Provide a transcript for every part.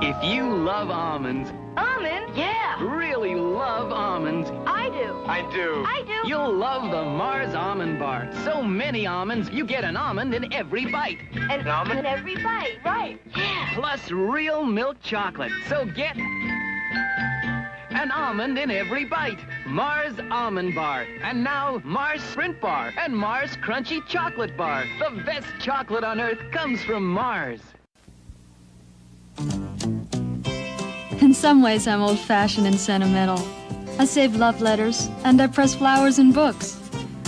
If you love almonds, Almonds? Yeah. really love almonds, I do. I do. I do. you'll love the Mars Almond Bar. So many almonds, you get an almond in every bite. An almond in every bite. Right. Yeah. Plus real milk chocolate. So get an almond in every bite. Mars Almond Bar. And now Mars Sprint Bar and Mars Crunchy Chocolate Bar. The best chocolate on Earth comes from Mars. In some ways, I'm old-fashioned and sentimental. I save love letters, and I press flowers in books.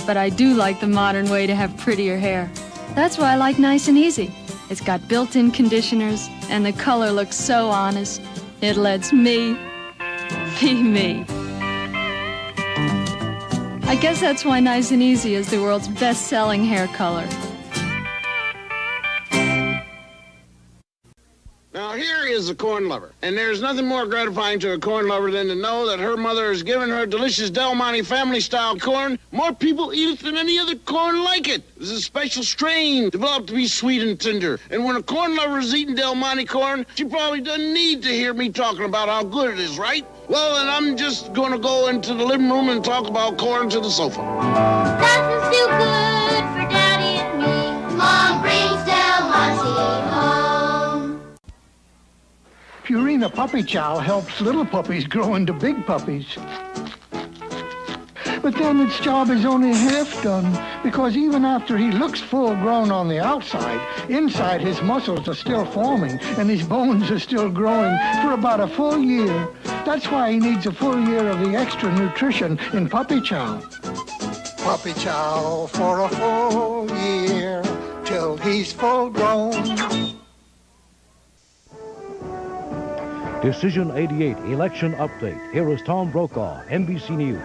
But I do like the modern way to have prettier hair. That's why I like Nice and Easy. It's got built-in conditioners, and the color looks so honest. It lets me be me. I guess that's why Nice and Easy is the world's best-selling hair color. Now, here is a corn lover, and there's nothing more gratifying to a corn lover than to know that her mother has given her delicious Del Monte family-style corn. More people eat it than any other corn like it. This is a special strain developed to be sweet and tender. And when a corn lover is eating Del Monte corn, she probably doesn't need to hear me talking about how good it is, right? Well, then I'm just going to go into the living room and talk about corn to the sofa. Nothing's too good for Daddy and me. Mom brings Del Monte home. Purina Puppy Chow helps little puppies grow into big puppies. But then its job is only half done, because even after he looks full grown on the outside, inside his muscles are still forming and his bones are still growing for about a full year. That's why he needs a full year of the extra nutrition in Puppy Chow. Puppy Chow for a full year till he's full grown. Decision 88, election update. Here is Tom Brokaw, NBC News.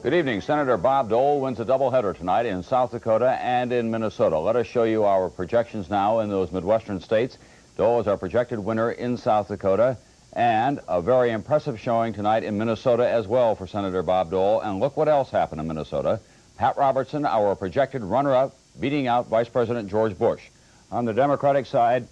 Good evening. Senator Bob Dole wins a doubleheader tonight in South Dakota and in Minnesota. Let us show you our projections now in those Midwestern states. Dole is our projected winner in South Dakota, and a very impressive showing tonight in Minnesota as well for Senator Bob Dole. And look what else happened in Minnesota. Pat Robertson, our projected runner-up, beating out Vice President George Bush. On the Democratic side,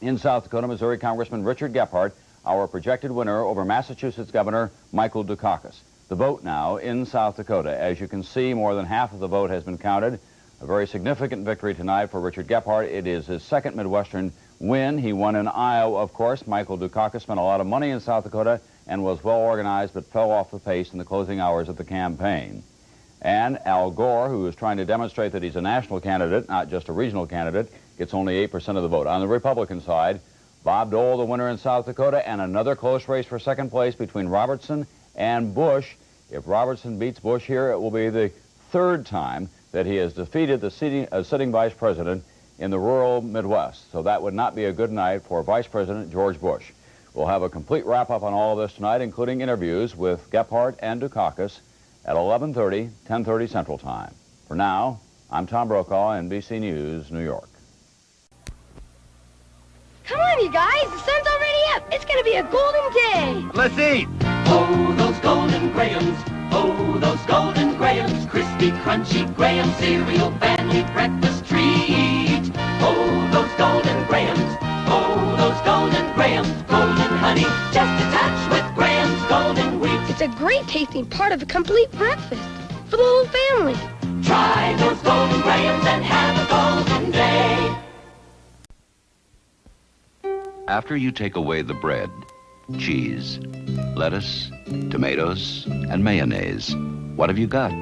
in South Dakota, Missouri Congressman Richard Gephardt, our projected winner over Massachusetts Governor Michael Dukakis. The vote now in South Dakota. As you can see, more than half of the vote has been counted. A very significant victory tonight for Richard Gephardt. It is his second Midwestern win. He won in Iowa, of course. Michael Dukakis spent a lot of money in South Dakota and was well organized but fell off the pace in the closing hours of the campaign. And Al Gore, who is trying to demonstrate that he's a national candidate, not just a regional candidate, gets only 8% of the vote. On the Republican side, Bob Dole, the winner in South Dakota, and another close race for second place between Robertson and Bush. If Robertson beats Bush here, it will be the third time that he has defeated the sitting vice president in the rural Midwest. So that would not be a good night for Vice President George Bush. We'll have a complete wrap-up on all of this tonight, including interviews with Gephardt and Dukakis at 11:30, 10:30 Central Time. For now, I'm Tom Brokaw, NBC News, New York. Come on, you guys. The sun's already up. It's going to be a golden day. Let's eat. Oh, those golden grahams. Oh, those golden grahams. Crispy, crunchy graham cereal, family breakfast treat. Oh, those golden grahams. Oh, those golden grahams. Golden honey, just a touch with Graham's golden wheat. It's a great tasting part of a complete breakfast for the whole family. Try those golden grahams and have a golden day. After you take away the bread, cheese, lettuce, tomatoes, and mayonnaise, what have you got?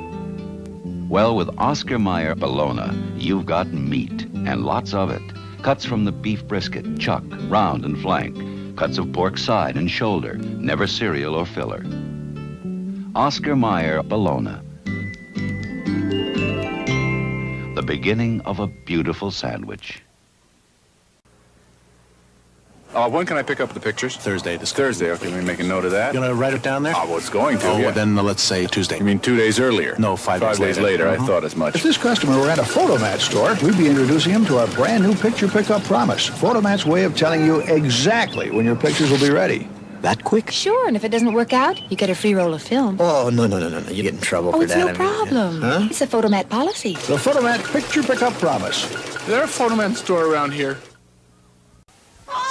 Well, with Oscar Mayer bologna, you've got meat, and lots of it. Cuts from the beef brisket, chuck, round, and flank. Cuts of pork side and shoulder, never cereal or filler. Oscar Mayer bologna. The beginning of a beautiful sandwich. When can I pick up the pictures? Thursday. Thursday, okay, let me make a note of that. You gonna write it down there? I was going to, yeah. well, Then let's say Tuesday. You mean 2 days earlier? No, 5 days later. 5 days later, I thought as much. If this customer were at a Photomat store, we'd be introducing him to our brand new picture pickup promise. Photomat's way of telling you exactly when your pictures will be ready. That quick? Sure, and if it doesn't work out, you get a free roll of film. Oh, no. You get in trouble for it's that. no problem. Huh? It's a Photomat policy. The Photomat picture pickup promise. Is there a Photomat store around here?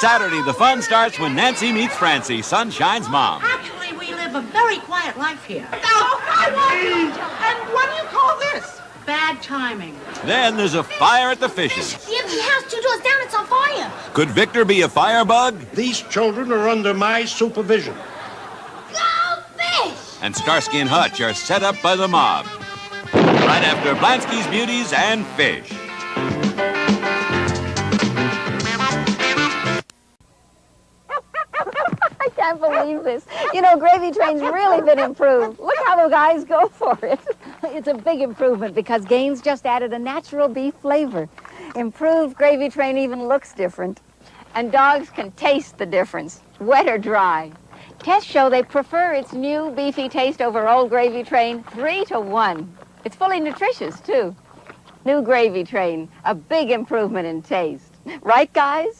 Saturday, the fun starts when Nancy meets Francie, Sunshine's mom. Actually, we live a very quiet life here. Oh, I won't. And what do you call this? Bad timing. Then there's a fire at the fishes. The empty house 2 doors down, it's on fire. Could Victor be a firebug? These children are under my supervision. Go fish! And Starsky and Hutch are set up by the mob. Right after Blansky's Beauties and Fish. I can't believe this. You know, Gravy Train's really been improved. Look how the guys go for it. It's a big improvement because Gaines just added a natural beef flavor. Improved Gravy Train even looks different. And dogs can taste the difference, wet or dry. Tests show they prefer its new beefy taste over old Gravy Train 3 to 1. It's fully nutritious, too. New Gravy Train, a big improvement in taste. Right, guys?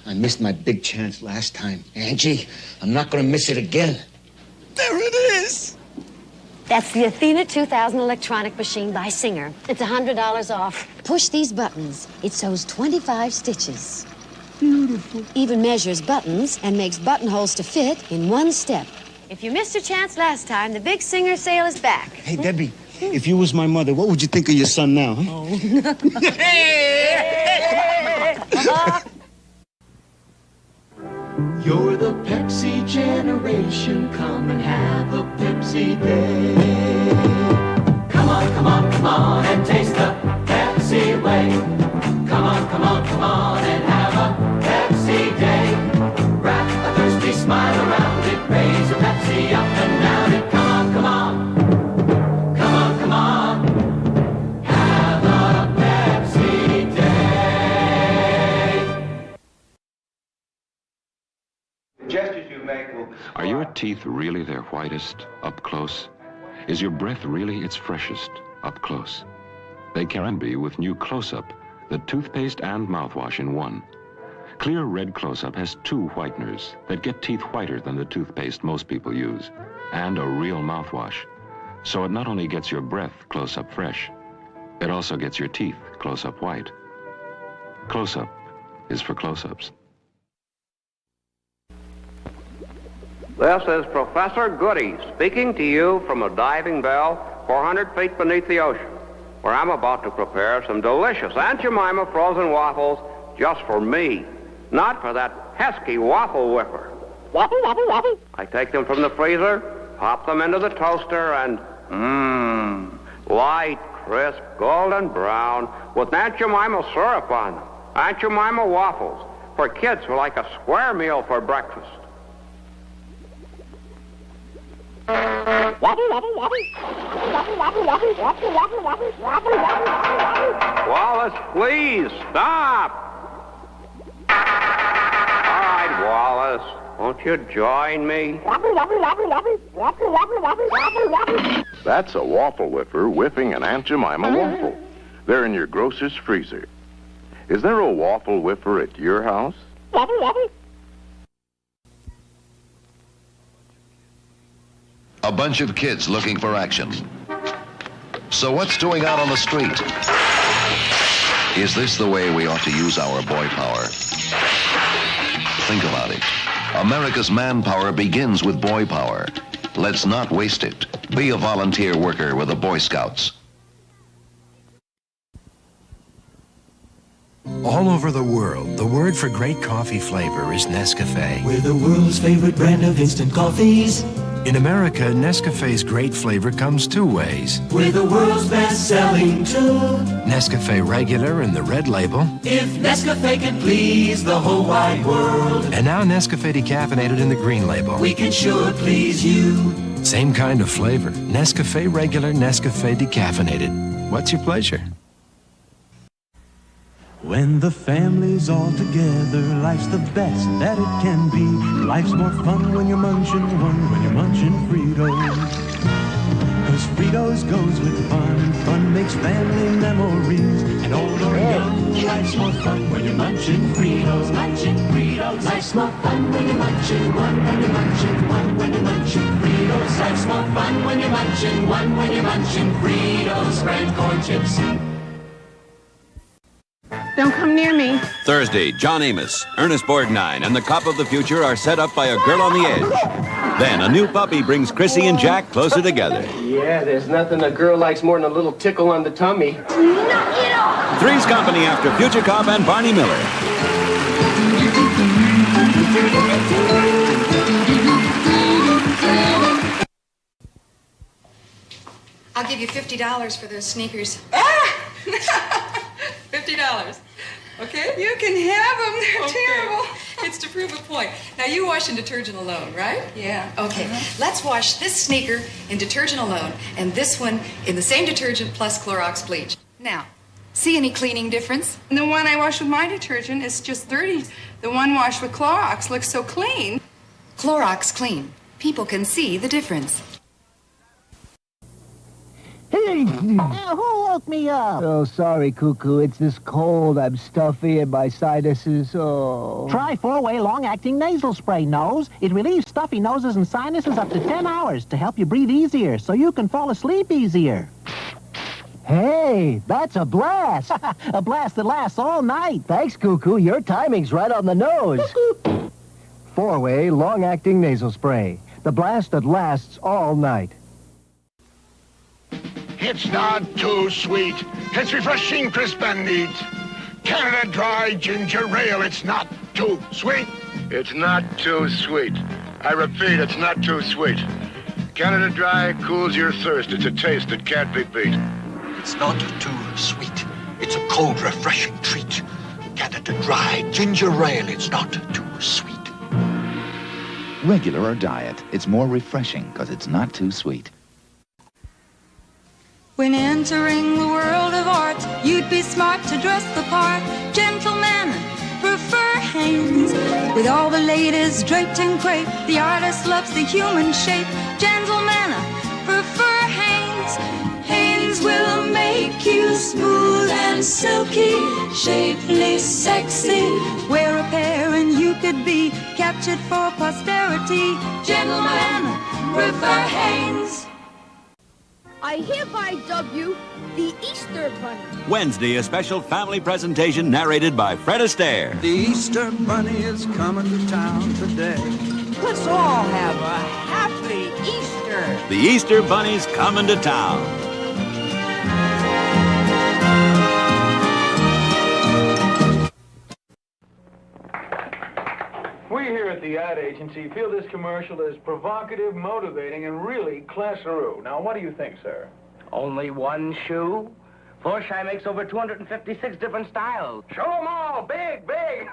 I missed my big chance last time. Angie, I'm not going to miss it again. There it is. That's the Athena 2000 electronic machine by Singer. It's $100 off. Push these buttons. It sews 25 stitches. Beautiful. Even measures buttons and makes buttonholes to fit in one step. If you missed your chance last time, the big Singer sale is back. Hey, Debbie, if you was my mother, what would you think of your son now? Huh? Oh. You're the Pepsi generation. Come and have a Pepsi day. Come on, come on, come on and taste the Pepsi way. Come on, come on, come on and have a Pepsi day. Wrap a thirsty smile around it. Raise your Pepsi up and down it. Come on, come on. Come on, come on. Have a Pepsi day. Gestures you make will... Are your teeth really their whitest, up close? Is your breath really its freshest, up close? They can be with new Close-Up, the toothpaste and mouthwash in one. Clear Red Close-Up has 2 whiteners that get teeth whiter than the toothpaste most people use, and a real mouthwash. So it not only gets your breath close-up fresh, it also gets your teeth close-up white. Close-Up is for close-ups. This is Professor Goody speaking to you from a diving bell 400 feet beneath the ocean, where I'm about to prepare some delicious Aunt Jemima frozen waffles just for me, not for that pesky waffle whipper. Waffle, waffle, waffle. I take them from the freezer, pop them into the toaster, and light, crisp, golden brown with Aunt Jemima syrup on them. Aunt Jemima waffles for kids who like a square meal for breakfast. Wallace, please stop. All right, Wallace, won't you join me? That's a waffle whiffer whiffing an Aunt Jemima waffle. They're in your grocer's freezer. Is there a waffle whiffer at your house? A bunch of kids looking for action. So what's doing out on the street? Is this the way we ought to use our boy power? Think about it. America's manpower begins with boy power. Let's not waste it. Be a volunteer worker with the Boy Scouts. All over the world, the word for great coffee flavor is Nescafe. We're the world's favorite brand of instant coffees. In America, Nescafe's great flavor comes 2 ways. We're the world's best-selling too. Nescafe Regular in the red label. If Nescafe can please the whole wide world. And now Nescafe Decaffeinated in the green label. We can sure please you. Same kind of flavor. Nescafe Regular, Nescafe Decaffeinated. What's your pleasure? When the family's all together, life's the best that it can be. Life's more fun when you're munching when you're munching Fritos. 'Cause Fritos goes with fun, and fun makes family memories. And old or young, life's more fun when you're munching Fritos. Munching Fritos. Life's more fun when you're munching one, when you're munching one, when you're munching Fritos. Life's more fun when you're munching one, when you're munching Fritos. Fried corn chips. Don't come near me. Thursday, John Amos, Ernest Borgnine, and the cop of the future are set up by a girl on the edge. Then a new puppy brings Chrissy and Jack closer together. Yeah, there's nothing a girl likes more than a little tickle on the tummy. Knock it off! Three's Company after Future Cop and Barney Miller. I'll give you $50 for those sneakers. $50. Okay? You can have them. They're terrible. It's to prove a point. Now, you wash in detergent alone, right? Yeah, okay. Let's wash this sneaker in detergent alone and this one in the same detergent plus Clorox bleach. Now, see any cleaning difference? The one I wash with my detergent is just dirty. The one washed with Clorox looks so clean. Clorox Clean. People can see the difference. Hey, who woke me up? Oh, sorry, Cuckoo. It's this cold. I'm stuffy and my sinuses, oh. Try 4-way long-acting nasal spray, Nose. It relieves stuffy noses and sinuses up to 10 hours to help you breathe easier so you can fall asleep easier. Hey, that's a blast. A blast that lasts all night. Thanks, Cuckoo. Your timing's right on the nose. 4-way long-acting nasal spray. The blast that lasts all night. It's not too sweet. It's refreshing, crisp, and neat. Canada Dry Ginger Ale. It's not too sweet. It's not too sweet. I repeat, it's not too sweet. Canada Dry cools your thirst. It's a taste that can't be beat. It's not too sweet. It's a cold, refreshing treat. Canada Dry Ginger Ale. It's not too sweet. Regular or diet, it's more refreshing because it's not too sweet. When entering the world of art, you'd be smart to dress the part. Gentlemen prefer Hanes. With all the ladies draped in crepe, the artist loves the human shape. Gentlemen prefer Hanes. Hanes will make you smooth and silky, shapely, sexy. Wear a pair and you could be captured for posterity. Gentlemen prefer Hanes. I hereby dub you the Easter Bunny. Wednesday, a special family presentation narrated by Fred Astaire. The Easter Bunny is coming to town today. Let's all have a happy Easter. The Easter Bunny's coming to town. We here at the ad agency feel this commercial is provocative, motivating, and really class-a-roo. Now, what do you think, sir? Only one shoe? Florsheim makes over 256 different styles. Show them all, big, big.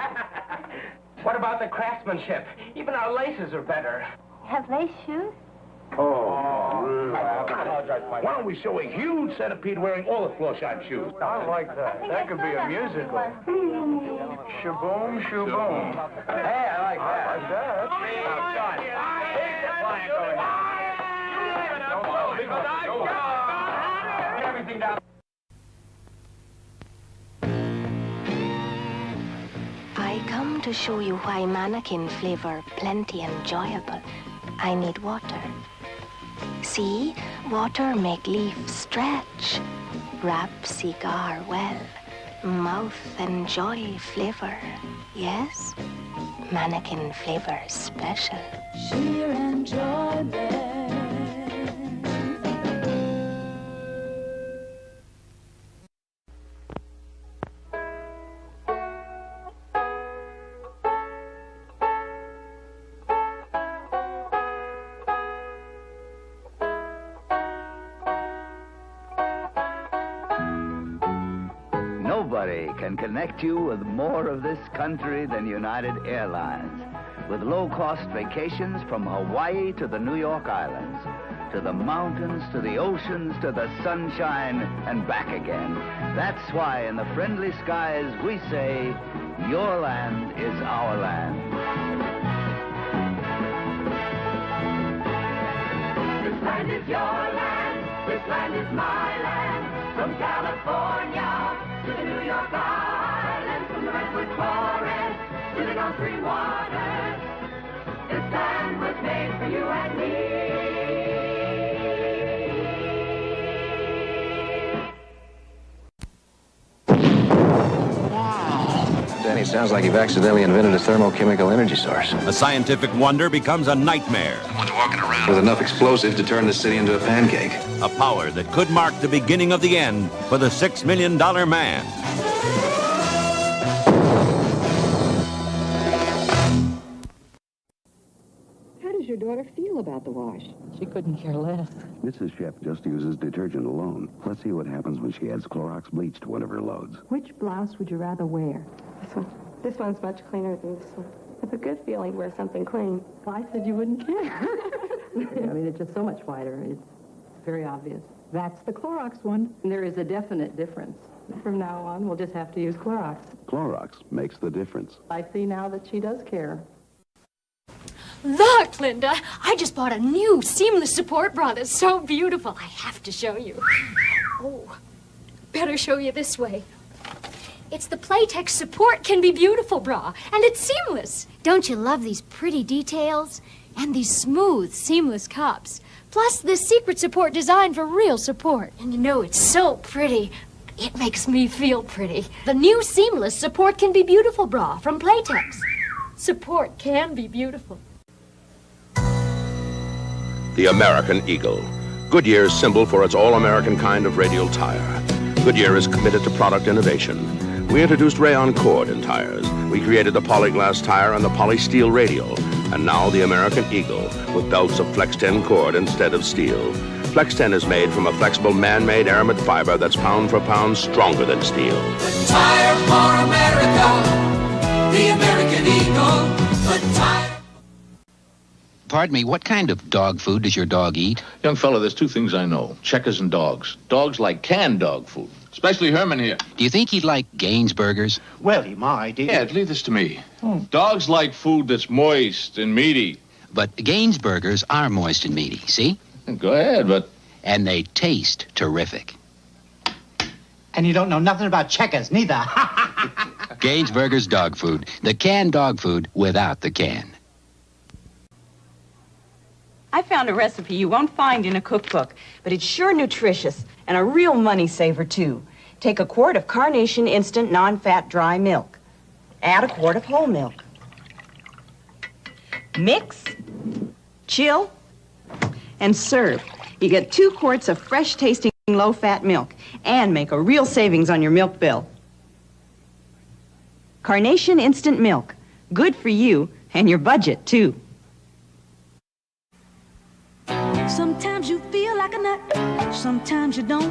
What about the craftsmanship? Even our laces are better. Have lace shoes? Why don't we show a huge centipede wearing all the Florsheim shoes? I like that. That could be a musical. Shaboom, shaboom. Hey, I like that. Everything down. I come to show you why mannequin flavor plenty enjoyable. I need water. See, water make leaf stretch. Wrap cigar well. Mouth enjoy flavor. Yes? Mannequin flavor special. Sheer enjoyment. Nobody can connect you with more of this country than United Airlines. With low-cost vacations from Hawaii to the New York Islands, to the mountains, to the oceans, to the sunshine, and back again. That's why in the friendly skies we say, your land is our land. This land is your land. This land is my land. From California to the New York Islands, from the Redwood Forest to the Gulf Stream waters, this land was made for you and me. Danny sounds like you've accidentally invented a thermochemical energy source. A scientific wonder becomes a nightmare. Someone's walking around with enough explosive to turn the city into a pancake. A power that could mark the beginning of the end for the $6 million man. How does your daughter feel about the wash? She couldn't care less. Mrs. Shep just uses detergent alone. Let's see what happens when she adds Clorox bleach to one of her loads. Which blouse would you rather wear? This one. This one's much cleaner than this one. It's a good feeling to wear something clean. Well, I said you wouldn't care. I mean, it's just so much whiter. It's very obvious. That's the Clorox one. And there is a definite difference. From now on, we'll just have to use Clorox. Clorox makes the difference. I see now that she does care. Look, Linda, I just bought a new seamless support bra that's so beautiful. I have to show you. Oh, better show you this way. It's the Playtex Support Can Be Beautiful bra, and it's seamless. Don't you love these pretty details? And these smooth, seamless cups. Plus, this secret support designed for real support. And you know, it's so pretty. It makes me feel pretty. The new seamless Support Can Be Beautiful bra from Playtex. Support can be beautiful. The American Eagle, Goodyear's symbol for its all-American kind of radial tire. Goodyear is committed to product innovation. We introduced rayon cord in tires. We created the polyglass tire and the polysteel radial. And now the American Eagle, with belts of Flex 10 cord instead of steel. Flex 10 is made from a flexible man-made aramid fiber that's pound for pound stronger than steel. The tire for America, the American Eagle, the tire. Pardon me, what kind of dog food does your dog eat? Young fella, there's two things I know. Checkers and dogs. Dogs like canned dog food. Especially Herman here. Do you think he'd like Gaines burgers? Well, he might. Yeah, leave this to me. Dogs like food that's moist and meaty. But Gaines burgers are moist and meaty, see? Go ahead, but... And they taste terrific. And you don't know nothing about Checkers, neither. Gaines burgers dog food. The canned dog food without the can. I found a recipe you won't find in a cookbook, but it's sure nutritious and a real money saver, too. Take a quart of Carnation Instant Non-Fat Dry Milk. Add a quart of whole milk. Mix, chill, and serve. You get 2 quarts of fresh-tasting low-fat milk and make a real savings on your milk bill. Carnation Instant Milk. Good for you and your budget, too. Sometimes you feel like a nut, sometimes you don't.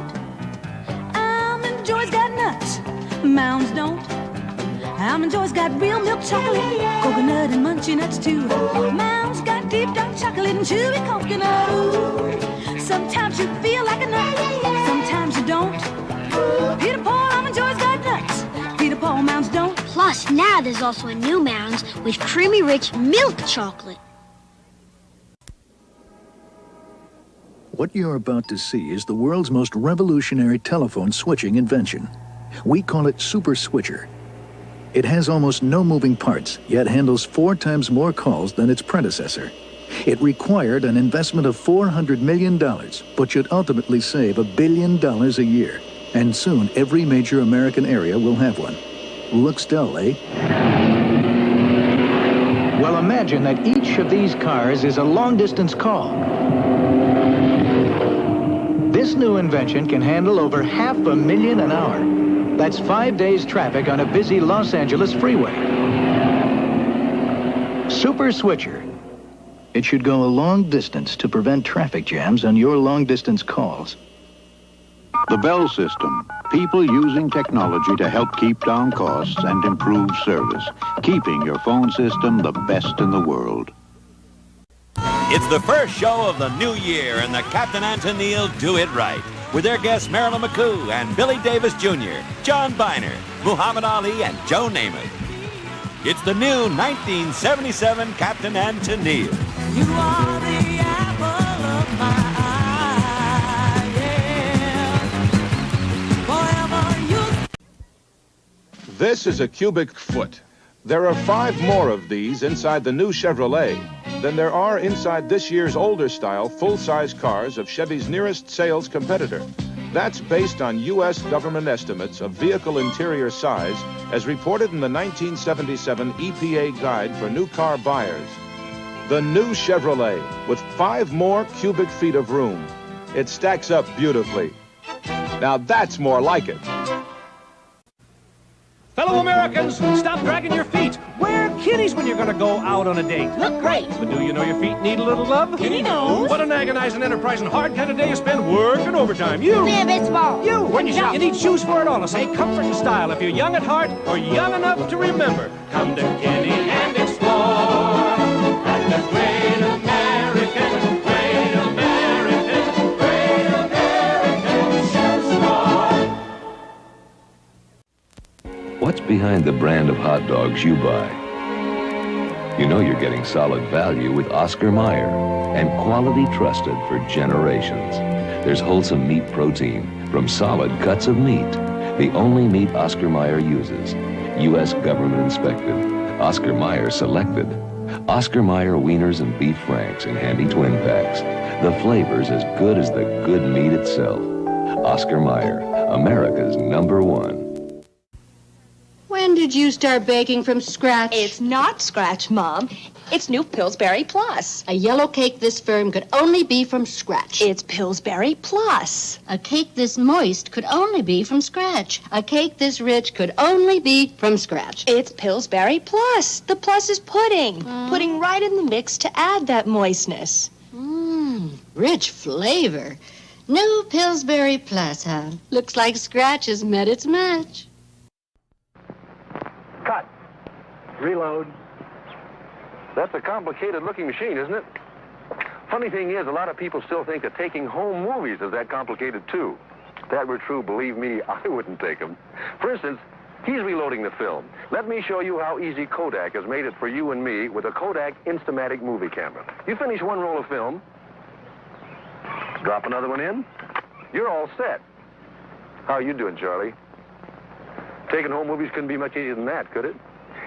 Almond Joy's got nuts, Mounds don't. Almond Joy's got real milk chocolate, coconut and munchy nuts too. Mounds got deep dark chocolate and chewy coconut. Ooh. Sometimes you feel like a nut, sometimes you don't. Peter Paul, Almond Joy's got nuts, Peter Paul, Mounds don't. Plus, now there's also a new Mounds with creamy rich milk chocolate. What you're about to see is the world's most revolutionary telephone switching invention. We call it Super Switcher. It has almost no moving parts, yet handles 4 times more calls than its predecessor. It required an investment of $400 million, but should ultimately save $1 billion a year. And soon, every major American area will have one. Looks dull, eh? Well, imagine that each of these cars is a long-distance call. This new invention can handle over 500,000 an hour. That's 5 days' traffic on a busy Los Angeles freeway. Super Switcher. It should go a long distance to prevent traffic jams on your long-distance calls. The Bell System. People using technology to help keep down costs and improve service. Keeping your phone system the best in the world. It's the first show of the new year, and the Captain and Tennille do it right. With their guests Marilyn McCoo and Billy Davis Jr., John Biner, Muhammad Ali, and Joe Namath. It's the new 1977 Captain and Tennille. You are the apple of my eye, yeah. Forever you... This is a cubic foot. There are 5 more of these inside the new Chevrolet than there are inside this year's older style full-size cars of Chevy's nearest sales competitor. That's based on U.S. government estimates of vehicle interior size as reported in the 1977 EPA Guide for New Car Buyers. The new Chevrolet with 5 more cubic feet of room. It stacks up beautifully. Now that's more like it. Fellow Americans, stop dragging your feet. Wear kitties when you're going to go out on a date. Look great. But do you know your feet need a little love? Kitty knows. What an agonizing, enterprising, hard kind of day you spend working overtime. You. Live, it's small. You. When you shop. You need shoes for it all. I say comfort and style. If you're young at heart or young enough to remember, come to Kitty and explore. At the Great American Shoe Store. What's behind the brand of hot dogs you buy? You know you're getting solid value with Oscar Mayer and quality trusted for generations. There's wholesome meat protein from solid cuts of meat. The only meat Oscar Mayer uses. U.S. government inspected. Oscar Mayer selected. Oscar Mayer wieners and beef franks in handy twin packs. The flavor's as good as the good meat itself. Oscar Mayer, America's #1. When did you start baking from scratch? It's not scratch, Mom. It's new Pillsbury Plus. A yellow cake this firm could only be from scratch. It's Pillsbury Plus. A cake this moist could only be from scratch. A cake this rich could only be from scratch. It's Pillsbury Plus. The plus is pudding. Pudding right in the mix to add that moistness. Rich flavor. New Pillsbury Plus, huh? Looks like scratch has met its match. Cut. Reload. That's a complicated-looking machine, isn't it? Funny thing is, a lot of people still think that taking home movies is that complicated, too. If that were true, believe me, I wouldn't take them. For instance, he's reloading the film. Let me show you how easy Kodak has made it for you and me with a Kodak Instamatic movie camera. You finish one roll of film, drop another one in, you're all set. How are you doing, Charlie? Taking home movies couldn't be much easier than that, could it?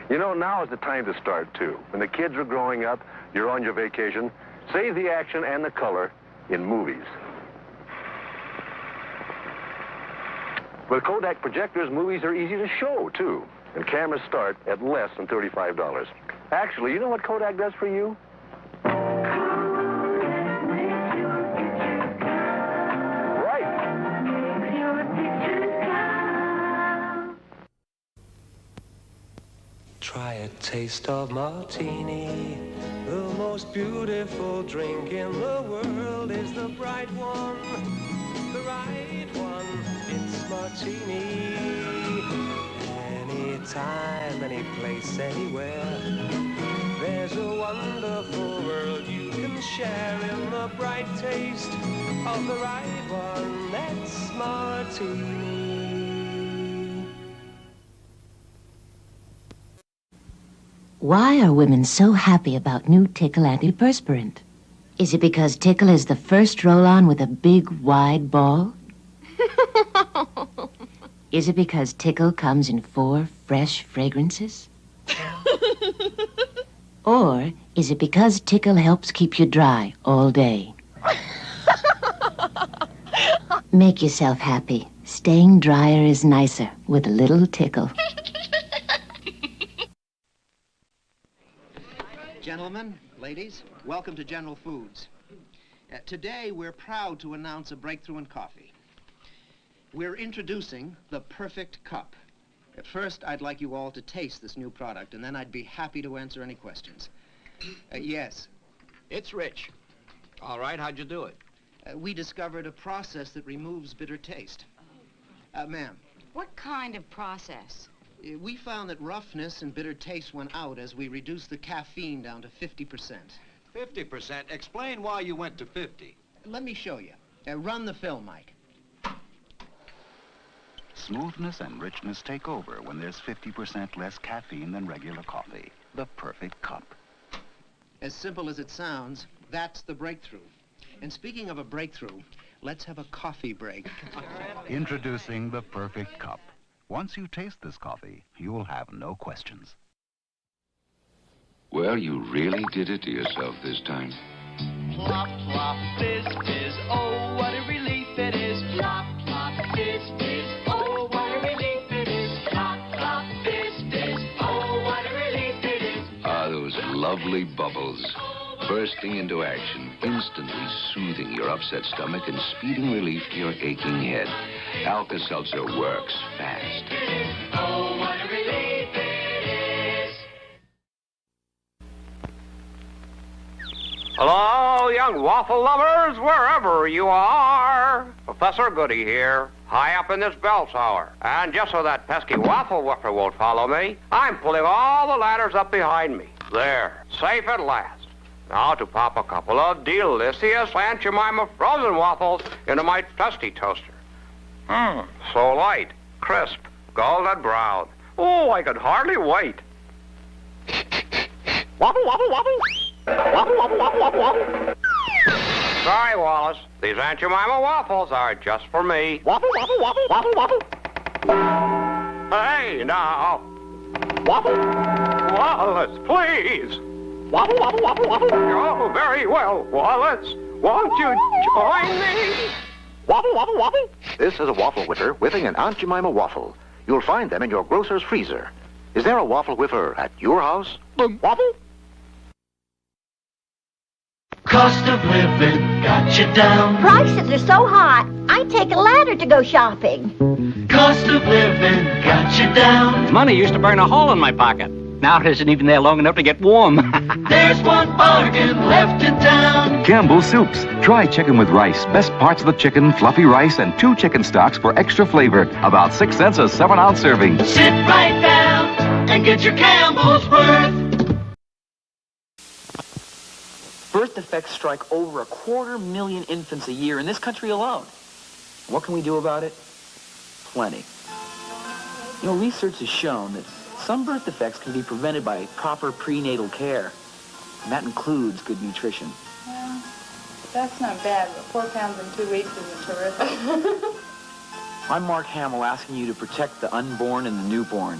You know, now is the time to start, too. When the kids are growing up, you're on your vacation, save the action and the color in movies. With Kodak projectors, movies are easy to show, too. And cameras start at less than $35. Actually, you know what Kodak does for you? Try a taste of martini. The most beautiful drink in the world is the bright one, the right one. It's martini. Anytime, any place, anywhere. There's a wonderful world you can share in the bright taste of the right one. That's martini. Why are women so happy about new Tickle antiperspirant? Is it because Tickle is the first roll-on with a big, wide ball? Is it because Tickle comes in 4 fresh fragrances? Or is it because Tickle helps keep you dry all day? Make yourself happy. Staying drier is nicer with a little Tickle. Gentlemen, ladies, welcome to General Foods. Today, we're proud to announce a breakthrough in coffee. We're introducing the Perfect Cup. At first, I'd like you all to taste this new product, and then I'd be happy to answer any questions. Yes. It's rich. All right, how'd you do it? We discovered a process that removes bitter taste. Ma'am. What kind of process? We found that roughness and bitter taste went out as we reduced the caffeine down to 50%. 50%? Explain why you went to 50. Let me show you. Run the film, Mike. Smoothness and richness take over when there's 50% less caffeine than regular coffee. The Perfect Cup. As simple as it sounds, that's the breakthrough. And speaking of a breakthrough, let's have a coffee break. Introducing the Perfect Cup. Once you taste this coffee, you'll have no questions. Well, you really did it to yourself this time. Plop, plop, this is, oh, what a relief it is. Plop, plop. those lovely bubbles, bursting into action, instantly soothing your upset stomach and speeding relief to your aching head. Alka-Seltzer works fast. Oh, what a relief it is. Hello, young waffle lovers, wherever you are. Professor Goody here, high up in this bell tower. And just so that pesky waffle woofer won't follow me, I'm pulling all the ladders up behind me. There, safe at last. Now to pop a couple of delicious Aunt Jemima frozen waffles into my trusty toaster. So light, crisp, golden brown. Oh, I could hardly wait. Waffle, waffle, waffle. Waffle, waffle, waffle, waffle, waffle. Sorry, Wallace. These Aunt Jemima waffles are just for me. Waffle, waffle, waffle, waffle, waffle. Hey, now. Waffle. Wallace, please. Waffle, waffle, waffle, waffle. Oh, very well, Wallace. Won't you join me? Waffle, waffle, waffle. This is a waffle whiffer whiffing an Aunt Jemima waffle. You'll find them in your grocer's freezer. Is there a waffle whiffer at your house? Waffle? Cost of living got you down. Prices are so high, I take a ladder to go shopping. Cost of living got you down. Money used to burn a hole in my pocket. Now it isn't even there long enough to get warm. There's one bargain left in town. Campbell's Soups. Try chicken with rice. Best parts of the chicken, fluffy rice, and 2 chicken stocks for extra flavor. About 6 cents a 7-ounce serving. Sit right down and get your Campbell's worth. Birth defects strike over 250,000 infants a year in this country alone. What can we do about it? Plenty. You know, research has shown that some birth defects can be prevented by proper prenatal care, and that includes good nutrition. Well, that's not bad, but 4 pounds in 2 weeks isn't terrific. I'm Mark Hamill asking you to protect the unborn and the newborn.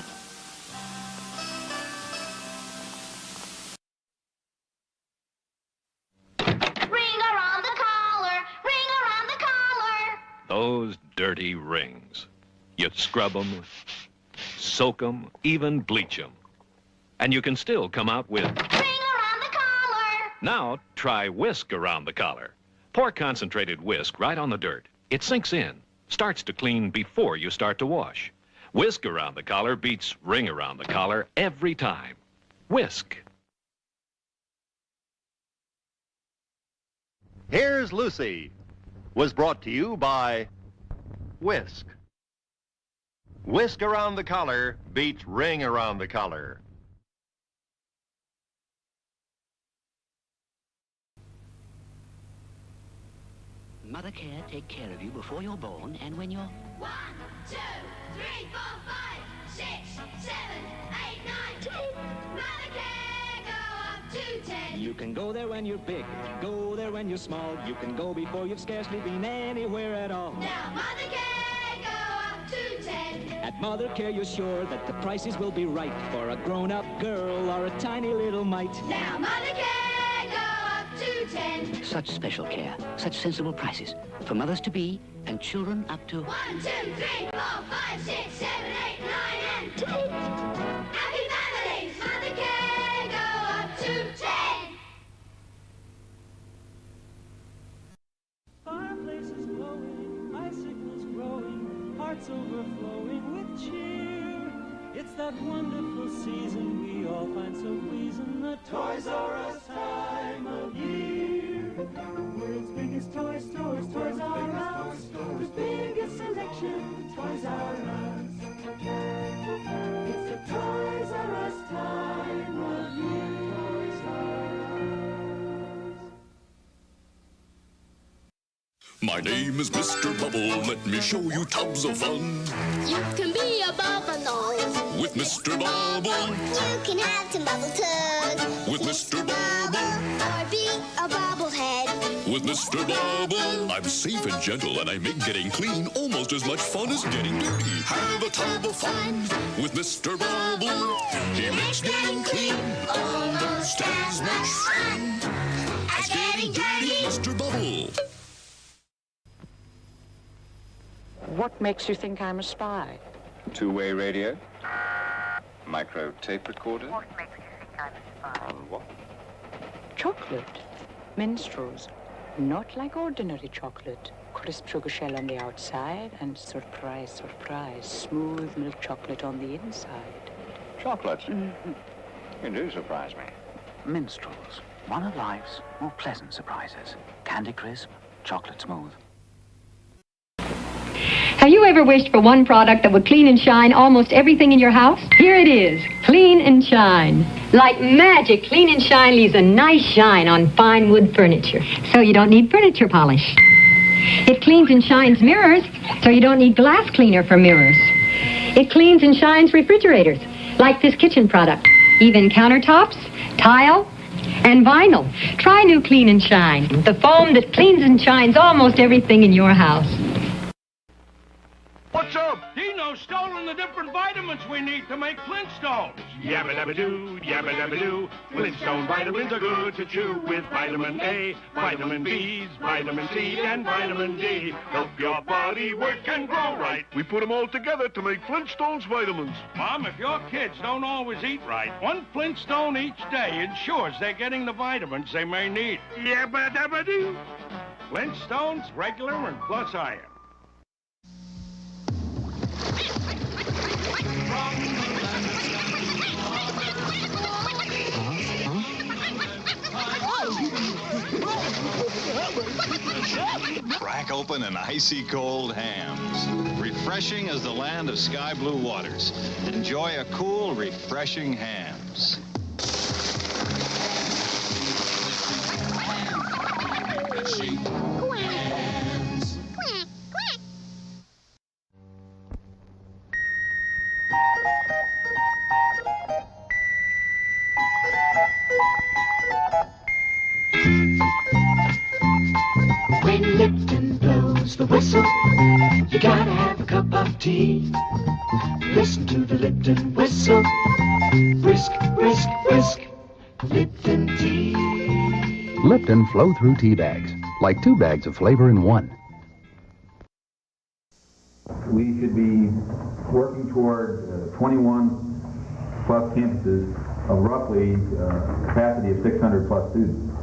Those dirty rings. You scrub them, soak them, even bleach them. And you can still come out with... Ring around the collar! Now, try whisk around the collar. Pour concentrated whisk right on the dirt. It sinks in, starts to clean before you start to wash. Whisk around the collar beats ring around the collar every time. Whisk. Here's Lucy. Was brought to you by Whisk. Whisk around the collar beats ring around the collar. Mother Care take care of you before you're born and when you're... 1, 2, 3, 4, 5, 6, 7, 8, 9, 10. Mother Care go up to 10. You can go there when you're big, go there when you're small. You can go before you've scarcely been anywhere at all. Now Mother Care go up to 10. At Mother Care you're sure that the prices will be right for a grown-up girl or a tiny little mite. Now Mother Care go up to 10. Such special care, such sensible prices for mothers-to-be and children up to... 1, 2, 3, 4, 5, 6, 7, 8, 9, and 10. Happy families! Mother Care go up to 10. Fireplaces glowing, icicles growing, hearts overflowing with cheer. It's that wonderful season we all find so pleasing, the Toys R Us time of year. The world's biggest toy stores, Toys R Us. The biggest selection, Toys R Us. It's the Toys R Us time of year. Toys R Us. My name is Mr. Bubble. Let me show you tubs of fun. You can be a bubble nose. With Mr. Bubble. You can have some bubble toes. With Mr. Bubble. Or be a bobblehead. With Mr. Bubble. I'm safe and gentle, and I make getting clean almost as much fun as getting dirty. Have a tub of fun with Mr. Bubble. He makes getting clean almost as much fun as getting dirty. Mr. Bubble. What makes you think I'm a spy? Two-way radio, micro tape recorder, What? Chocolate. Minstrels. Not like ordinary chocolate. Crisp sugar shell on the outside and surprise, surprise, smooth milk chocolate on the inside. Chocolate? You do surprise me. Minstrels. One of life's more pleasant surprises. Candy crisp, chocolate smooth. Have you ever wished for one product that would clean and shine almost everything in your house? Here it is, Clean and Shine. Like magic, Clean and Shine leaves a nice shine on fine wood furniture, so you don't need furniture polish. It cleans and shines mirrors, so you don't need glass cleaner for mirrors. It cleans and shines refrigerators, like this kitchen product, even countertops, tile, and vinyl. Try new Clean and Shine, the foam that cleans and shines almost everything in your house. What's up? Dino's stolen the different vitamins we need to make Flintstones. Yabba dabba doo, yabba dabba doo. Flintstone vitamins are good to chew with vitamin A, vitamin B's, vitamin C, and vitamin D. Help your body work and grow right. We put them all together to make Flintstones vitamins. Mom, if your kids don't always eat right, one Flintstone each day ensures they're getting the vitamins they may need. Yabba dabba doo. Flintstones, regular and plus iron. Crack open an icy cold Hams. Refreshing as the land of sky blue waters. Enjoy a cool, refreshing Hams. When Lipton blows the whistle, you gotta have a cup of tea. Listen to the Lipton whistle. Whisk, whisk, whisk. Lipton tea. Lipton flow-through tea bags, like 2 bags of flavor in one. We should be working toward 21 plus campuses of roughly capacity of 600 plus students.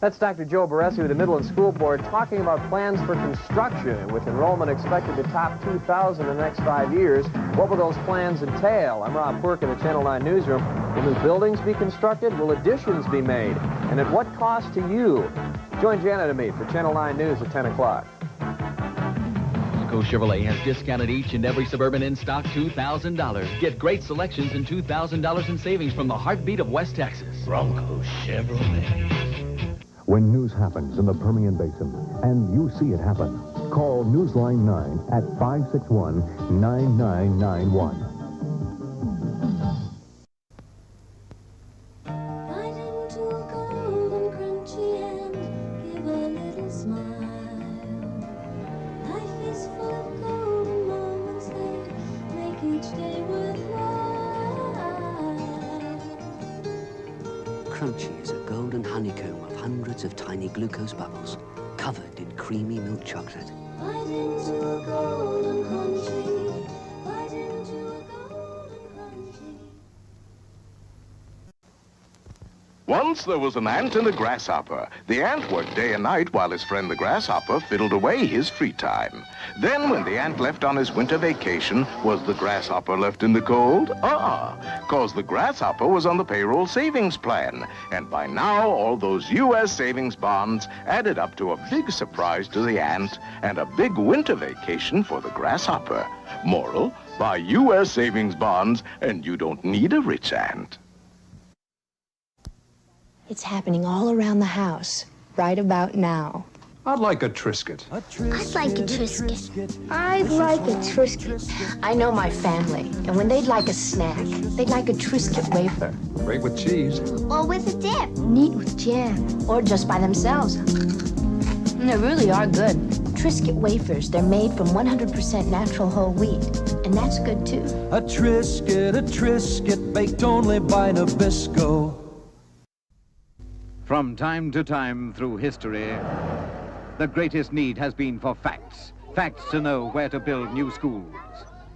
That's Dr. Joe Baresi with the Midland School Board talking about plans for construction. With enrollment expected to top 2,000 in the next 5 years, what will those plans entail? I'm Rob Quirk in the Channel 9 newsroom. Will new buildings be constructed? Will additions be made? And at what cost to you? Join Janet and me for Channel 9 News at 10 o'clock. Co Chevrolet has discounted each and every Suburban in stock $2,000. Get great selections and $2,000 in savings from the heartbeat of West Texas. Bronco Chevrolet. When news happens in the Permian Basin, and you see it happen, call Newsline 9 at 561-9991. Bite into a golden crunchy and give a little smile. Life is full of golden moments that make each day worthwhile. Crunchy is a golden honeycomb of hundreds of tiny glucose bubbles, covered in creamy milk chocolate. Bite into a golden crunchy. Bite into a golden crunchy. Once there was an ant and a grasshopper. The ant worked day and night while his friend the grasshopper fiddled away his free time. Then when the ant left on his winter vacation, was the grasshopper left in the cold? Cause the grasshopper was on the payroll savings plan. And by now, all those U.S. savings bonds added up to a big surprise to the ant and a big winter vacation for the grasshopper. Moral, buy U.S. savings bonds and you don't need a rich ant. It's happening all around the house, right about now. I'd like a Triscuit. I'd like a Triscuit. I'd like a Triscuit. I know my family, and when they'd like a snack, they'd like a Triscuit wafer. Great with cheese. Or with a dip. Neat with jam. Or just by themselves. And they really are good. Triscuit wafers, they're made from 100% natural whole wheat. And that's good, too. A Triscuit baked only by Nabisco. From time to time through history, the greatest need has been for facts. Facts to know where to build new schools,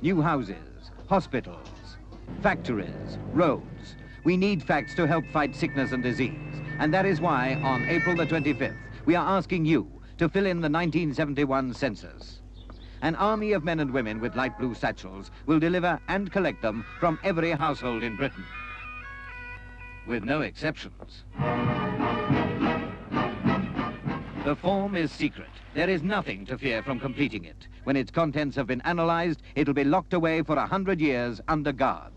new houses, hospitals, factories, roads. We need facts to help fight sickness and disease. And that is why, on April the 25th, we are asking you to fill in the 1971 census. An army of men and women with light blue satchels will deliver and collect them from every household in Britain, with no exceptions. The form is secret. There is nothing to fear from completing it. When its contents have been analyzed, it'll be locked away for 100 years under guard.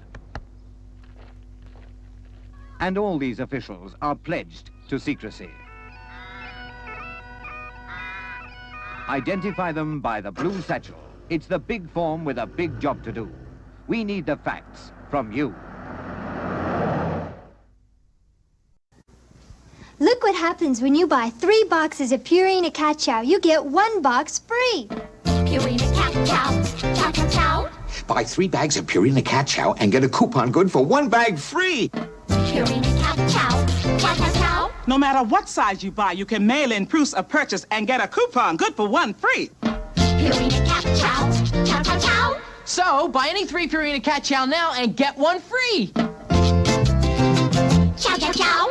And all these officials are pledged to secrecy. Identify them by the blue satchel. It's the big form with a big job to do. We need the facts from you. Look what happens when you buy 3 boxes of Purina Cat Chow. You get 1 box free. Purina Cat Chow. Chow, chow, chow. Buy 3 bags of Purina Cat Chow and get a coupon good for 1 bag free. Purina Cat Chow. Chow, chow, chow. No matter what size you buy, you can mail in proofs of purchase and get a coupon good for 1 free. Purina Cat Chow. Chow, chow, chow. So, buy any 3 Purina Cat Chow now and get 1 free. Chow, chow, chow.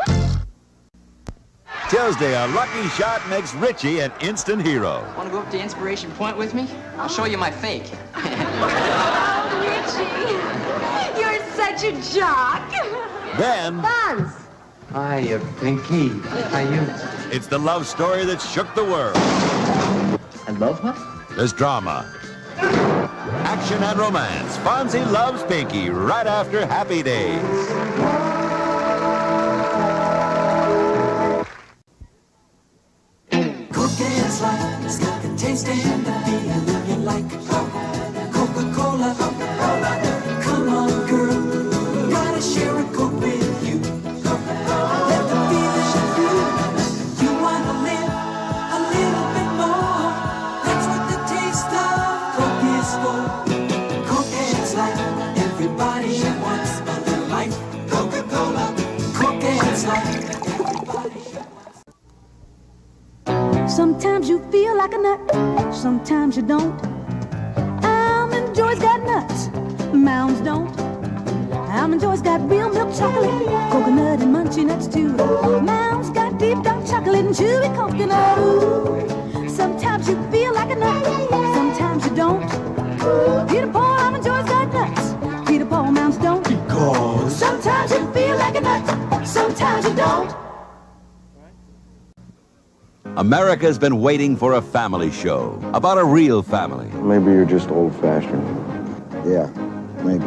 Tuesday, a lucky shot makes Richie an instant hero. Want to go up to Inspiration Point with me? I'll show you my fake. Oh, Richie, you're such a jock. Then... Buns. Hiya, Pinky. How you? It's the love story that shook the world. I love her? There's drama, action and romance. Fonzie loves Pinky right after Happy Days. Coca-Cola's like, it's got the taste and the feeling you like. Coca-Cola, Coca-Cola. Come on, girl, gotta share a Coke with you. Let the feeling through. You wanna live a little bit more. That's what the taste of Coke is for. Coca-Cola's like, everybody wants a little life. Coca-Cola, Coca-Cola's like. Sometimes you feel like a nut, sometimes you don't. Almond Joy's got nuts, Mounds don't. Almond Joy's got real milk chocolate, coconut and munchy nuts too. Mounds got deep dark chocolate and chewy coconut. Ooh. Sometimes you feel like a nut, sometimes you don't. Peter Paul, Almond Joy's got nuts, Peter Paul, Mounds don't. Because sometimes you feel like a nut, sometimes you don't. America's been waiting for a family show about a real family. Maybe you're just old-fashioned. Yeah, maybe.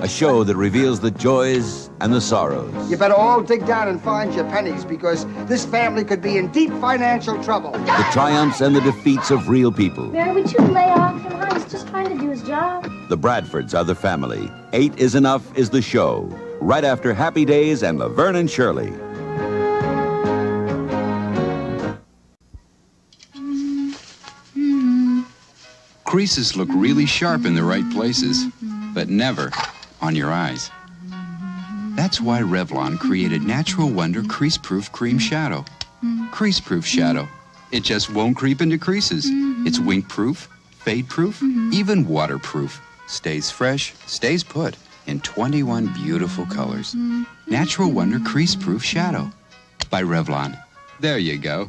A show that reveals the joys and the sorrows. You better all dig down and find your pennies because this family could be in deep financial trouble. The triumphs and the defeats of real people. Mary, would you lay off him? He's just trying to do his job. The Bradfords are the family. 8 is Enough is the show. Right after Happy Days and Laverne and Shirley. Creases look really sharp in the right places, but never on your eyes. That's why Revlon created Natural Wonder Crease-Proof Cream Shadow. Crease-Proof Shadow. It just won't creep into creases. It's wink-proof, fade-proof, even waterproof. Stays fresh, stays put in 21 beautiful colors. Natural Wonder Crease-Proof Shadow by Revlon. There you go.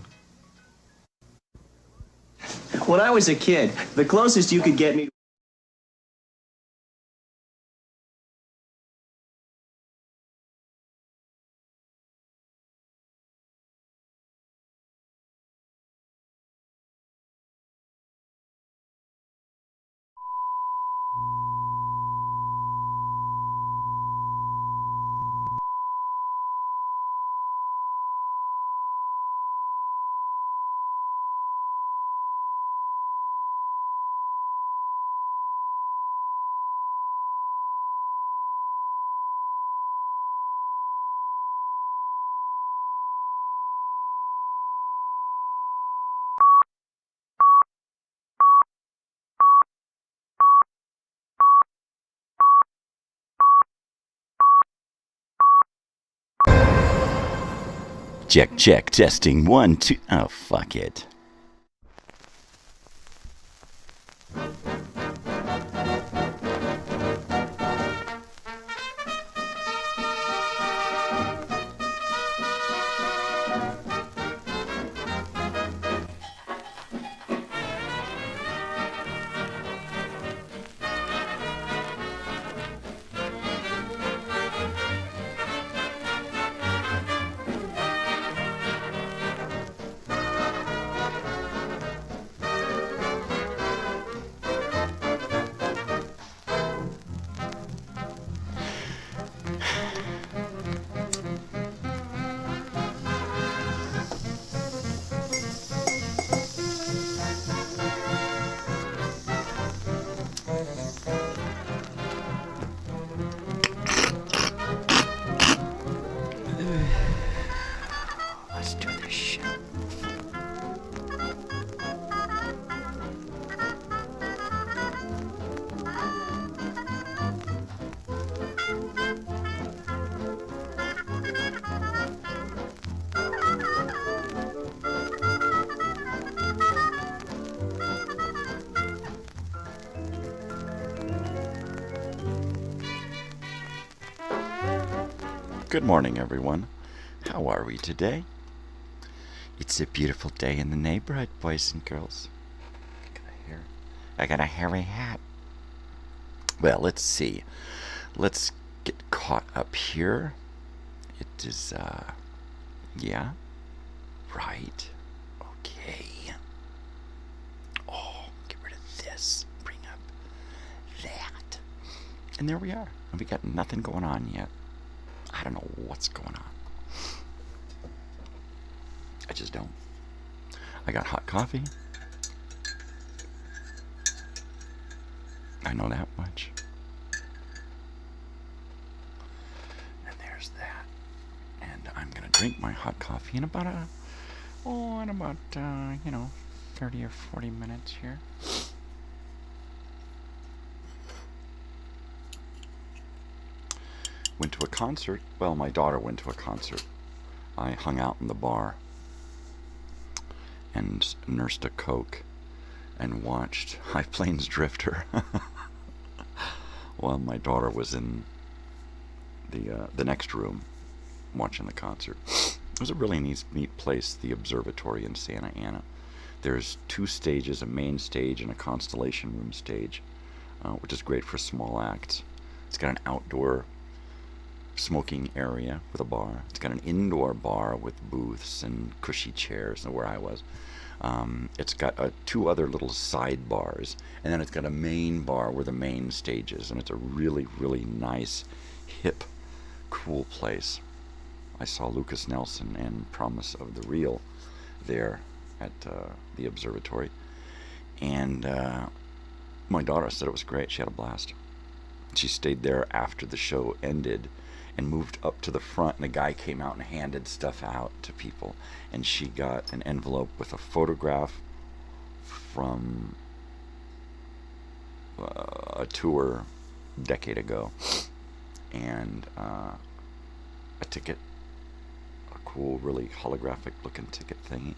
When I was a kid, the closest you could get me Check, testing 1, 2. Oh, fuck it. Good morning, everyone. How are we today? It's a beautiful day in the neighborhood, boys and girls. I got a hairy hat. Well, let's see. Let's get caught up here. It is, yeah. Right. Okay. Oh, get rid of this. Bring up that. And there we are. And we got nothing going on yet. I don't know what's going on. I just don't. I got hot coffee. I know that much. And there's that. And I'm gonna drink my hot coffee in about 30 or 40 minutes here. Went to a concert. Well, my daughter went to a concert. I hung out in the bar and nursed a Coke and watched High Plains Drifter while my daughter was in the next room watching the concert. It was a really neat place, the observatory in Santa Ana. There's 2 stages, a main stage and a constellation room stage, which is great for small acts. It's got an outdoor smoking area with a bar. It's got an indoor bar with booths and cushy chairs, where I was. It's got 2 other little side bars, and then it's got a main bar where the main stage is, and it's a really, really nice, hip, cool place. I saw Lucas Nelson and Promise of the Real there at the observatory, and my daughter said it was great. She had a blast. She stayed there after the show ended and moved up to the front, and a guy came out and handed stuff out to people, and she got an envelope with a photograph from a tour a decade ago, and a ticket, a cool, really holographic looking ticket thingy,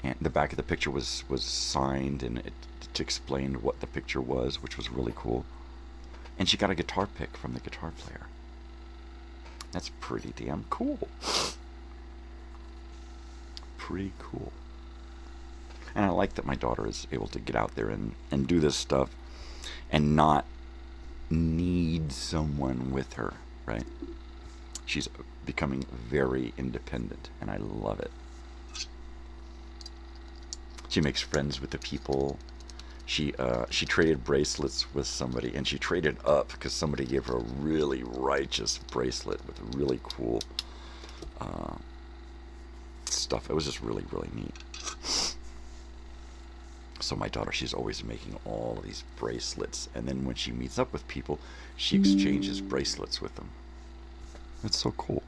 and the back of the picture was signed, and it explained what the picture was, which was really cool. And she got a guitar pick from the guitar player. That's pretty damn cool. Pretty cool. And I like that my daughter is able to get out there and do this stuff and not need someone with her, right? She's becoming very independent, and I love it. She makes friends with the people. She traded bracelets with somebody, and she traded up because somebody gave her a really righteous bracelet with really cool stuff. It was just really, really neat. So my daughter, she's always making all of these bracelets, and then when she meets up with people, she exchanges bracelets with them. That's so cool.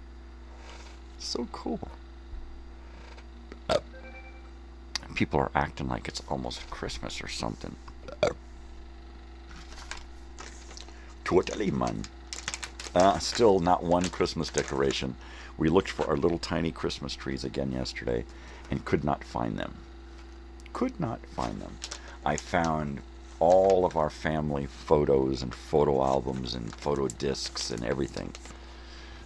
So cool. People are acting like it's almost Christmas or something. Totally, man. Still not one Christmas decoration. We looked for our little tiny Christmas trees again yesterday and could not find them. Could not find them. I found all of our family photos and photo albums and photo discs and everything.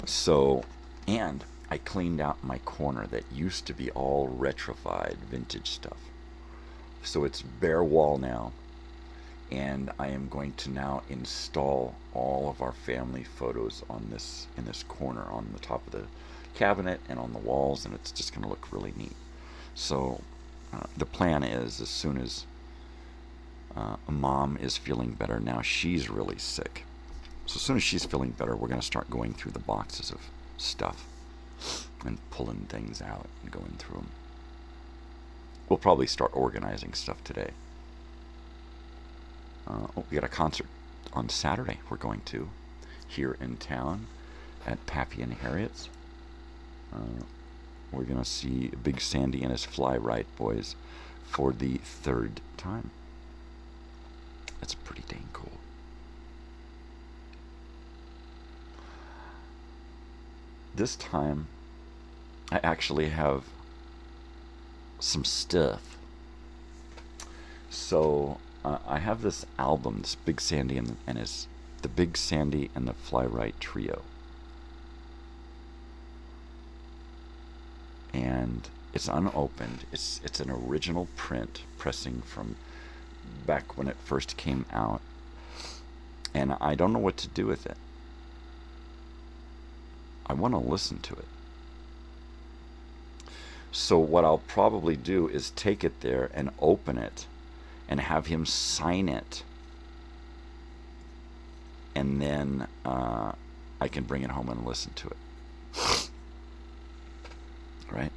So, and I cleaned out my corner that used to be all retrified vintage stuff. So it's bare wall now, and I am going to now install all of our family photos on this, in this corner on the top of the cabinet and on the walls, and it's just going to look really neat. So the plan is, as soon as Mom is feeling better, now she's really sick. So as soon as she's feeling better, we're going to start going through the boxes of stuff and pulling things out and going through them. We'll probably start organizing stuff today. We got a concert on Saturday we're going to here in town at Pappy and Harriet's. We're going to see Big Sandy and his Fly Right Boys for the 3rd time. That's pretty dang cool. This time, I actually have some stuff. So I have this album, this Big Sandy and the Big Sandy and the Fly Right Trio. and it's unopened. It's an original print pressing from back when it first came out, and I don't know what to do with it. I want to listen to it. So what I'll probably do is take it there and open it and have him sign it, and then I can bring it home and listen to it. Right?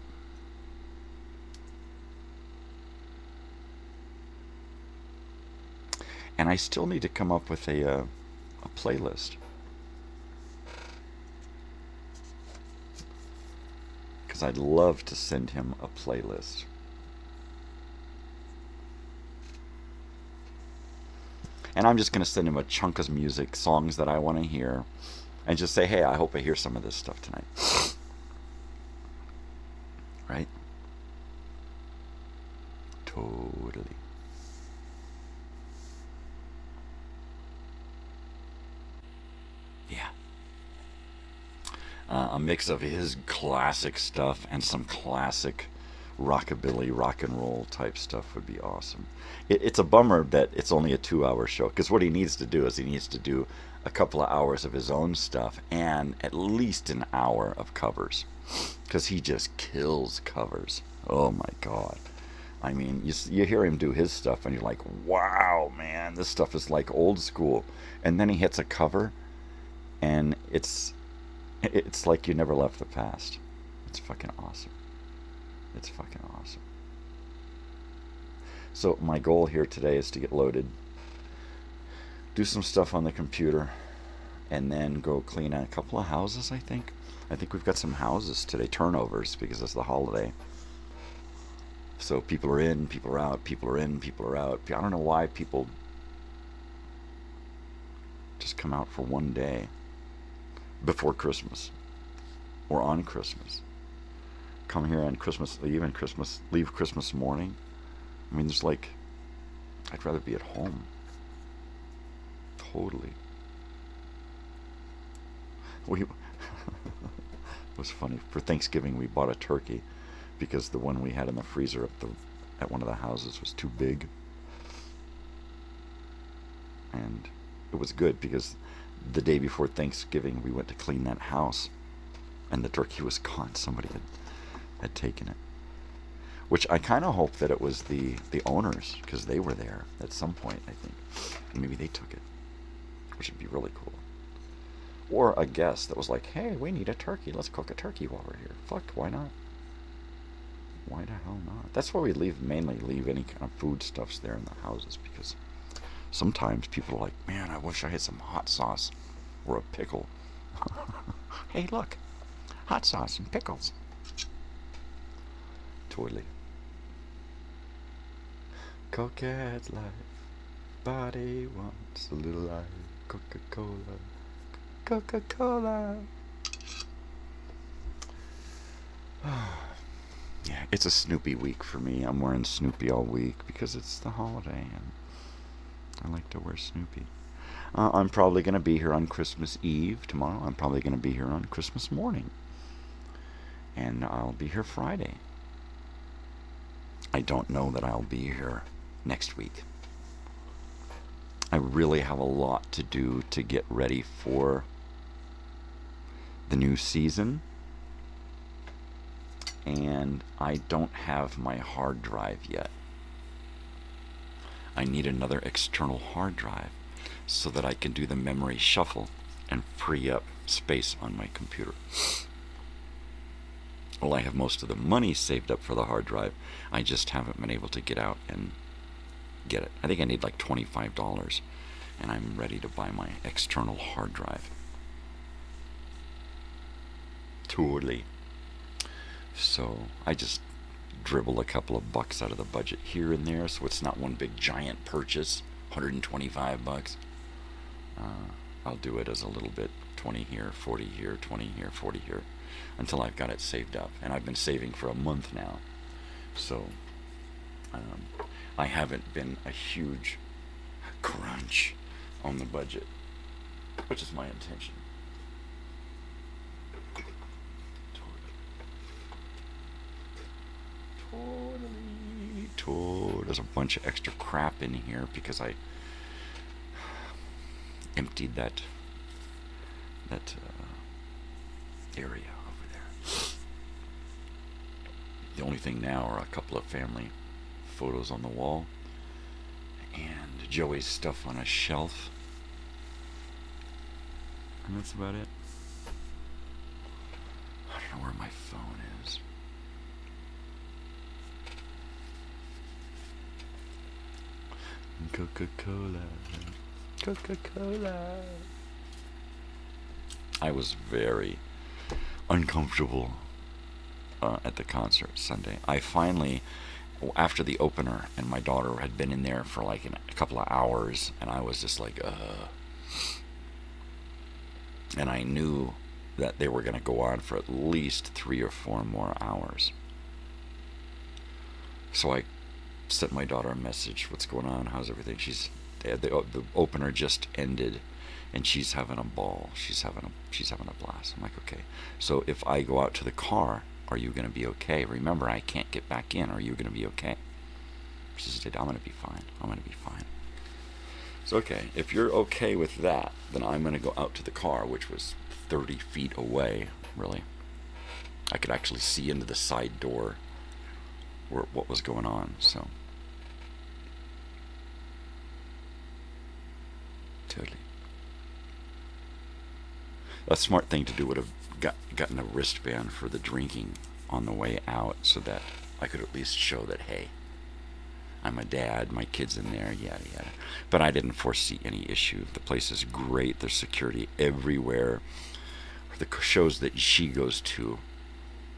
And I still need to come up with a playlist. Because I'd love to send him a playlist. And I'm just going to send him a chunk of music, songs that I want to hear, and just say, hey, I hope I hear some of this stuff tonight. Right? Totally. Yeah. A mix of his classic stuff and some classic rockabilly, rock and roll type stuff would be awesome. It's a bummer that it's only a 2-hour show, because what he needs to do is he needs to do a couple of hours of his own stuff and at least an hour of covers, because he just kills covers. Oh my God. I mean, you hear him do his stuff and you're like, wow, man, this stuff is like old school. And then he hits a cover and it's like you never left the past. It's fucking awesome. It's fucking awesome. So my goal here today is to get loaded, do some stuff on the computer, and then go clean out a couple of houses, I think. I think we've got some houses today, turnovers, because it's the holiday. So people are in, people are out, people are in, people are out. I don't know why people just come out for one day before Christmas or on Christmas. Come here on Christmas Eve and leave Christmas morning. I mean, there's like, I'd rather be at home. Totally. It was funny. For Thanksgiving, we bought a turkey because the one we had in the freezer at one of the houses was too big. And it was good because the day before Thanksgiving, we went to clean that house, and the turkey was gone. Somebody had taken it. Which I kind of hope that it was the owners, because they were there at some point, I think. And maybe they took it, which would be really cool. Or a guest that was like, hey, we need a turkey. Let's cook a turkey while we're here. Fuck, why not? Why the hell not? That's why we mainly leave any kind of foodstuffs there in the houses, because sometimes people are like, man, I wish I had some hot sauce or a pickle. Hey, look, hot sauce and pickles. Totally. Coquette's life, body wants a little life, Coca-Cola, Coca-Cola. Yeah, it's a Snoopy week for me. I'm wearing Snoopy all week because it's the holiday and I like to wear Snoopy. I'm probably going to be here on Christmas Eve tomorrow. I'm probably going to be here on Christmas morning. And I'll be here Friday. I don't know that I'll be here next week. I really have a lot to do to get ready for the new season. And I don't have my hard drive yet. I need another external hard drive so that I can do the memory shuffle and free up space on my computer. Well, I have most of the money saved up for the hard drive. I just haven't been able to get out and get it. I think I need like $25, and I'm ready to buy my external hard drive. Totally. So I just dribble a couple of bucks out of the budget here and there, so it's not one big giant purchase, $125. I'll do it as a little bit, 20 here, 40 here, 20 here, 40 here, until I've got it saved up. And I've been saving for a month now, so I haven't been a huge crunch on the budget, which is my intention. There's a bunch of extra crap in here because I emptied that area over there. The only thing now are a couple of family photos on the wall and Joey's stuff on a shelf, and that's about it. I don't know where my phone is. Coca-Cola, Coca-Cola. I was very uncomfortable at the concert Sunday. I finally, after the opener, and my daughter had been in there for like a couple of hours, and I was just like, and I knew that they were going to go on for at least 3 or 4 more hours. So I sent my daughter a message. What's going on? How's everything? The opener just ended, and she's having a ball. She's having a blast. I'm like, okay. So if I go out to the car, are you going to be okay? Remember, I can't get back in. Are you going to be okay? She said, I'm going to be fine. I'm going to be fine. So okay, if you're okay with that, then I'm going to go out to the car, which was 30 feet away, really. I could actually see into the side door what was going on, so. Totally. A smart thing to do would have gotten a wristband for the drinking on the way out so that I could at least show that, hey, I'm a dad, my kid's in there, yada yada. But I didn't foresee any issue. The place is great. There's security everywhere. The shows that she goes to,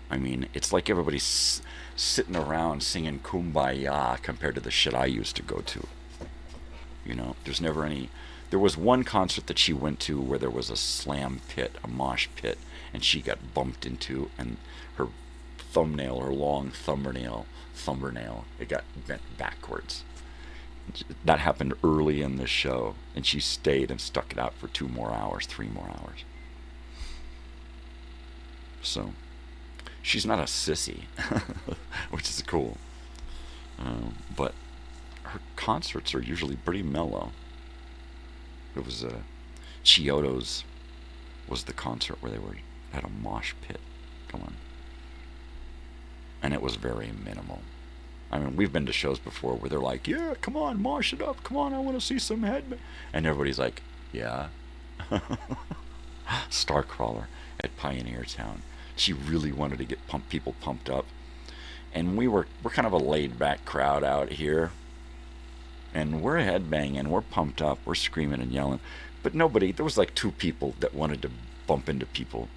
I mean, it's like everybody's sitting around singing Kumbaya compared to the shit I used to go to. You know, there's never any. There was one concert that she went to where there was a slam pit, a mosh pit, and she got bumped into, and her long thumbnail, it got bent backwards. That happened early in the show, and she stayed and stuck it out for 2 more hours, 3 more hours. So, she's not a sissy, which is cool. But her concerts are usually pretty mellow. It was Chiodo's was the concert where they had a mosh pit going, and it was very minimal. I mean, we've been to shows before where they're like, "Yeah, come on, mosh it up, come on, I want to see some headband," and everybody's like, "Yeah." Starcrawler at Pioneer Town. She really wanted to get people pumped up, and we're kind of a laid back crowd out here, and we're headbanging, we're pumped up, we're screaming and yelling, but there was like 2 people that wanted to bump into people,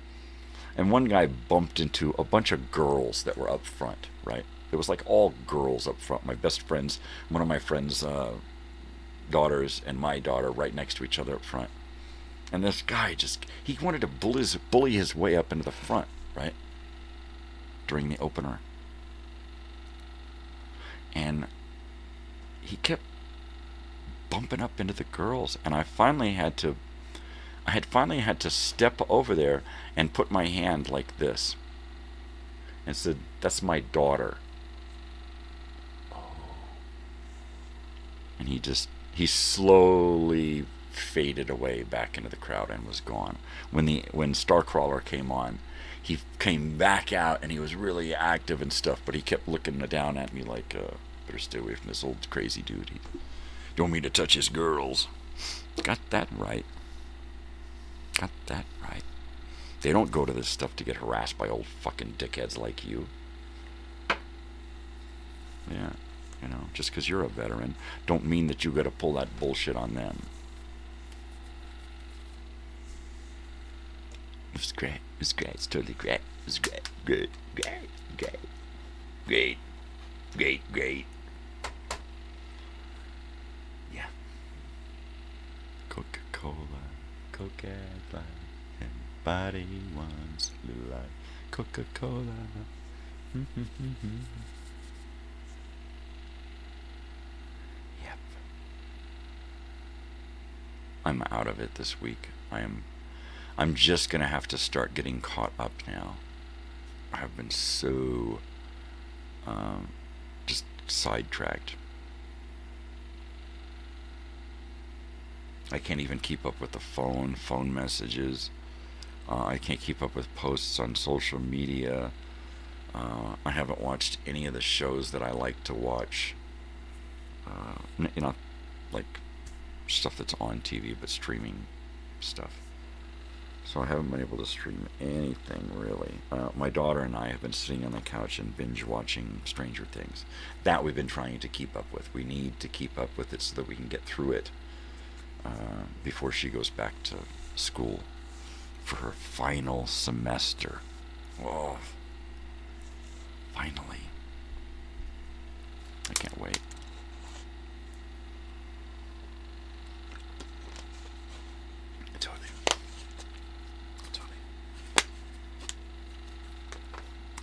and one guy bumped into a bunch of girls that were up front, right? It was like all girls up front. My best friends, one of my friends' daughters and my daughter right next to each other up front. And this guy he wanted to bully his way up into the front, right? During the opener. And he kept bumping up into the girls, and I had finally had to step over there and put my hand like this and said, "That's my daughter." And he slowly faded away back into the crowd and was gone. When Starcrawler came on, he came back out and he was really active and stuff, but he kept looking down at me like, better stay away from this old crazy dude. He don't mean to touch his girls. Got that right. They don't go to this stuff to get harassed by old fucking dickheads like you. Yeah, you know, just because you're a veteran don't mean that you got to pull that bullshit on them. It was great. It's totally great. It was great. Yeah. Coca-Cola, everybody wants like Coca-Cola. Yep. I'm out of it this week. I'm just gonna have to start getting caught up now. I've been so just sidetracked. I can't even keep up with the phone messages. I can't keep up with posts on social media. I haven't watched any of the shows that I like to watch. You know, like stuff that's on TV, but streaming stuff. So I haven't been able to stream anything, really. My daughter and I have been sitting on the couch and binge watching Stranger Things. That we've been trying to keep up with. We need to keep up with it so that we can get through it before she goes back to school for her final semester. Oh, finally. I can't wait.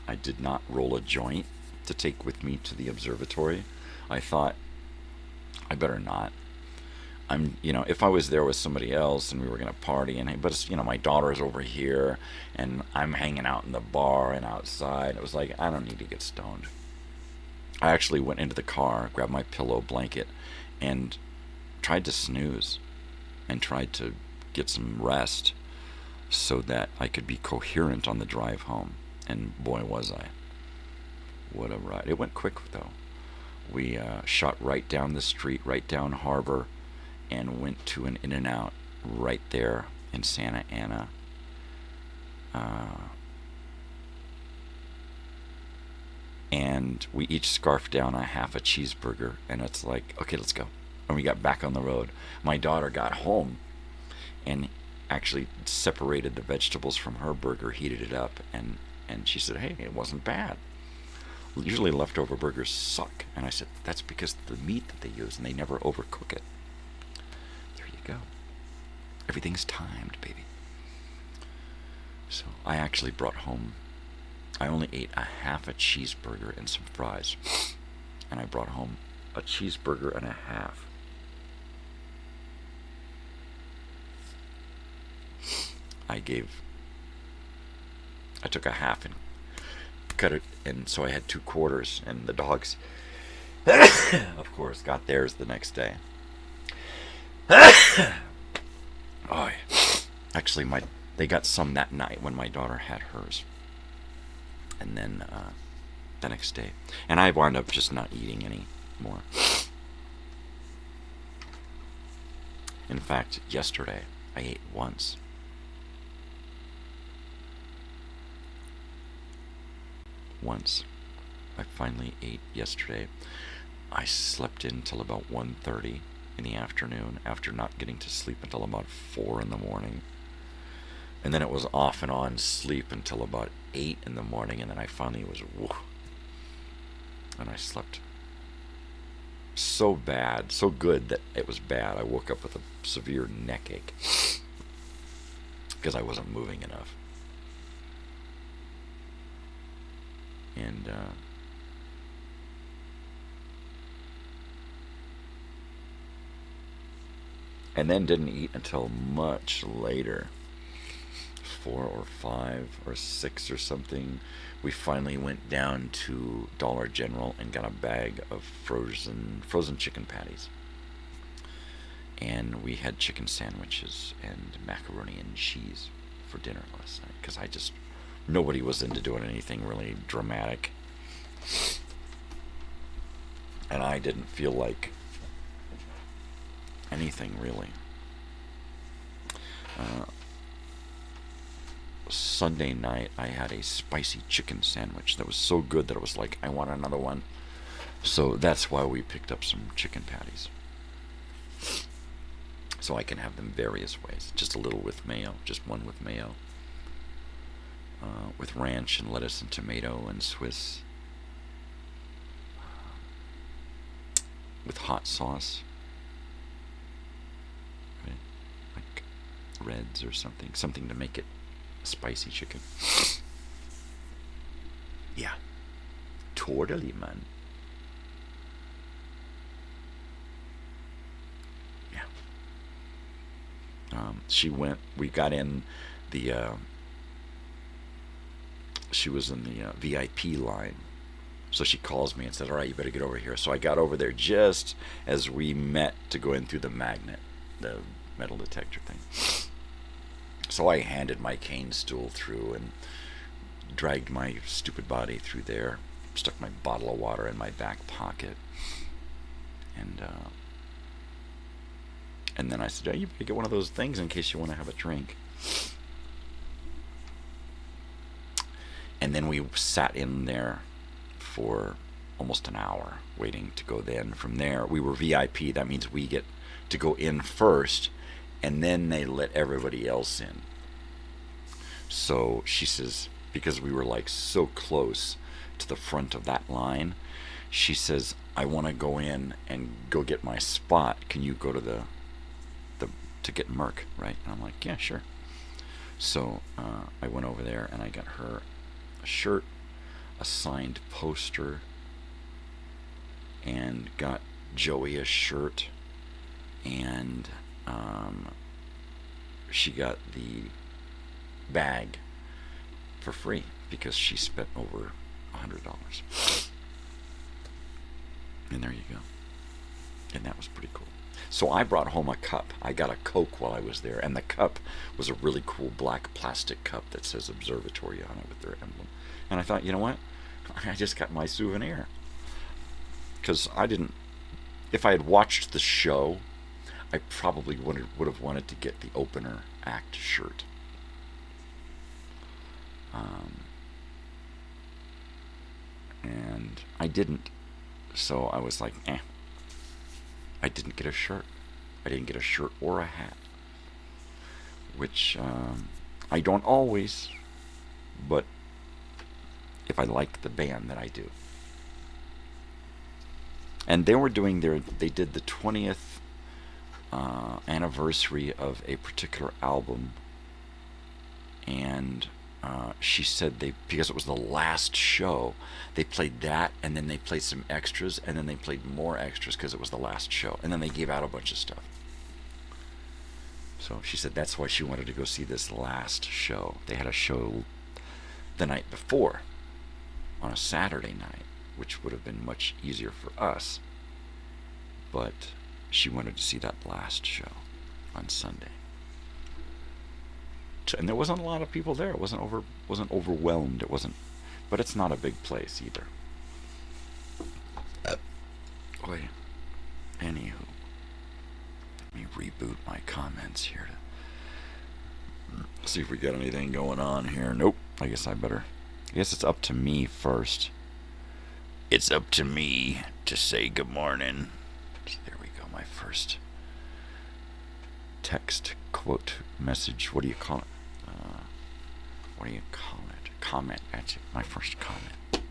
I did not roll a joint to take with me to the observatory. I thought, I better not. You know, if I was there with somebody else and we were going to party, but it's, you know, my daughter's over here and I'm hanging out in the bar and outside. It was like, I don't need to get stoned. I actually went into the car, grabbed my pillow, blanket, and tried to snooze and tried to get some rest so that I could be coherent on the drive home. And boy, was I. What a ride. It went quick, though. We shot right down the street, right down Harbor, and went to an In-N-Out right there in Santa Ana. And we each scarfed down a half a cheeseburger, and it's like, okay, let's go. And we got back on the road. My daughter got home and actually separated the vegetables from her burger, heated it up, and she said, hey, it wasn't bad. Usually leftover burgers suck. And I said, that's because of the meat that they use, and they never overcook it. There you go. Everything's timed, baby. So I actually brought home, I only ate a half a cheeseburger and some fries. And I brought home a cheeseburger and a half. I took a half and cut it, and so I had 2 quarters, and the dogs, of course, got theirs the next day. Oh, actually, they got some that night when my daughter had hers, and then the next day, and I wound up just not eating any more. In fact, yesterday I ate once. I finally ate yesterday. I slept in till about 1:30 in the afternoon after not getting to sleep until about 4 in the morning. And then it was off and on sleep until about 8 in the morning, and then I finally was woof. And I slept so bad, so good that it was bad. I woke up with a severe neck ache because I wasn't moving enough. And then didn't eat until much later, 4 or 5 or 6 or something. We finally went down to Dollar General and got a bag of frozen chicken patties. And we had chicken sandwiches and macaroni and cheese for dinner last night because nobody was into doing anything really dramatic. And I didn't feel like anything really. Sunday night I had a spicy chicken sandwich that was so good that it was like, I want another one. So that's why we picked up some chicken patties. So I can have them various ways. Just a little with mayo, just one with mayo. With ranch and lettuce and tomato and Swiss. With hot sauce. Right? Like Reds or something to make it spicy chicken. Yeah. Totally, man. Yeah. We got in the, she was in the VIP line So she calls me and said, all right, you better get over here. So I got over there just as we met to go in through the metal detector thing. So I handed my cane stool through and dragged my stupid body through there, stuck my bottle of water in my back pocket, and then I said, oh, you better get one of those things in case you want to have a drink. And then we sat in there for almost an hour waiting to go. Then from there, we were VIP. That means we get to go in first, and then they let everybody else in. So she says, because we were like so close to the front of that line, she says, I want to go in and go get my spot. Can you go to to get Merc, right? And I'm like, yeah, sure. So I went over there and I got her a shirt, a signed poster, and got Joey a shirt, and she got the bag for free because she spent over $100. And there you go. And that was pretty cool. So I brought home a cup. I got a Coke while I was there, and the cup was a really cool black plastic cup that says Observatory on it with their emblem. And I thought, you know what? I just got my souvenir. Because if I had watched the show, I probably would have wanted to get the opener act shirt. And I didn't. So I was like, I didn't get a shirt. I didn't get a shirt or a hat. Which I don't always, but if I like the band, then I do. And they were doing they did the 20th anniversary of a particular album, and she said because it was the last show, they played that, and then they played some extras, and then they played more extras because it was the last show, and then they gave out a bunch of stuff. So she said that's why she wanted to go see this last show. They had a show the night before on a Saturday night, which would have been much easier for us, but she wanted to see that last show on Sunday. And there wasn't a lot of people there. It wasn't overwhelmed. It wasn't, but it's not a big place either. Anywho, let me reboot my comments here to see if we got anything going on here. Nope. I guess it's up to me first. It's up to me to say good morning. So there we go. My first text, quote, message. What do you call it? Comment. That's it. My first comment.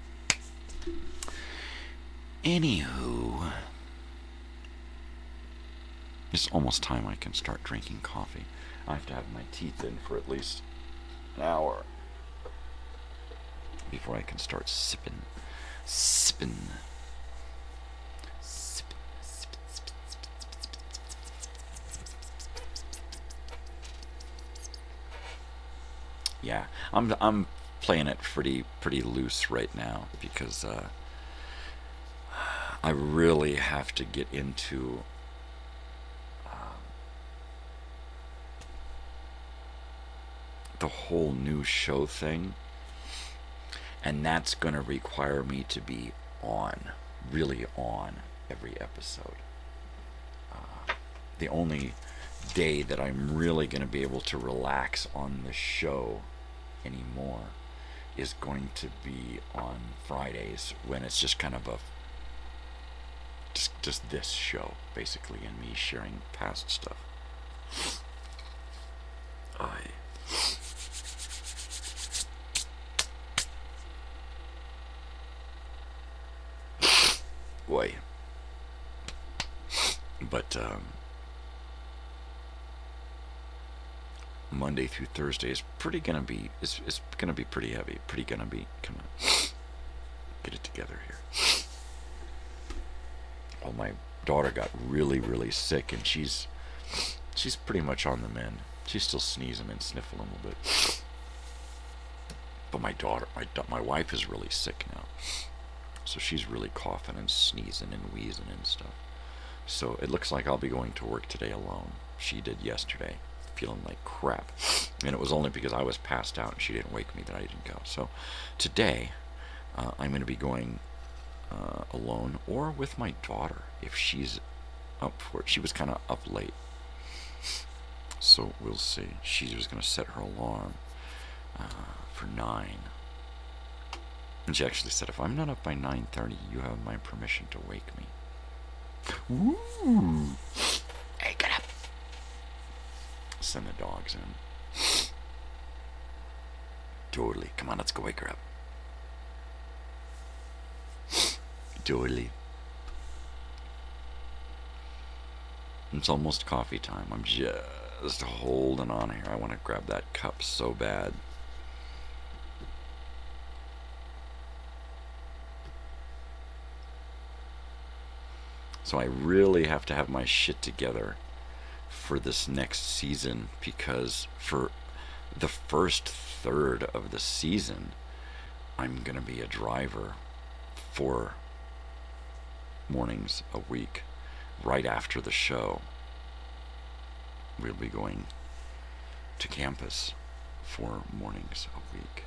Anywho, it's almost time I can start drinking coffee. I have to have my teeth in for at least an hour before I can start sipping. Yeah, I'm playing it pretty loose right now because I really have to get into the whole new show thing, and that's going to require me to be really on every episode. The only day that I'm really going to be able to relax on the show anymore is going to be on Fridays, when it's just kind of just this show basically, and me sharing past stuff. But Monday through Thursday is gonna be pretty heavy. Come on, get it together here. Well, my daughter got really sick, and she's pretty much on the mend. She's still sneezing and sniffling a little bit. But my wife is really sick now. So she's really coughing and sneezing and wheezing and stuff. So it looks like I'll be going to work today alone. She did yesterday, feeling like crap. And it was only because I was passed out and she didn't wake me that I didn't go. So today, I'm going to be going alone or with my daughter if she's up for it. She was kind of up late. So we'll see. She was going to set her alarm for 9. And she actually said, if I'm not up by 9:30, you have my permission to wake me. Ooh. Hey, get up. Send the dogs in. Totally. Come on, let's go wake her up. Totally. It's almost coffee time. I'm just holding on here. I want to grab that cup so bad. So I really have to have my shit together for this next season, because for the first third of the season, I'm going to be a driver 4 mornings a week. Right after the show, we'll be going to campus 4 mornings a week.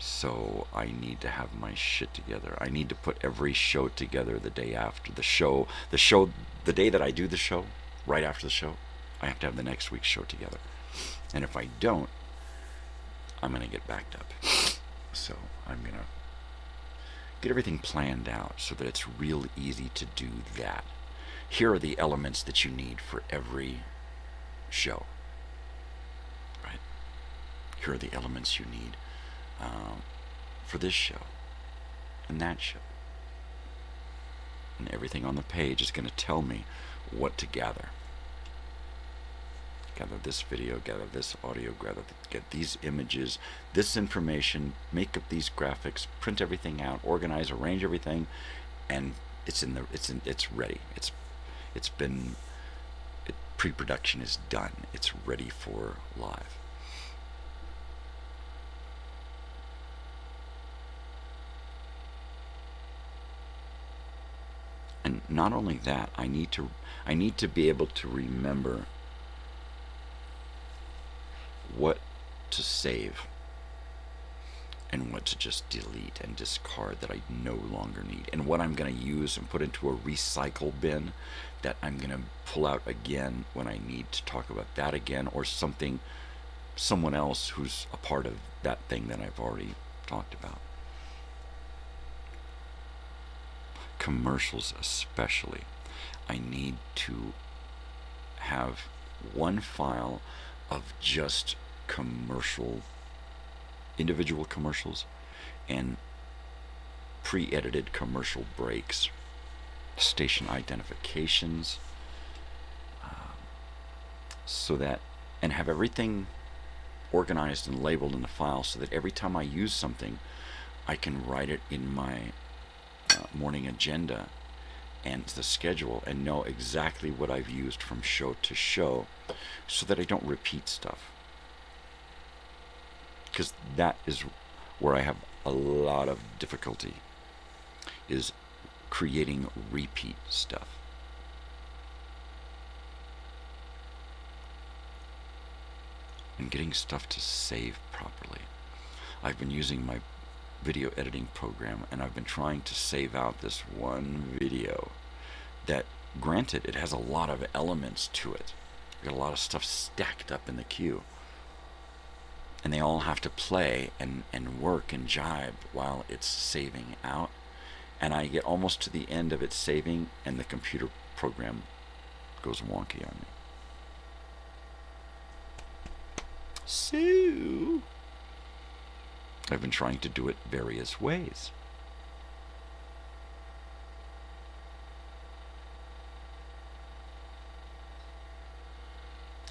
So I need to have my shit together. I need to put every show together the day after the show. The day that I do the show, right after the show, I have to have the next week's show together. And if I don't, I'm going to get backed up. So I'm going to get everything planned out so that it's real easy to do that. Here are the elements that you need for every show. Right? Here are the elements you need for this show and that show. And everything on the page is going to tell me what to gather. Gather this video, gather this audio, get these images, this information, make up these graphics, print everything out, organize, arrange everything, and it's ready. Pre-production is done. It's ready for live. And not only that, I need to be able to remember what to save and what to just delete and discard that I no longer need, and what I'm going to use and put into a recycle bin that I'm going to pull out again when I need to talk about that again, or someone else who's a part of that thing that I've already talked about. Commercials especially. I need to have one file of just individual commercials and pre-edited commercial breaks, station identifications, so that, and have everything organized and labeled in the file so that every time I use something, I can write it in my morning agenda and the schedule and know exactly what I've used from show to show, so that I don't repeat stuff. Because that is where I have a lot of difficulty, is creating repeat stuff. And getting stuff to save properly. I've been using my video editing program, and I've been trying to save out this one video that, granted, it has a lot of elements to it. Got a lot of stuff stacked up in the queue, and they all have to play and work and jibe while it's saving out. And I get almost to the end of it saving, and the computer program goes wonky on me. So I've been trying to do it various ways.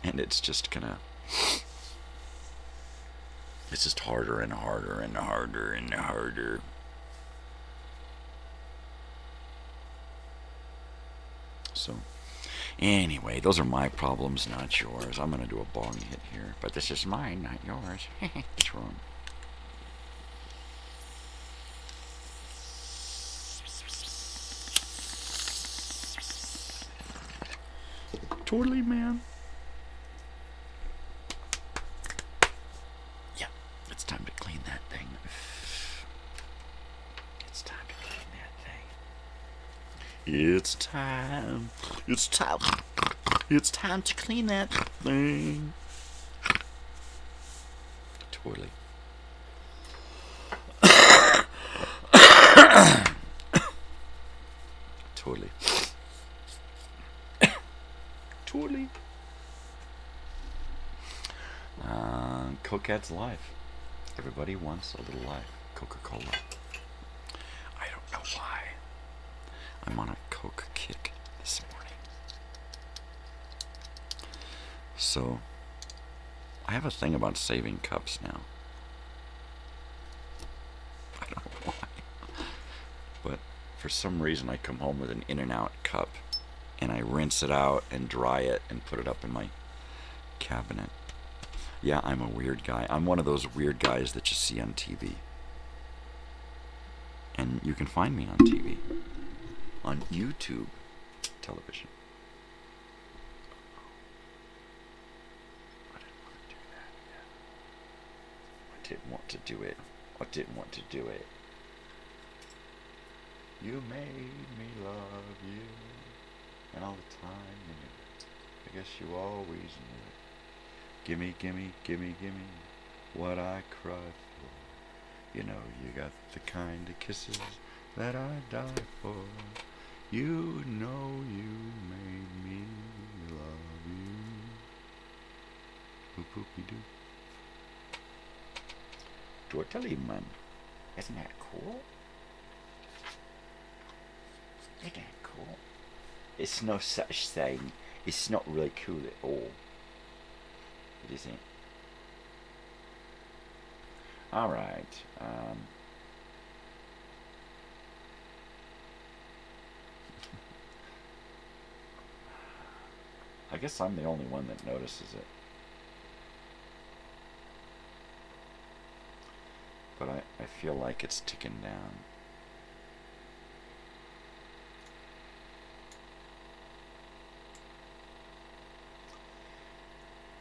And it's just it's just harder and harder and harder and harder. So, anyway, those are my problems, not yours. I'm going to do a bong hit here, but this is mine, not yours. What's wrong? Totally, man. Yeah, it's time to clean that thing. It's time to clean that thing. It's time. It's time. It's time to clean that thing. Totally. Totally. Totally. Coquette's life. Everybody wants a little life. Coca-Cola. I don't know why. I'm on a Coke kick this morning. So, I have a thing about saving cups now. I don't know why. But for some reason I come home with an In-N-Out cup and I rinse it out and dry it and put it up in my cabinet. Yeah, I'm a weird guy. I'm one of those weird guys that you see on TV. And you can find me on TV. On YouTube television. I didn't want to do it. I didn't want to do it. You made me love you. And all the time you knew it. I guess you always knew it. Gimme, gimme, gimme, gimme what I cried for. You know you got the kind of kisses that I die for. You know you made me love you. Boop boopy doo. Totally, man. Isn't that cool? Isn't that cool? It's no such thing. It's not really cool at all. It isn't. Alright. I guess I'm the only one that notices it. But I feel like it's ticking down.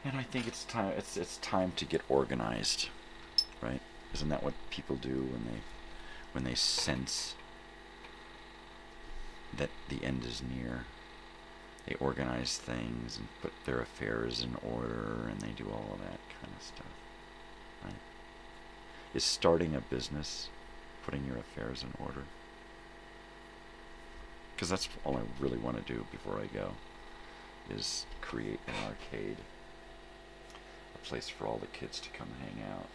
And I think it's time. It's time to get organized, right? Isn't that what people do when they sense that the end is near? They organize things and put their affairs in order, and they do all of that kind of stuff, right? Is starting a business putting your affairs in order? Because that's all I really want to do before I go, is create an arcade. Place for all the kids to come hang out.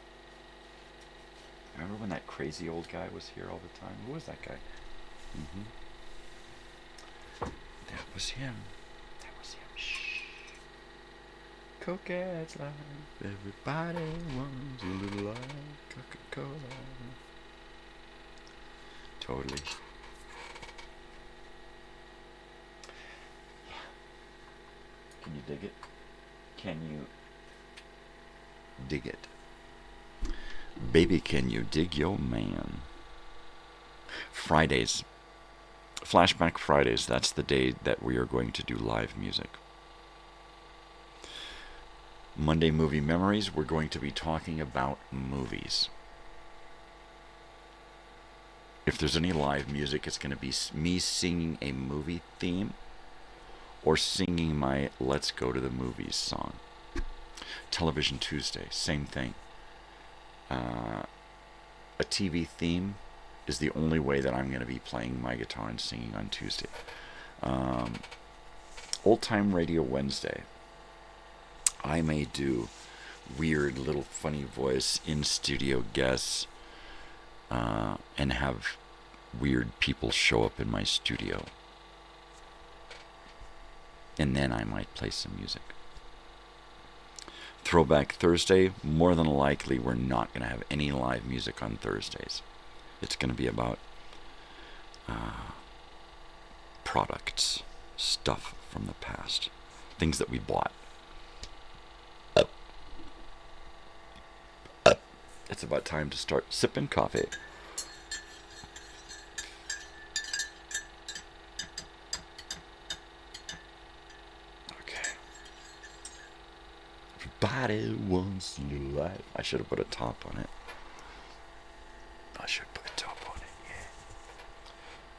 Remember when that crazy old guy was here all the time? Who was that guy? That was him. That was him. Shh. Coquette's life. Everybody wants a little life. Coca-Cola. Totally. Yeah. Can you dig it? Can you dig it? Baby, can you dig your man? Fridays. Flashback Fridays. That's the day that we are going to do live music. Monday Movie Memories. We're going to be talking about movies. If there's any live music, it's going to be me singing a movie theme or singing my Let's Go to the Movies song. Television Tuesday, same thing. A TV theme is the only way that I'm going to be playing my guitar and singing on Tuesday. Old Time Radio Wednesday. I may do weird little funny voice in studio guests and have weird people show up in my studio. And then I might play some music. Throwback Thursday, more than likely we're not going to have any live music on Thursdays. It's going to be about products, stuff from the past, things that we bought. It's about time to start sipping coffee. Okay. Everybody wants a little life. I should have put a top on it. I should put a top on it, yeah.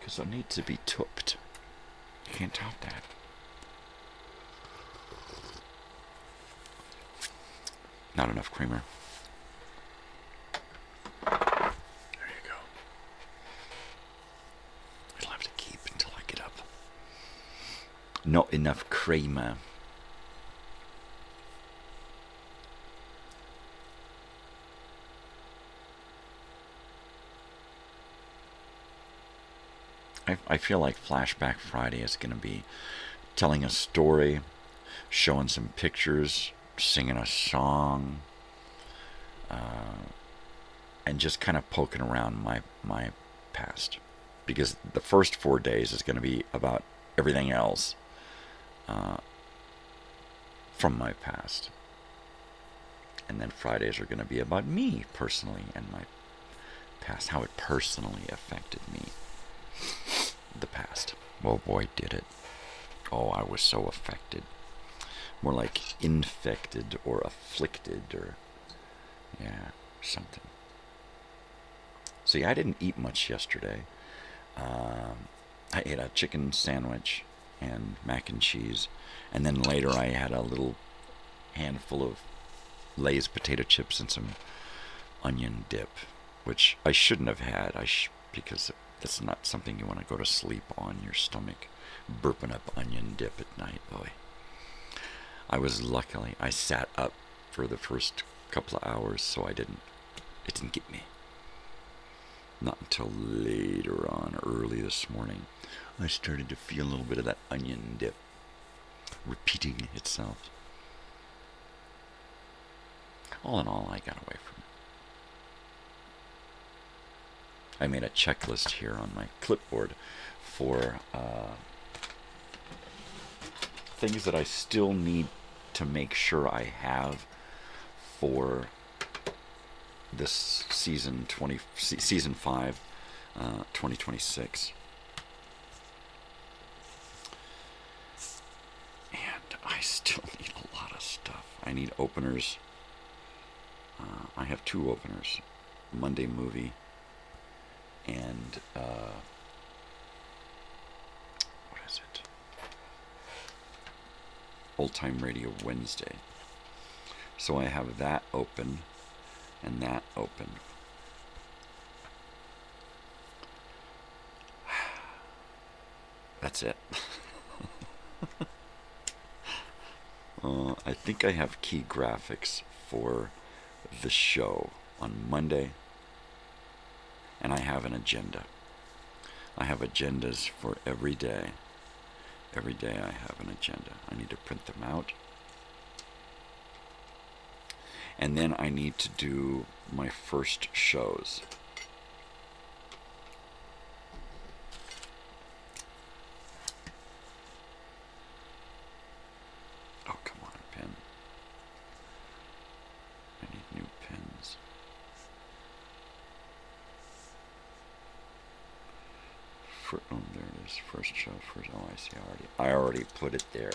Because I need to be topped. You can't top that. Not enough creamer. There you go. It'll have to keep until I get up. Not enough creamer. I feel like Flashback Friday is going to be telling a story, showing some pictures, singing a song, and just kind of poking around my past. Because the first 4 days is going to be about everything else from my past. And then Fridays are going to be about me personally and my past, how it personally affected me. The past. Oh boy, did it. Oh, I was so affected. More like infected or afflicted or, yeah, something. See, I didn't eat much yesterday. I ate a chicken sandwich and mac and cheese. And then later I had a little handful of Lay's potato chips and some onion dip, which I shouldn't have had. Because that's not something you want to go to sleep on your stomach, burping up onion dip at night, boy. I sat up for the first couple of hours, so it didn't get me. Not until later on, early this morning, I started to feel a little bit of that onion dip repeating itself. All in all, I got away from it. I made a checklist here on my clipboard for things that I still need to make sure I have for this season 5, 2026. And I still need a lot of stuff. I need openers. I have 2 openers. Monday Movie and what is it? Old Time Radio Wednesday. So I have that open and that open. That's it. I think I have key graphics for the show on Monday. And I have an agenda. I have agendas for every day. Every day I have an agenda. I need to print them out. And then I need to do my first shows. Oh, come on, pen. I need new pens. Oh, there it is. First show. First. Oh, I see. I already put it there.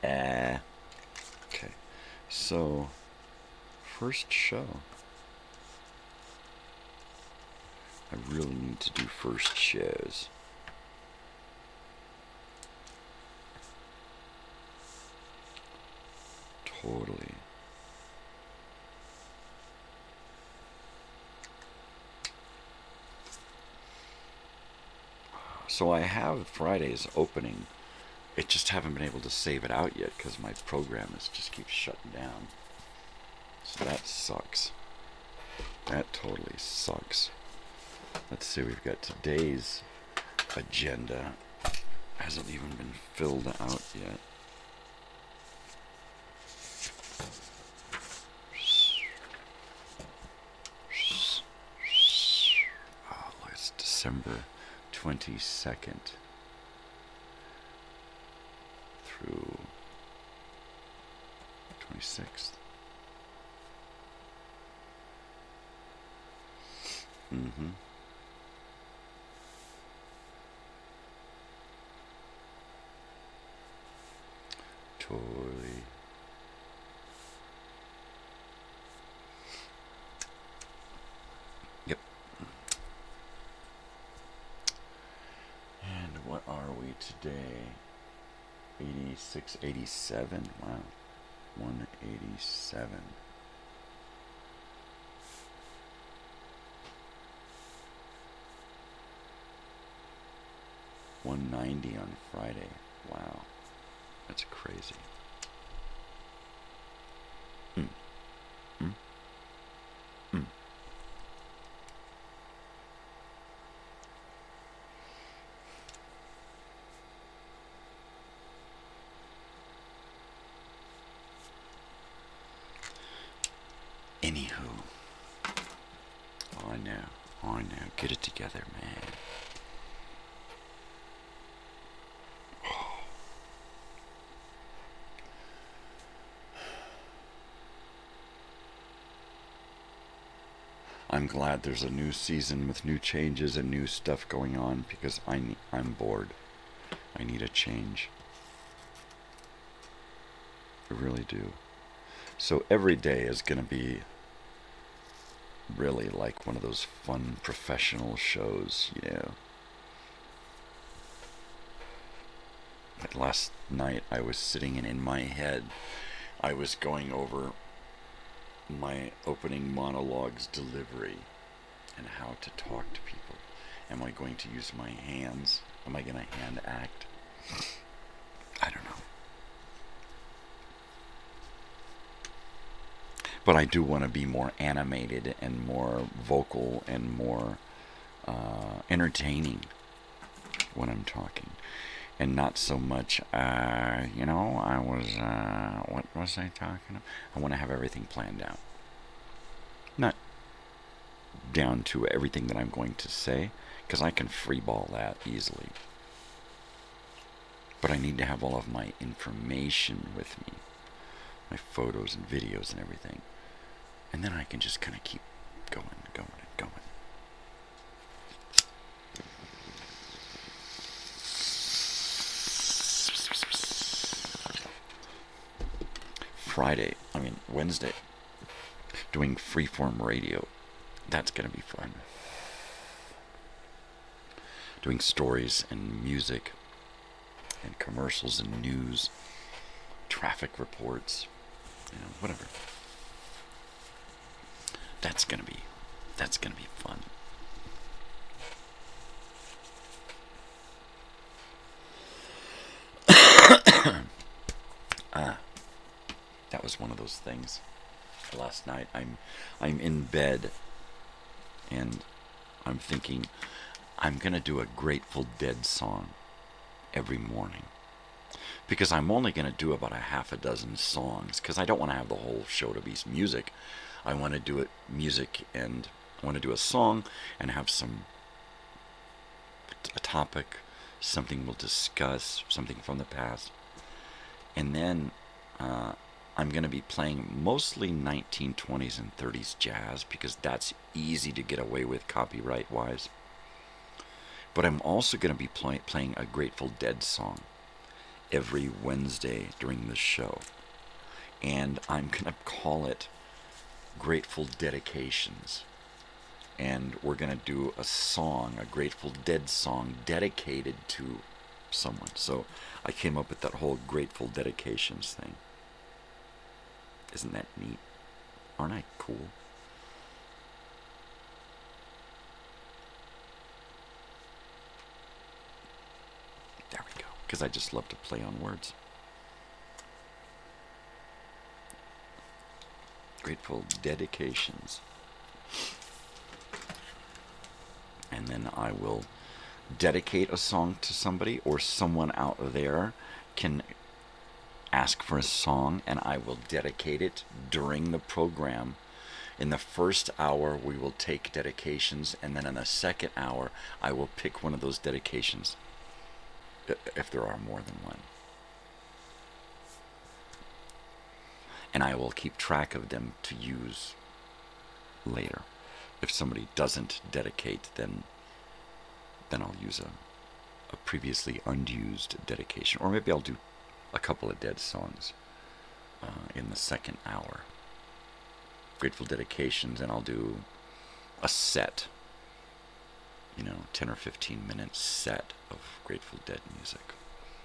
Okay. So, first show. I really need to do first shows. Totally. So I have Friday's opening. I just haven't been able to save it out yet because my program just keeps shutting down. So that sucks. That totally sucks. Let's see, we've got today's agenda. Hasn't even been filled out yet. Oh, look, it's December 22nd through 26th. Totally. today? 86, 87. Wow. 187. $190 on Friday. Wow. That's crazy. Anywho. I know. Get it together, man. I'm glad there's a new season with new changes and new stuff going on because I'm bored. I need a change. I really do. So every day is going to be really like one of those fun professional shows, you know. Like last night I was sitting and in my head I was going over my opening monologue's delivery and how to talk to people. Am I going to use my hands? Am I going to hand act? I don't know. But I do want to be more animated and more vocal and more entertaining when I'm talking. And not so much, what was I talking about? I want to have everything planned out. Not down to everything that I'm going to say, because I can freeball that easily. But I need to have all of my information with me, my photos and videos and everything. And then I can just kind of keep going. Wednesday, doing freeform radio. That's going to be fun. Doing stories and music and commercials and news, traffic reports, whatever. That's going to be fun. That was one of those things. Last night, I'm in bed, and I'm thinking, I'm gonna do a Grateful Dead song every morning, because I'm only gonna do about a half a dozen songs, because I don't want to have the whole show to be music. I want to do it music, and I want to do a song and have a topic, something we'll discuss, something from the past, and then I'm going to be playing mostly 1920s and 30s jazz because that's easy to get away with copyright-wise. But I'm also going to be playing a Grateful Dead song every Wednesday during the show. And I'm going to call it Grateful Dedications. And we're going to do a song, a Grateful Dead song, dedicated to someone. So I came up with that whole Grateful Dedications thing. Isn't that neat? Aren't I cool? There we go. Because I just love to play on words. Grateful Dedications. And then I will dedicate a song to somebody, or someone out there can ask for a song and I will dedicate it during the program. In the first hour we will take dedications, and then in the second hour I will pick one of those dedications, if there are more than one, and I will keep track of them to use later. If somebody doesn't dedicate, then I'll use a previously unused dedication, or maybe I'll do a couple of Dead songs in the second hour. Grateful Dedications, and I'll do a set, 10 or 15 minute set of Grateful Dead music.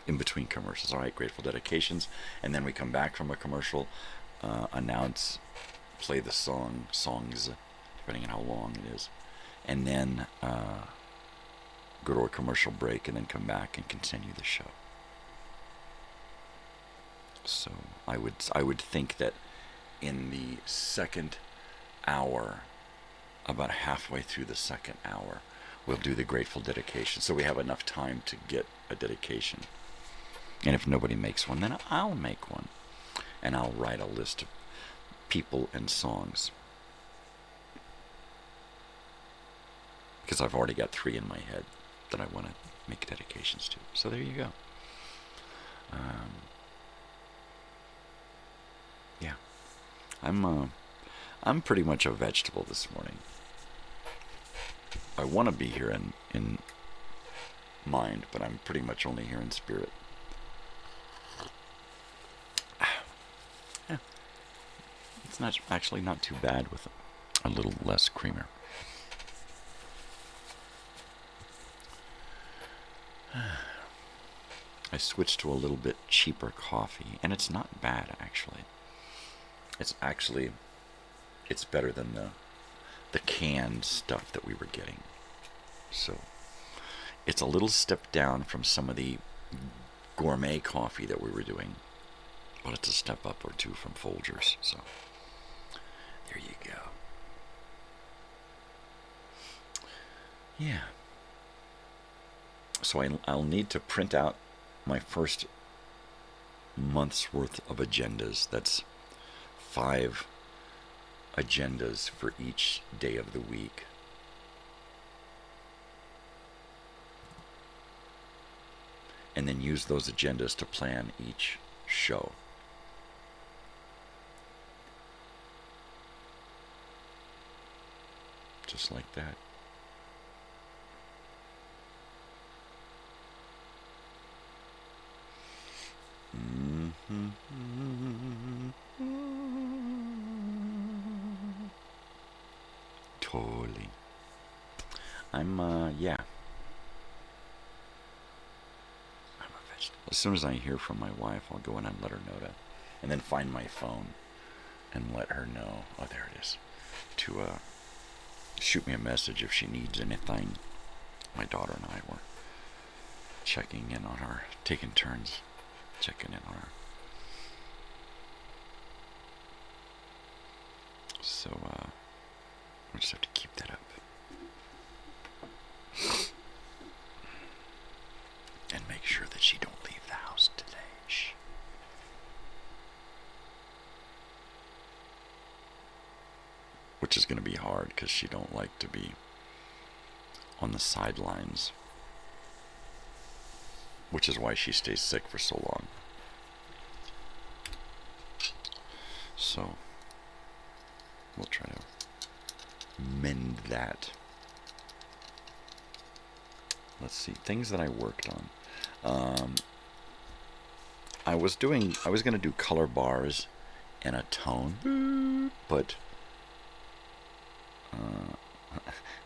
in between commercials. All right, Grateful Dedications, and then we come back from a commercial, announce, play the songs, depending on how long it is, and then go to a commercial break, and then come back and continue the show. So I would think that in the second hour, about halfway through the second hour, we'll do the Grateful Dedication, so we have enough time to get a dedication. And if nobody makes one, then I'll make one, and I'll write a list of people and songs, because I've already got 3 in my head that I want to make dedications to. So there you go. Yeah, I'm pretty much a vegetable this morning. I want to be here in mind, but I'm pretty much only here in spirit. Yeah, it's not too bad with a little less creamer. I switched to a little bit cheaper coffee, and it's not bad, actually. It's better than the canned stuff that we were getting. So it's a little step down from some of the gourmet coffee that we were doing, but it's a step up or 2 from Folgers. So there you go. Yeah. So I'll need to print out my first month's worth of agendas. That's 5 agendas for each day of the week. And then use those agendas to plan each show. Just like that. Totally. Yeah. I'm a vegetable. As soon as I hear from my wife, I'll go in and let her know that. And then find my phone and let her know. Oh, there it is. To shoot me a message if she needs anything. My daughter and I were checking in on her, taking turns checking in on her. So, we just have to keep that up. And make sure that she don't leave the house today. Shh. Which is going to be hard, because she don't like to be on the sidelines. Which is why she stays sick for so long. So, we'll try to mend that. Let's see, things that I worked on. I was going to do color bars and a tone, but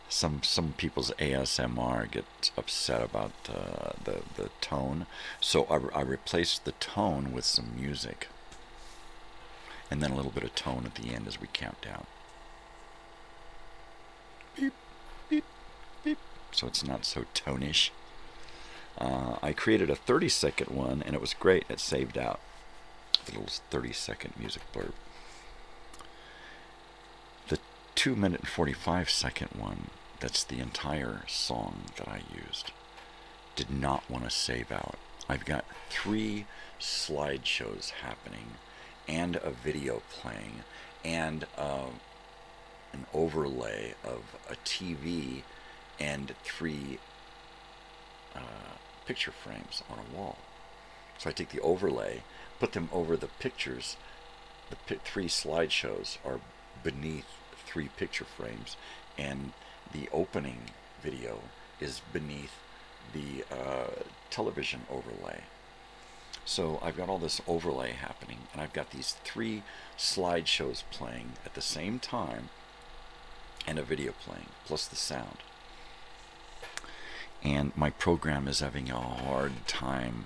some people's ASMR gets upset about the tone, so I replaced the tone with some music, and then a little bit of tone at the end as we count down. Beep, beep, beep. So it's not so tonish. I created a 30-second one, and it was great. It saved out the little 30-second music blurb. The 2-minute and 45-second one, that's the entire song that I used, did not want to save out. I've got 3 slideshows happening, and a video playing, and an overlay of a TV and 3 picture frames on a wall. So I take the overlay, put them over the pictures. The 3 slideshows are beneath 3 picture frames, and the opening video is beneath the television overlay. So I've got all this overlay happening, and I've got these 3 slideshows playing at the same time, and a video playing, plus the sound. And my program is having a hard time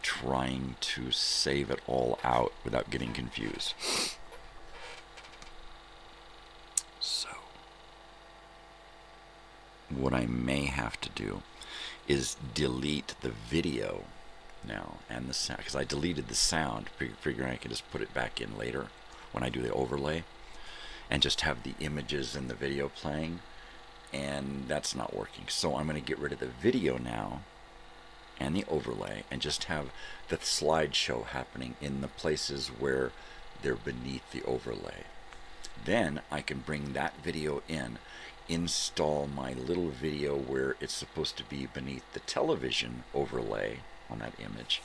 trying to save it all out without getting confused. So, what I may have to do is delete the video now and the sound, because I deleted the sound, figuring I can just put it back in later when I do the overlay, and just have the images and the video playing, and that's not working. So I'm going to get rid of the video now and the overlay and just have the slideshow happening in the places where they're beneath the overlay. Then I can bring that video in, install my little video where it's supposed to be beneath the television overlay on that image,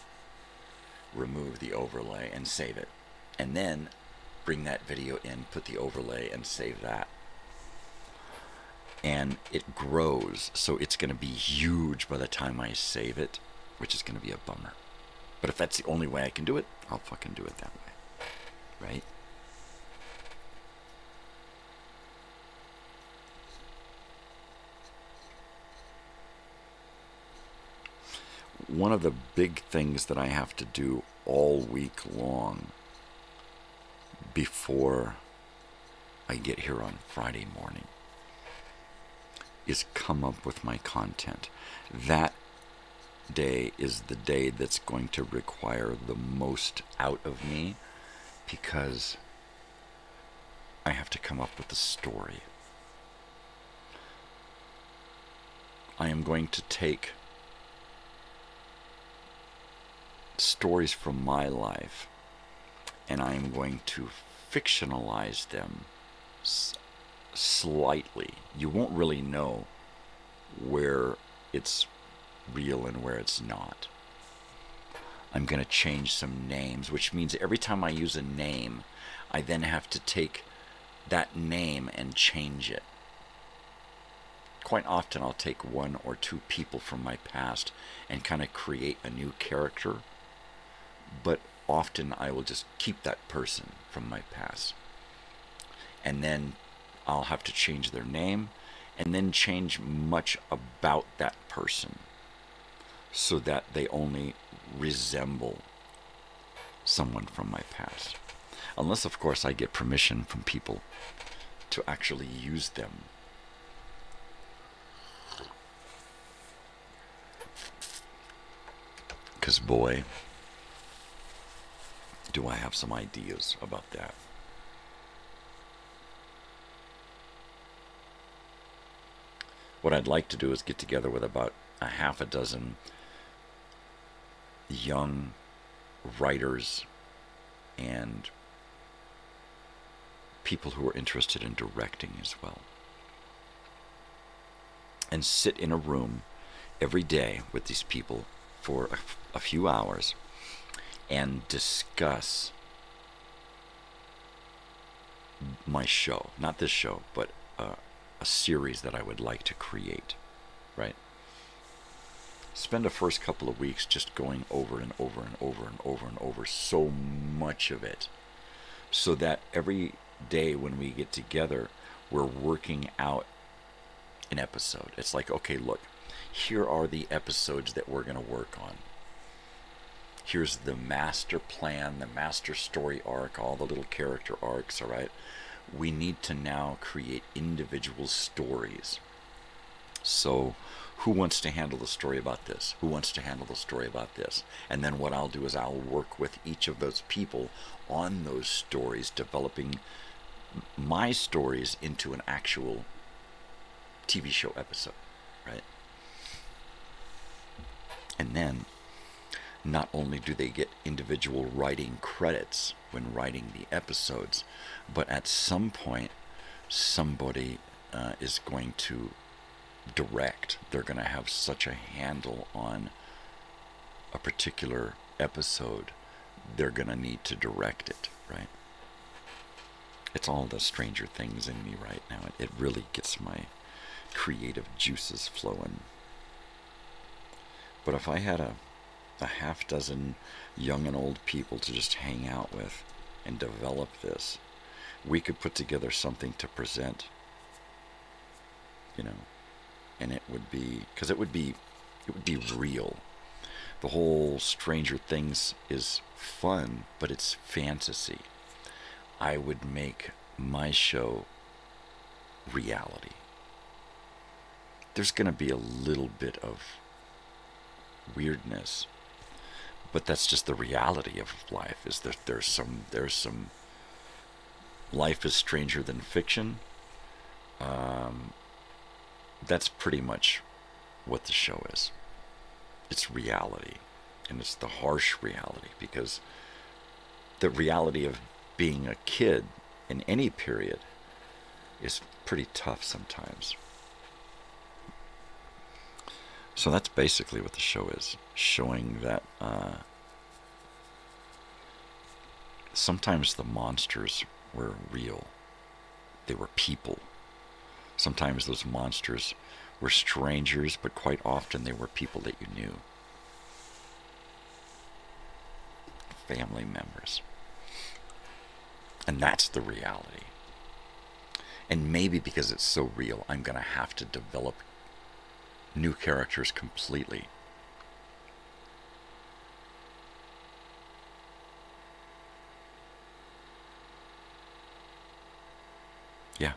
remove the overlay and save it, and then bring that video in, put the overlay and save that. And it grows, so it's going to be huge by the time I save it, which is going to be a bummer. But if that's the only way I can do it, I'll fucking do it that way, right? One of the big things that I have to do all week long before I get here on Friday morning is come up with my content. That day is the day that's going to require the most out of me, because I have to come up with a story. I am going to take stories from my life and I am going to fictionalize them slightly. You won't really know where it's real and where it's not. I'm going to change some names, which means every time I use a name, I then have to take that name and change it. Quite often I'll take one or two people from my past and kind of create a new character, but often I will just keep that person from my past. And then I'll have to change their name and then change much about that person so that they only resemble someone from my past. Unless, of course, I get permission from people to actually use them. Because, boy, do I have some ideas about that. What I'd like to do is get together with about a half a dozen young writers and people who are interested in directing as well, and sit in a room every day with these people for a few hours and discuss my show, not this show, but a series that I would like to create, right? Spend the first couple of weeks just going over and over and over and over and over so much of it, so that every day when we get together, we're working out an episode. It's like, okay, look, here are the episodes that we're going to work on. Here's the master plan, the master story arc, all the little character arcs, all right? We need to now create individual stories. So who wants to handle the story about this? Who wants to handle the story about this? And then what I'll do is I'll work with each of those people on those stories, developing my stories into an actual TV show episode, right? And then not only do they get individual writing credits when writing the episodes, but at some point somebody is going to direct. They're going to have such a handle on a particular episode, they're going to need to direct it, right? It's all the Stranger Things in me right now. It really gets my creative juices flowing. But if I had a half dozen young and old people to just hang out with and develop this, we could put together something to present, you know, and it would be, because it would be real. The whole Stranger Things is fun, but it's fantasy. I would make my show reality. There's going to be a little bit of weirdness, but that's just the reality of life. Is that there's some life is stranger than fiction. That's pretty much what the show is. It's reality, and it's the harsh reality, because the reality of being a kid in any period is pretty tough sometimes. So that's basically what the show is, showing that sometimes the monsters were real. They were people. Sometimes those monsters were strangers, but quite often they were people that you knew. Family members. And that's the reality. And maybe because it's so real, I'm going to have to develop new characters completely. Yeah.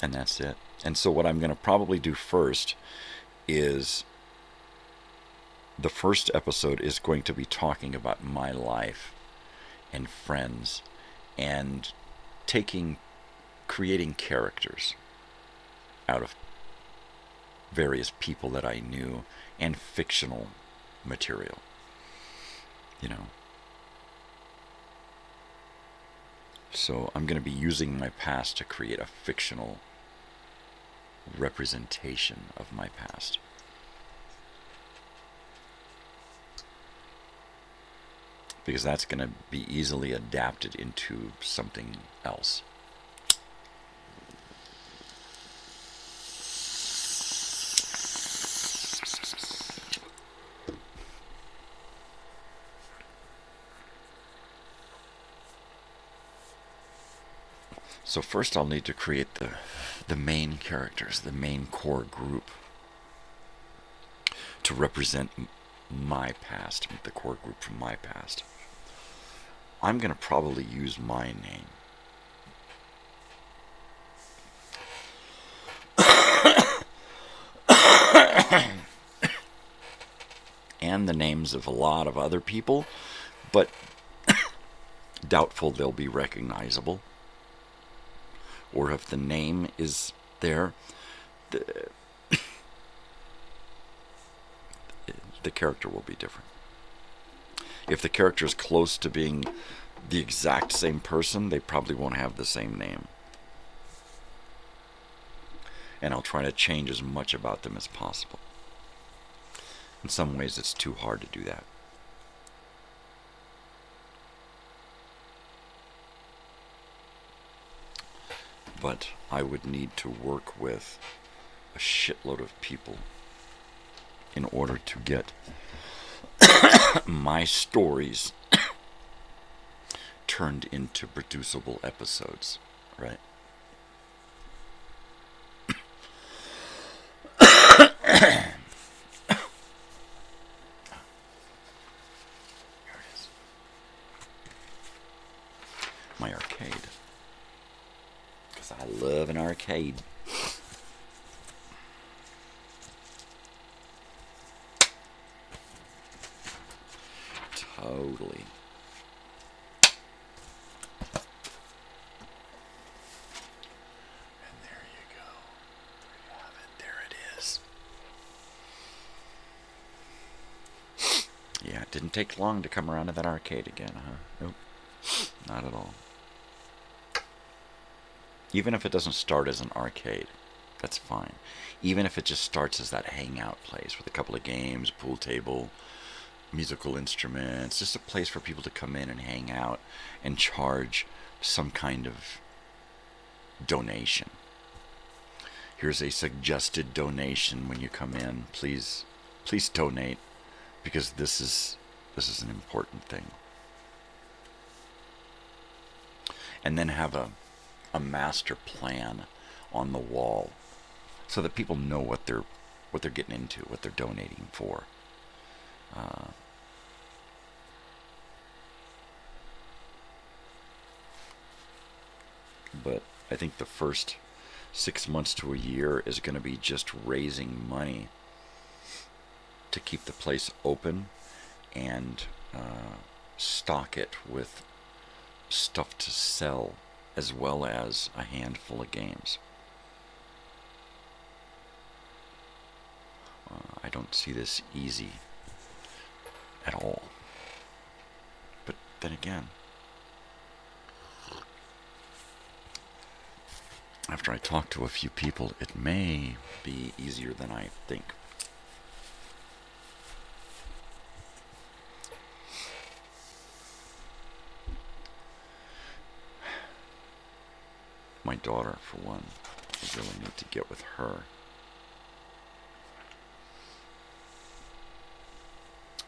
And that's it. And so what I'm going to probably do first is, the first episode is going to be talking about my life and friends, and creating characters out of various people that I knew, and fictional material, you know. So I'm going to be using my past to create a fictional representation of my past. Because that's going to be easily adapted into something else. So first I'll need to create the main characters, the main core group, to represent my past, the core group from my past. I'm going to probably use my name. And the names of a lot of other people, but doubtful they'll be recognizable. Or if the name is there, the character will be different. If the character is close to being the exact same person, they probably won't have the same name. And I'll try to change as much about them as possible. In some ways, it's too hard to do that. But I would need to work with a shitload of people in order to get my stories turned into producible episodes, right? My arcade. Because I love an arcade. Totally. And there you go. There you have it. There it is. Yeah, it didn't take long to come around to that arcade again, huh? Nope. Not at all. Even if it doesn't start as an arcade, that's fine. Even if it just starts as that hangout place with a couple of games, pool table, musical instruments, just a place for people to come in and hang out and charge some kind of donation. Here's a suggested donation when you come in. Please donate, because this is an important thing. And then have a master plan on the wall so that people know what they're getting into, what they're donating for. But I think the first 6 months to a year is going to be just raising money to keep the place open and stock it with stuff to sell, as well as a handful of games. I don't see this easy at all. But then again, after I talk to a few people, it may be easier than I think. My daughter, for one, I really need to get with her.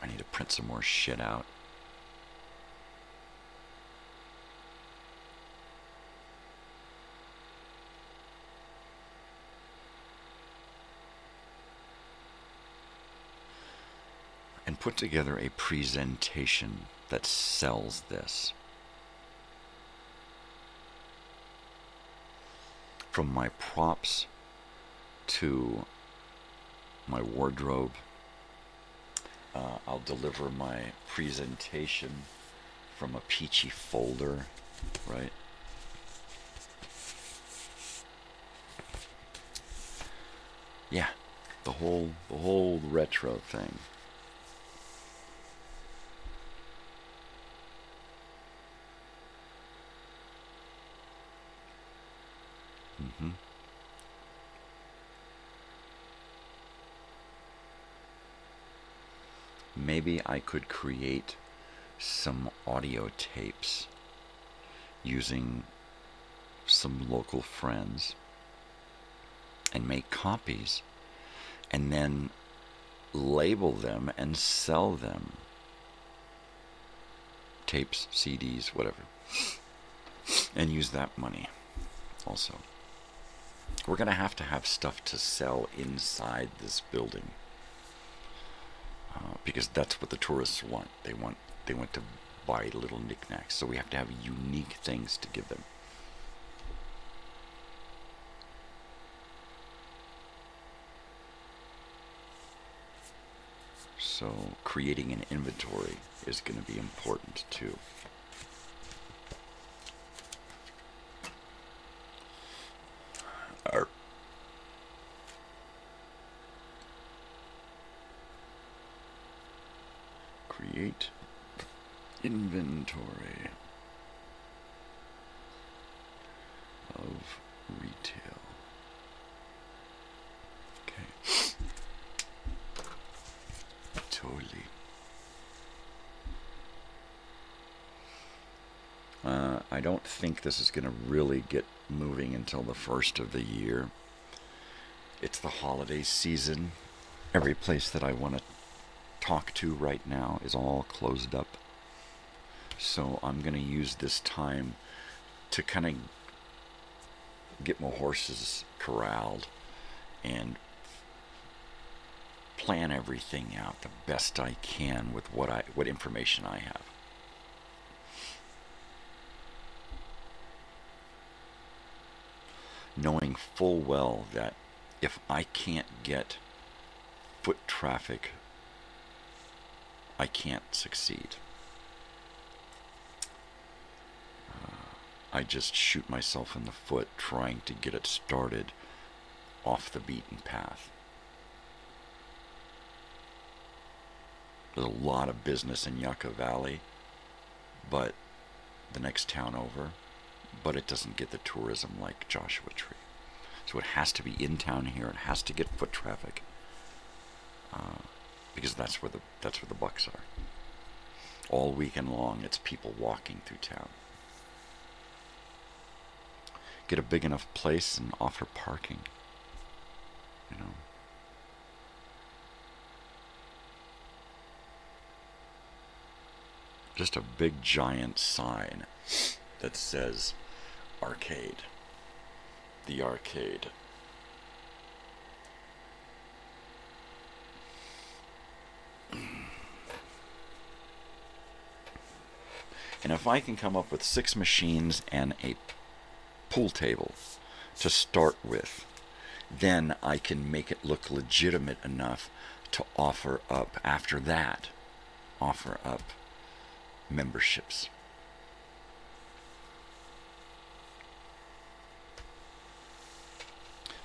I need to print some more shit out. And put together a presentation that sells this. From my props to my wardrobe, I'll deliver my presentation from a peachy folder, right? Yeah, the whole retro thing. Mm-hmm. Maybe I could create some audio tapes using some local friends and make copies and then label them and sell them. Tapes, CDs, whatever. And use that money also. We're going to have stuff to sell inside this building. Because that's what the tourists want. They want to buy little knickknacks. So we have to have unique things to give them. So creating an inventory is going to be important too. Create inventory of retail. Okay. Totally. I don't think this is going to really get moving until the first of the year. It's the holiday season. Every place that I want to talk to right now is all closed up. So I'm going to use this time to kind of get my horses corralled and plan everything out the best I can with what information I have. Knowing full well that if I can't get foot traffic, I can't succeed. I just shoot myself in the foot trying to get it started off the beaten path. There's a lot of business in Yucca Valley, but the next town over, but it doesn't get the tourism like Joshua Tree. So it has to be in town here. It has to get foot traffic, because that's where the bucks are. All weekend long, it's people walking through town. Get a big enough place and offer parking. You know. Just a big giant sign that says arcade. The arcade. And if I can come up with 6 machines and a pool table to start with, then I can make it look legitimate enough to offer up, after that, offer up memberships.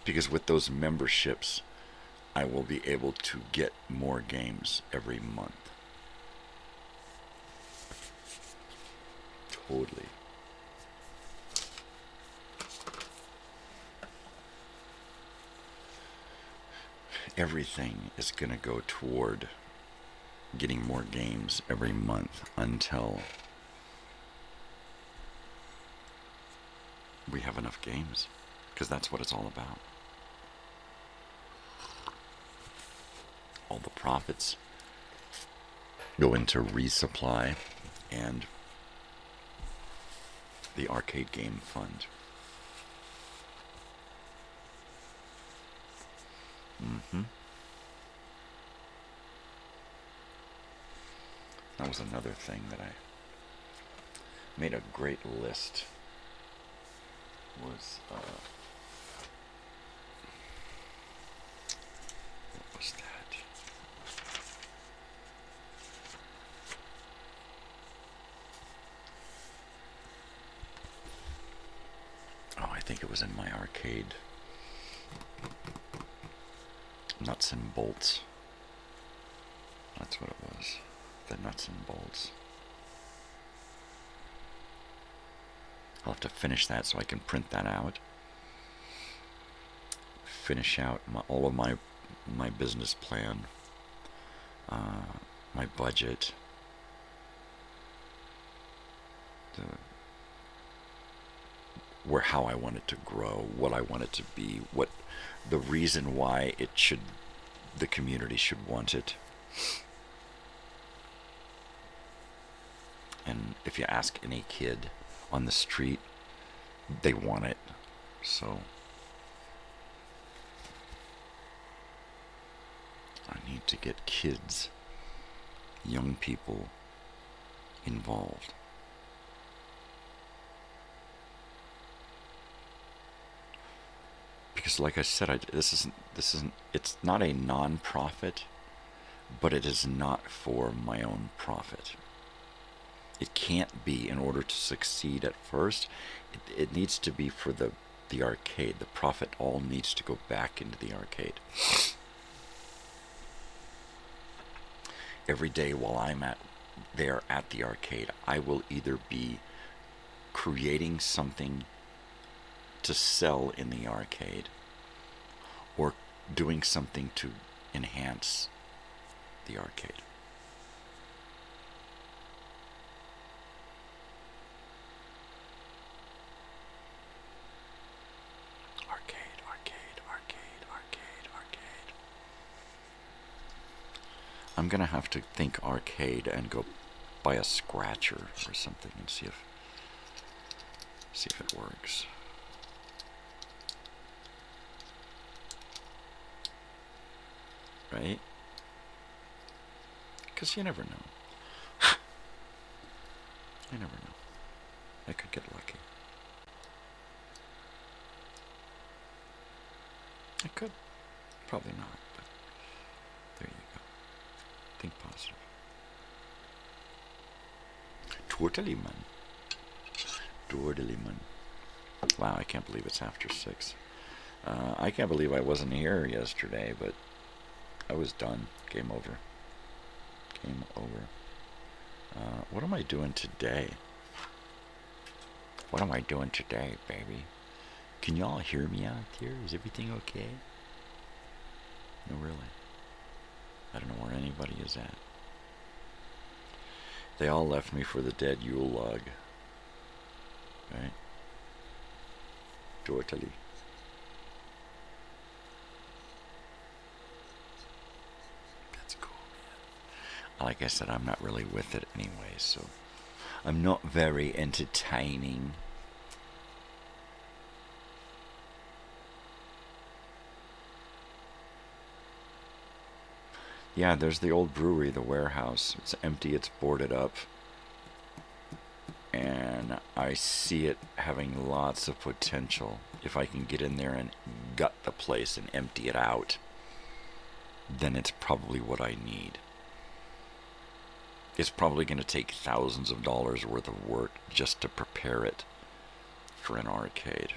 Because with those memberships, I will be able to get more games every month. Totally. Everything is going to go toward getting more games every month until we have enough games, because that's what it's all about. All the profits go into resupply and the arcade game fund. That was another thing that I made a great list. Was what was that? Oh, I think it was in my arcade. Nuts and bolts. That's what it was. The nuts and bolts. I'll have to finish that so I can print that out. Finish out all of my business plan, my budget, how I want it to grow, what I want it to be, what the reason why the community should want it. And if you ask any kid on the street, they want it. So I need to get kids, young people involved. Because like I said, this isn't it's not a non-profit, but it is not for my own profit. It can't be, in order to succeed at first, it needs to be for the arcade. The profit all needs to go back into the arcade. Every day while I'm there at the arcade, I will either be creating something to sell in the arcade, or doing something to enhance the arcade. I'm gonna have to think arcade and go buy a scratcher or something and see if it works. Right? Because you never know. You never know. I could get lucky. I could. Probably not, but there you go. Think positive. Totally, man. Totally, man. Wow, I can't believe it's after 6. I can't believe I wasn't here yesterday, but I was done. Game over. Game over. What am I doing today? What am I doing today, baby? Can y'all hear me out here? Is everything okay? No, really. I don't know where anybody is at. They all left me for the dead Yule log. Right? Totally. That's cool, man. Like I said, I'm not really with it anyway, so I'm not very entertaining. Yeah, there's the old brewery, the warehouse. It's empty, it's boarded up. And I see it having lots of potential. If I can get in there and gut the place and empty it out, then it's probably what I need. It's probably going to take thousands of dollars worth of work just to prepare it for an arcade.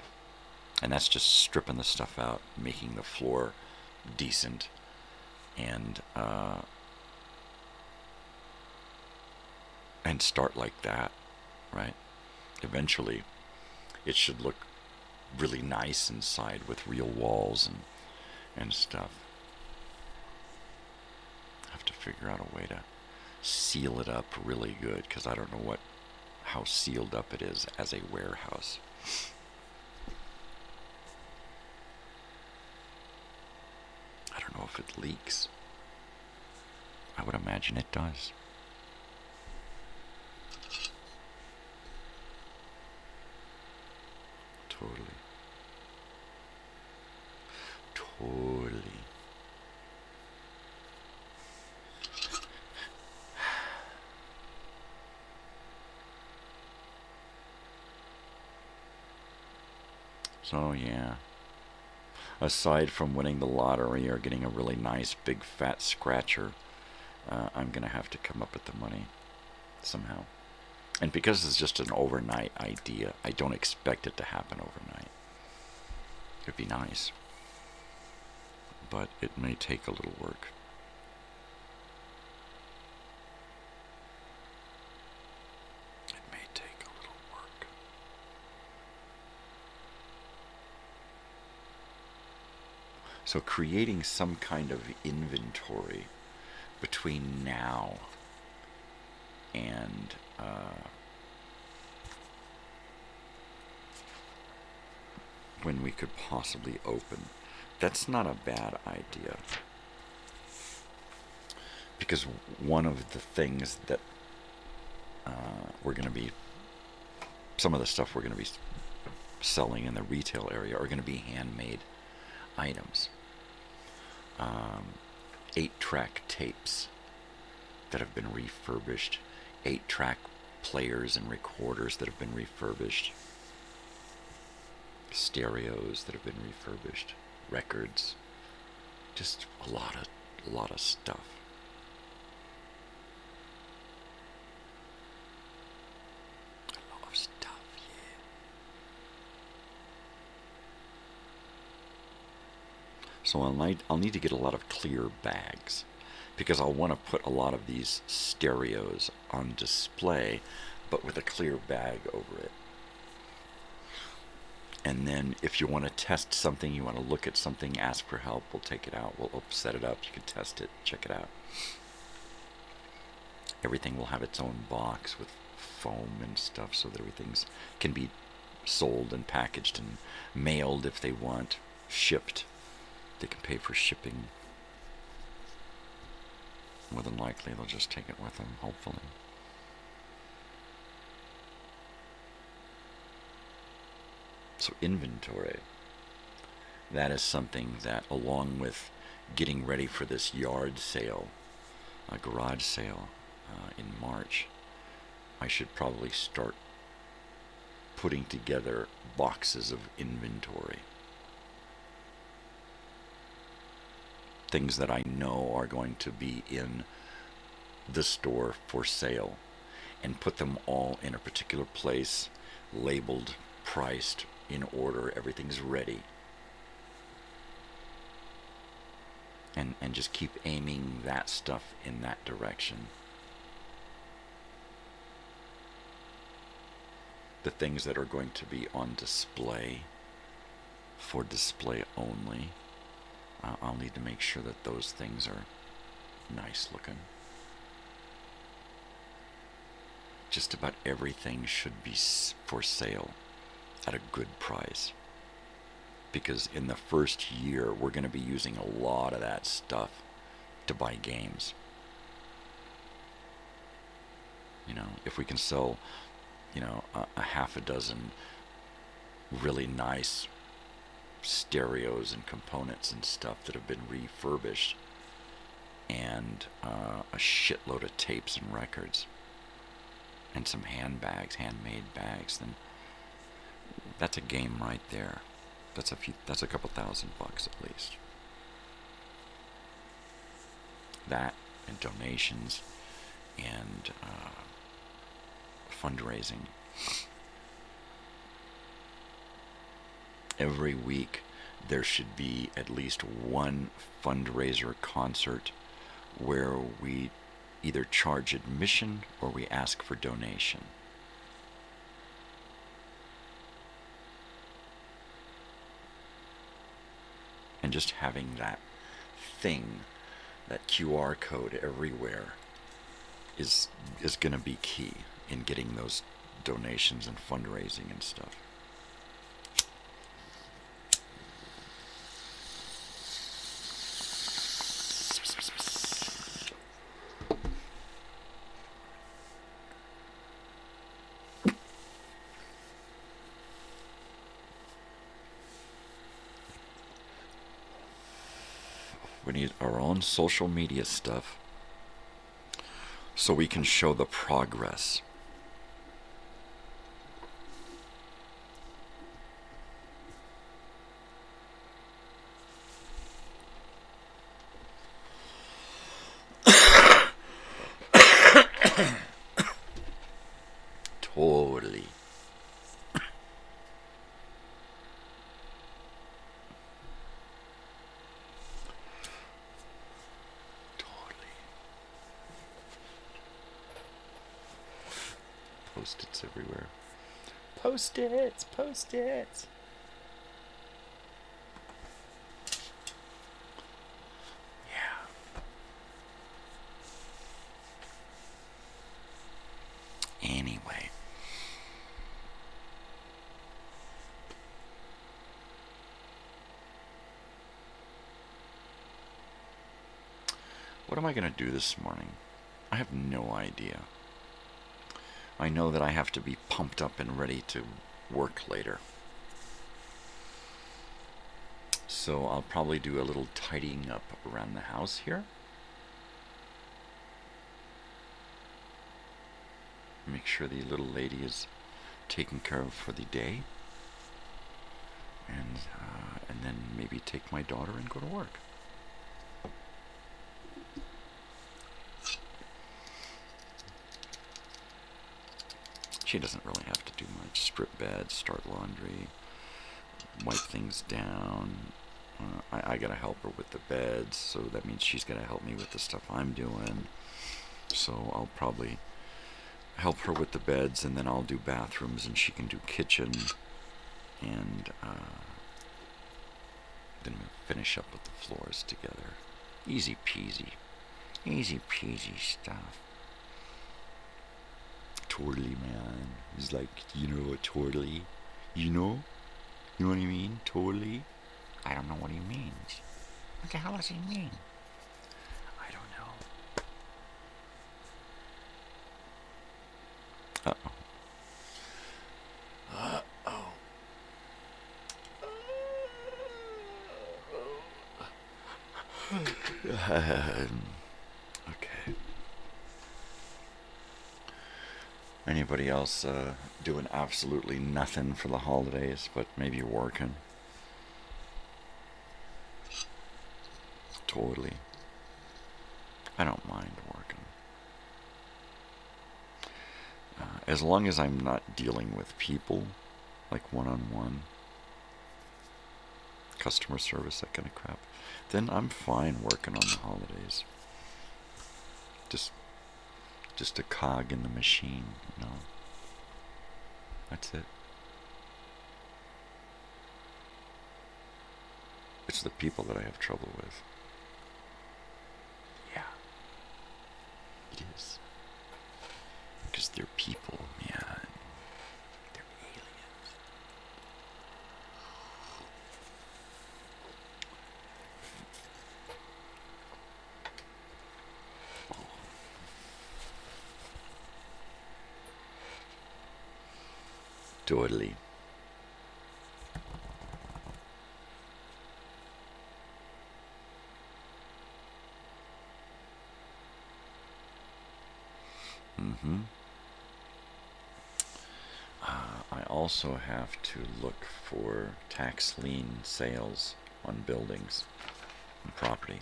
And that's just stripping the stuff out, making the floor decent, and start like that, right? Eventually, it should look really nice inside with real walls and stuff. I have to figure out a way to seal it up really good, because I don't know how sealed up it is as a warehouse. I don't know if it leaks. I would imagine it does. Totally. So yeah, aside from winning the lottery or getting a really nice big fat scratcher, I'm gonna have to come up with the money somehow. And because it's just an overnight idea, I don't expect it to happen overnight. It'd be nice, but it may take a little work. It may take a little work. So creating some kind of inventory between now and when we could possibly open, that's not a bad idea. Because one of the things that some of the stuff we're going to be selling in the retail area are going to be handmade items. 8-track tapes that have been refurbished, 8-track players and recorders that have been refurbished, stereos that have been refurbished, records, just a lot of stuff. A lot of stuff, yeah. So I'll need to get a lot of clear bags, because I'll want to put a lot of these stereos on display, but with a clear bag over it. And then if you want to test something, you want to look at something, ask for help, we'll take it out, we'll set it up, you can test it, check it out. Everything will have its own box with foam and stuff so that everything can be sold and packaged and mailed if they want, shipped. They can pay for shipping. More than likely they'll just take it with them, hopefully. So inventory, that is something that, along with getting ready for this yard sale, a garage sale in March, I should probably start putting together boxes of inventory. Things that I know are going to be in the store for sale, and put them all in a particular place, labeled, priced, in order, everything's ready. And just keep aiming that stuff in that direction. The things that are going to be on display, for display only, I'll need to make sure that those things are nice looking. Just about everything should be for sale at a good price, because in the first year we're going to be using a lot of that stuff to buy games. You know, if we can sell, you know, a half a dozen really nice stereos and components and stuff that have been refurbished, and a shitload of tapes and records, and some handbags, handmade bags, then that's a game right there. That's a couple $1,000 at least. That and donations and fundraising. Every week there should be at least one fundraiser concert where we either charge admission or we ask for donation. And just having that thing, that QR code everywhere is going to be key in getting those donations and fundraising and stuff. We need our own social media stuff so we can show the progress. Totally. Post-its everywhere. Post-its, post-its. Yeah. Anyway. What am I going to do this morning? I have no idea. I know that I have to be pumped up and ready to work later. So I'll probably do a little tidying up around the house here. Make sure the little lady is taken care of for the day. And then maybe take my daughter and go to work. She doesn't really have to do much. Strip beds, start laundry, wipe things down. I gotta help her with the beds, so that means she's gotta help me with the stuff I'm doing. So I'll probably help her with the beds, and then I'll do bathrooms, and she can do kitchen, and then we'll finish up with the floors together. Easy peasy. Easy peasy stuff. Totally, man. It's like, you know, totally. You know? You know what I mean? Totally? I don't know what he means. What the hell does he mean? I don't know. Uh-oh. Uh-oh. Okay. Anybody else doing absolutely nothing for the holidays, but maybe you're working? Totally. I don't mind working. As long as I'm not dealing with people, like one-on-one, customer service, that kind of crap, then I'm fine working on the holidays. Just a cog in the machine, you know. That's it. It's the people that I have trouble with. Yeah. It is. Because they're people, man. They're aliens. Totally. also have to look for tax lien sales on buildings and property.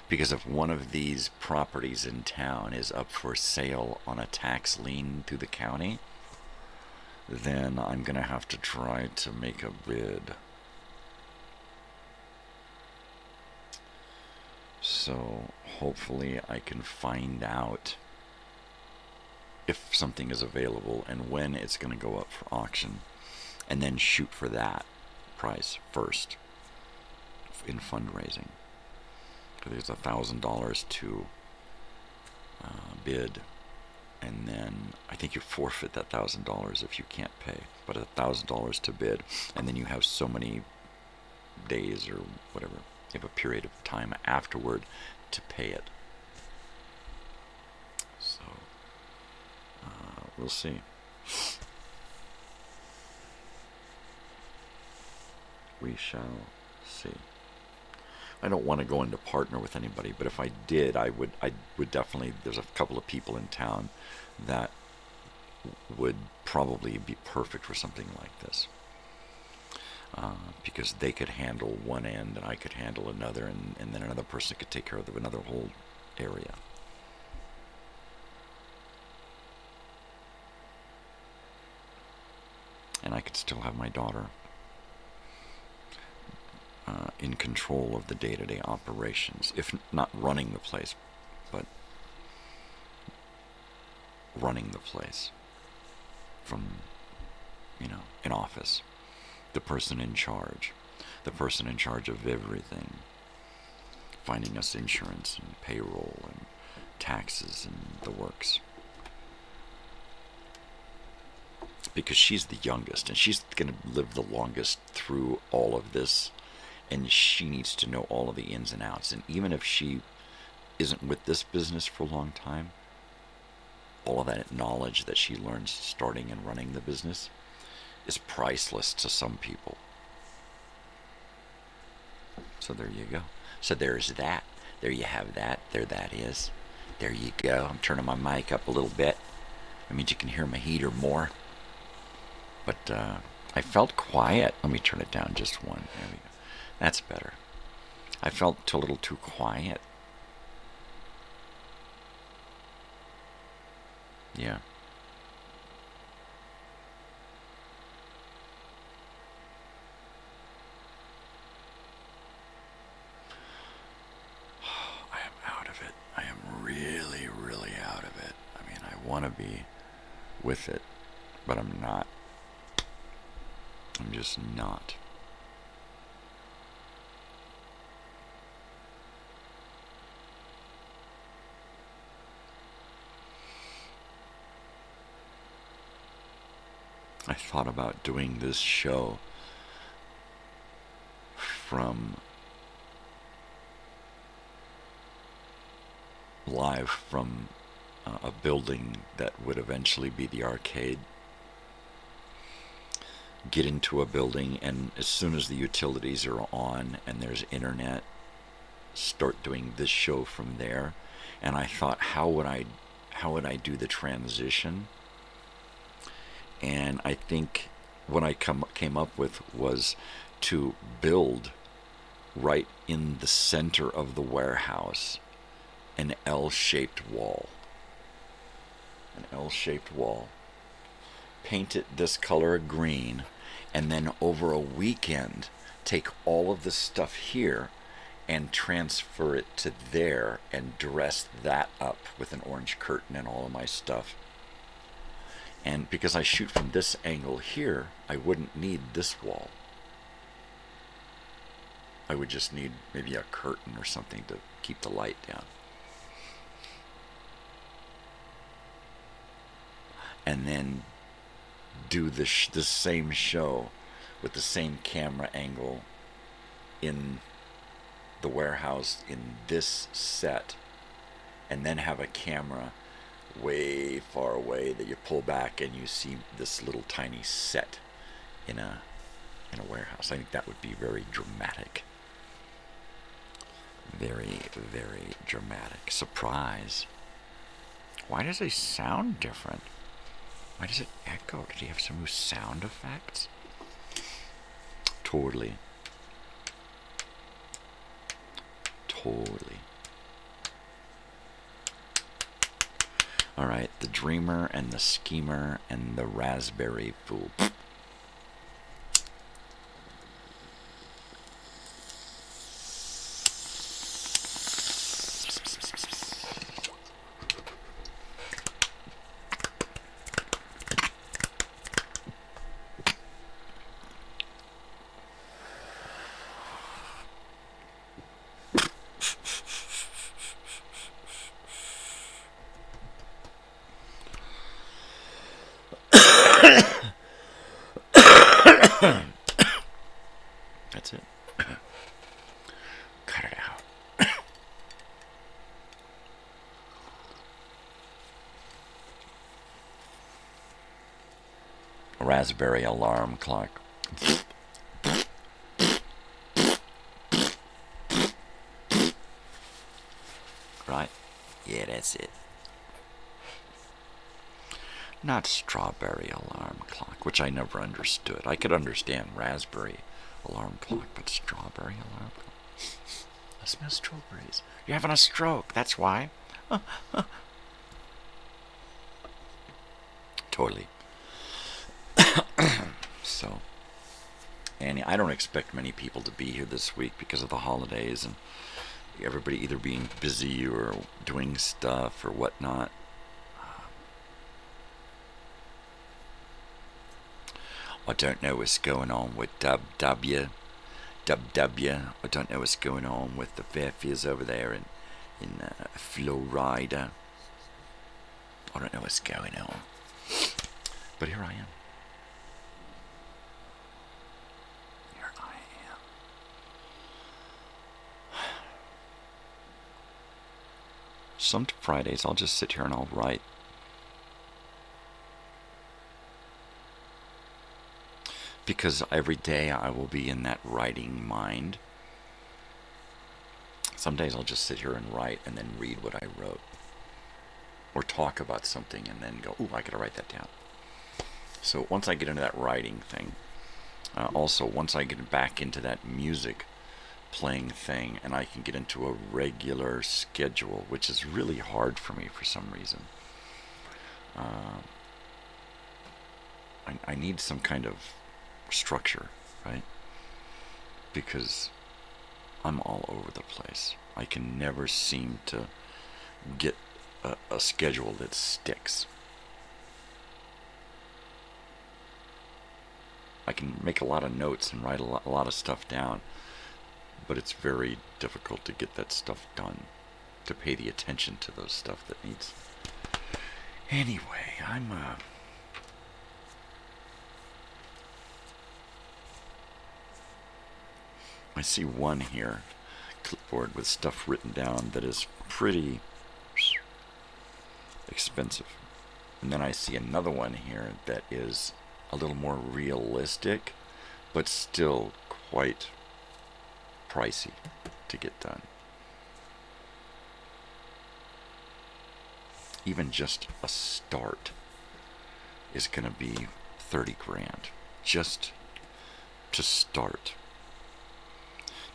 Because if one of these properties in town is up for sale on a tax lien through the county, then I'm going to have to try to make a bid. So hopefully I can find out if something is available and when it's going to go up for auction, and then shoot for that price first in fundraising. There's $1,000 to bid, and then I think you forfeit that $1,000 if you can't pay, but $1,000 to bid, and then you have so many days or whatever, you have a period of time afterward to pay it. So we'll see. We shall see. I don't want to go into partner with anybody, but if I did, I would definitely, there's a couple of people in town that would probably be perfect for something like this. Because they could handle one end and I could handle another, and then another person could take care of another whole area. And I could still have my daughter in control of the day-to-day operations, if not running the place, but running the place from, an office. The person in charge of everything, finding us insurance and payroll and taxes and the works. Because she's the youngest and she's going to live the longest through all of this, and she needs to know all of the ins and outs. And even if she isn't with this business for a long time, all of that knowledge that she learns starting and running the business is priceless to some people. So there you go. So there's that. There you have that. There that is. There you go. I'm turning my mic up a little bit. That means you can hear my heater more. But I felt quiet. Let me turn it down just one. There we go. That's better. I felt a little too quiet. Yeah. I am out of it. I am really, really out of it. I mean, I want to be with it, but I'm not. I'm just not. I thought about doing this show from live from a building that would eventually be the arcade. Get into a building, and as soon as the utilities are on and there's internet, start doing this show from there. And I thought, how would I do the transition? And I think what I came up with was to build right in the center of the warehouse an L-shaped wall. An L-shaped wall. Paint it this color of green, and then over a weekend take all of the stuff here and transfer it to there and dress that up with an orange curtain and all of my stuff. And because I shoot from this angle here, I wouldn't need this wall. I would just need maybe a curtain or something to keep the light down. And then do the same show with the same camera angle in the warehouse in this set, and then have a camera way far away that you pull back and you see this little tiny set in a warehouse. I think that would be very dramatic. Very, very dramatic. Surprise. Why does it sound different? Why does it echo? Did he have some new sound effects? Totally. Totally. All right, the dreamer and the schemer and the raspberry fool. That's it. Cut it out. A raspberry alarm clock. Right? Yeah, that's it. Not strawberry alarm clock, which I never understood. I could understand raspberry alarm clock, but strawberry alarm clock? I smell strawberries. You're having a stroke, that's why. Totally. So, Annie, I don't expect many people to be here this week because of the holidays and everybody either being busy or doing stuff or whatnot. I don't know what's going on with WW. I don't know what's going on with the Fairfields over there in Florida. I don't know what's going on. But here I am. Here I am. Some Fridays I'll just sit here and I'll write. Because every day I will be in that writing mind. Some days I'll just sit here and write and then read what I wrote. Or talk about something and then go, ooh, I gotta write that down. So once I get into that writing thing, also once I get back into that music playing thing and I can get into a regular schedule, which is really hard for me for some reason. I need some kind of structure, right? Because I'm all over the place. I can never seem to get a schedule that sticks. I can make a lot of notes and write a lot of stuff down, but it's very difficult to get that stuff done, to pay the attention to those stuff that needs. Anyway, I see one here, clipboard with stuff written down that is pretty expensive. And then I see another one here that is a little more realistic, but still quite pricey to get done. Even just a start is going to be 30 grand. Just to start.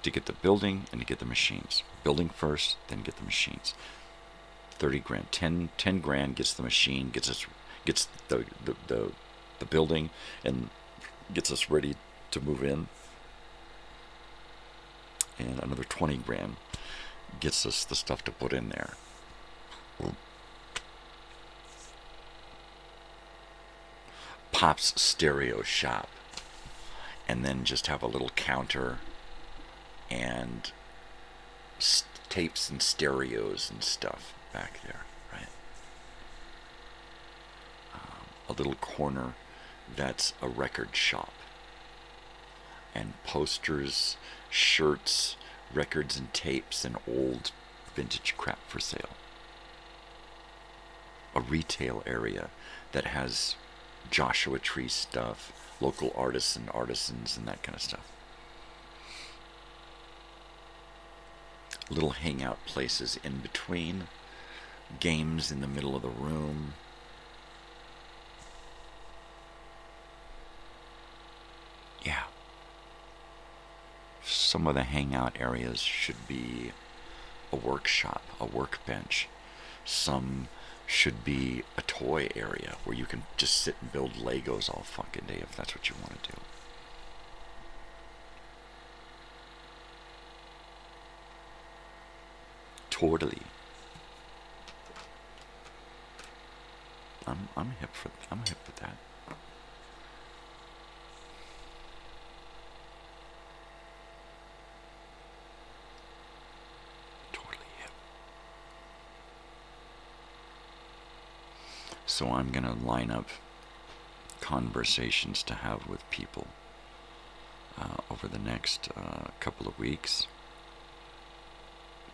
To get the building and to get the machines. Building first, then get the machines. 30 grand. 10 grand gets the machine, gets the building, and gets us ready to move in. And another 20 grand gets us the stuff to put in there. Pop's stereo shop. And then just have a little counter and tapes and stereos and stuff back there, right? A little corner that's a record shop. And posters, shirts, records and tapes and old vintage crap for sale. A retail area that has Joshua Tree stuff, local artists and artisans and that kind of stuff. Little hangout places in between, games in the middle of the room. some of the hangout areas should be a workshop, a workbench. Some should be a toy area where you can just sit and build Legos all fucking day if that's what you want to do. Totally. I'm hip with that. Totally hip. So I'm gonna line up conversations to have with people over the next couple of weeks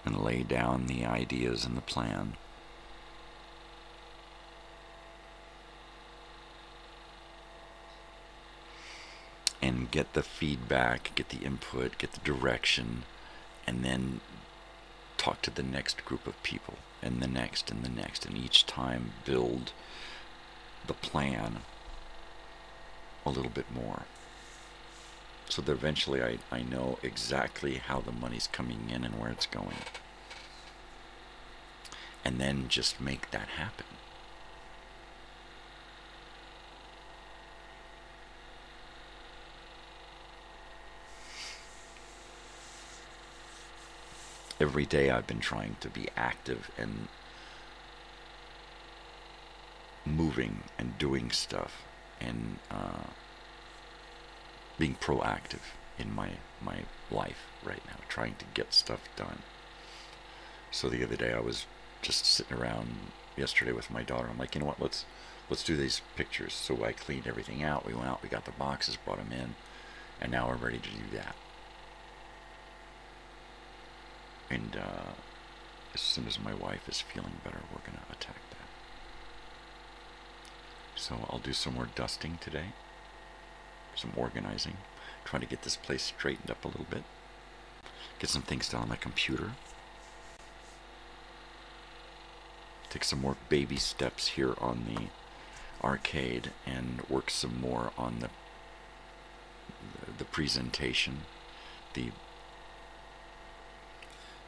and lay down the ideas and the plan. And get the feedback, get the input, get the direction, and then talk to the next group of people, and the next, and the next, and each time build the plan a little bit more. So that eventually I know exactly how the money's coming in and where it's going. And then just make that happen. Every day I've been trying to be active and moving and doing stuff and being proactive in my life right now, trying to get stuff done. So the other day I was just sitting around yesterday with my daughter. I'm like, you know what, let's do these pictures. So I cleaned everything out. We went out, we got the boxes, brought them in, and now we're ready to do that. And as soon as my wife is feeling better, we're going to attack that. So I'll do some more dusting today, some organizing, trying to get this place straightened up a little bit, get some things done on my computer, take some more baby steps here on the arcade, and work some more on the presentation, the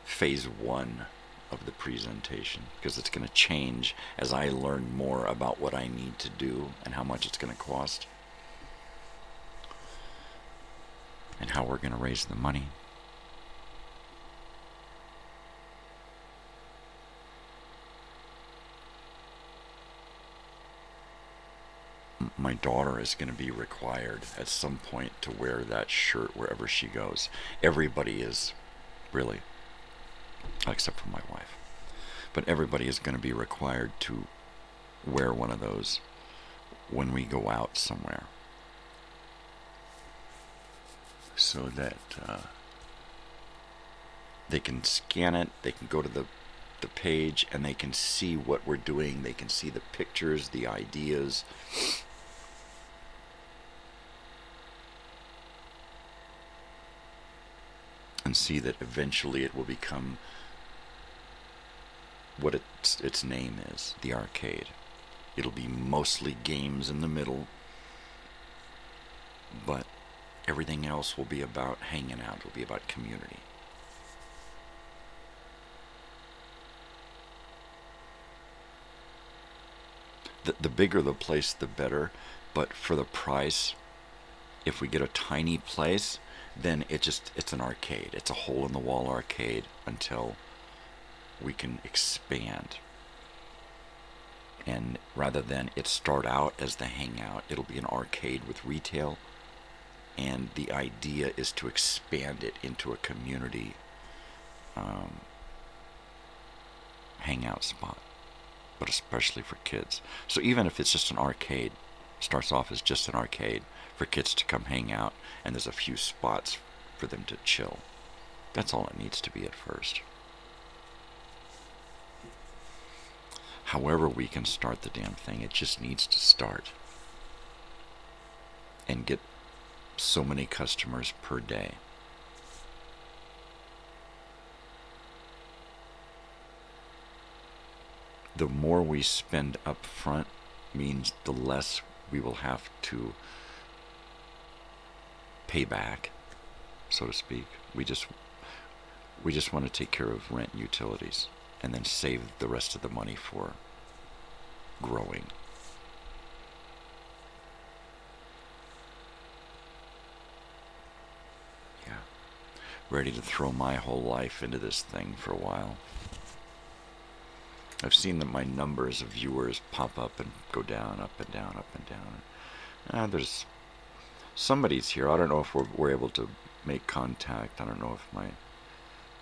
phase 1 of the presentation, because it's going to change as I learn more about what I need to do and how much it's going to cost and how we're going to raise the money. My daughter is going to be required at some point to wear that shirt wherever she goes. Everybody is, really, except for my wife. But everybody is going to be required to wear one of those when we go out somewhere, so that they can scan it, they can go to the page, and they can see what we're doing. They can see the pictures, the ideas. And see that eventually it will become what its name is, the arcade. It'll be mostly games in the middle, but everything else will be about hanging out. It'll be about community. The bigger the place, the better, but for the price, if we get a tiny place, then it's an arcade. It's a hole-in-the-wall arcade until we can expand. And rather than it start out as the hangout, it'll be an arcade with retail, and the idea is to expand it into a community hangout spot, but especially for kids. So even if it's just an arcade, starts off as just an arcade for kids to come hang out, and there's a few spots for them to chill. That's all it needs to be at first. However we can start the damn thing, it just needs to start. And get so many customers per day. The more we spend up front means the less we will have to pay back so to speak. We just want to take care of rent and utilities, and then save the rest of the money for growing. Yeah. Ready to throw my whole life into this thing for a while. I've seen that my numbers of viewers pop up and go down, up and down, up and down. There's somebody's here. I don't know if we're able to make contact. I don't know if my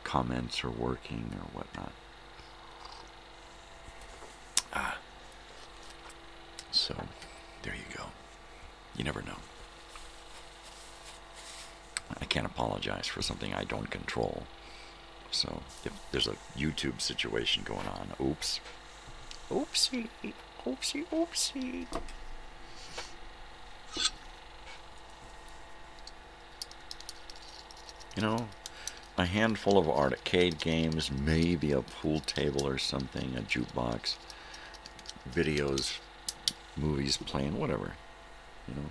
comments are working or whatnot. So, there you go. You never know. I can't apologize for something I don't control. So, if there's a YouTube situation going on, oops. Oopsie, oopsie, oopsie. You know, a handful of arcade games, maybe a pool table or something, a jukebox, videos, movies playing, whatever. You know,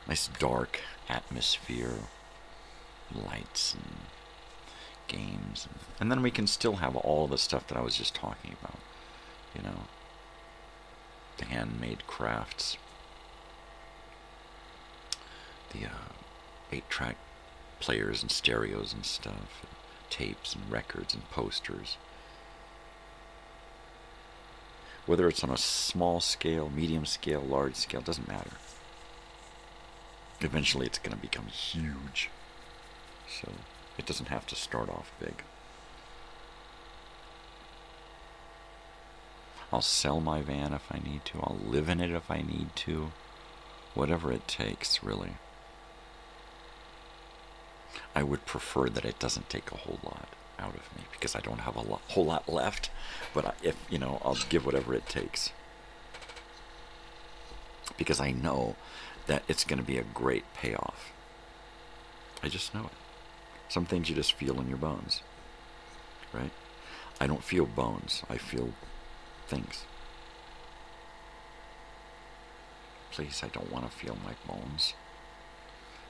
nice dark atmosphere, lights and games, and then we can still have all the stuff that I was just talking about. You know, the handmade crafts, the 8-track players and stereos and stuff, and tapes and records and posters. Whether it's on a small scale, medium scale, large scale, doesn't matter. Eventually it's going to become huge. So it doesn't have to start off big. I'll sell my van if I need to. I'll live in it if I need to. Whatever it takes, really. I would prefer that it doesn't take a whole lot out of me, because I don't have a whole lot left. But if you know, I'll give whatever it takes, because I know that it's going to be a great payoff. I just know it. Some things you just feel in your bones, right? I don't feel bones. I feel things. Please, I don't want to feel my bones.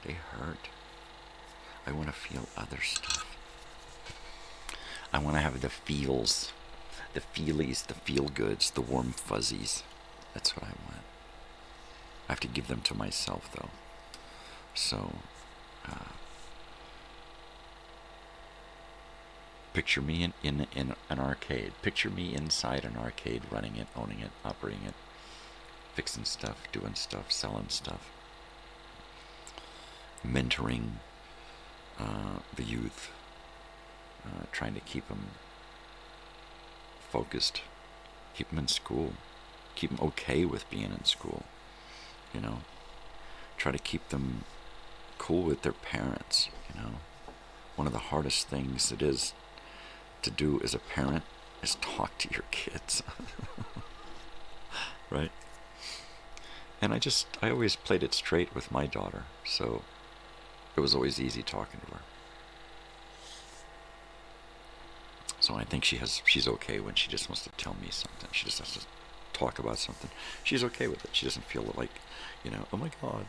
They hurt. I want to feel other stuff. I want to have the feels, the feelies, the feel-goods, the warm fuzzies. That's what I want. I have to give them to myself, though. So, picture me in an arcade. Picture me inside an arcade, running it, owning it, operating it, fixing stuff, doing stuff, selling stuff, mentoring the youth, trying to keep them focused, keep them in school, keep them okay with being in school, you know, try to keep them cool with their parents, you know. One of the hardest things it is to do as a parent is talk to your kids. Right? And I always played it straight with my daughter, so it was always easy talking to her. So I think she's okay when she just wants to tell me something. She just has to talk about something. She's okay with it. She doesn't feel like, you know, oh my God.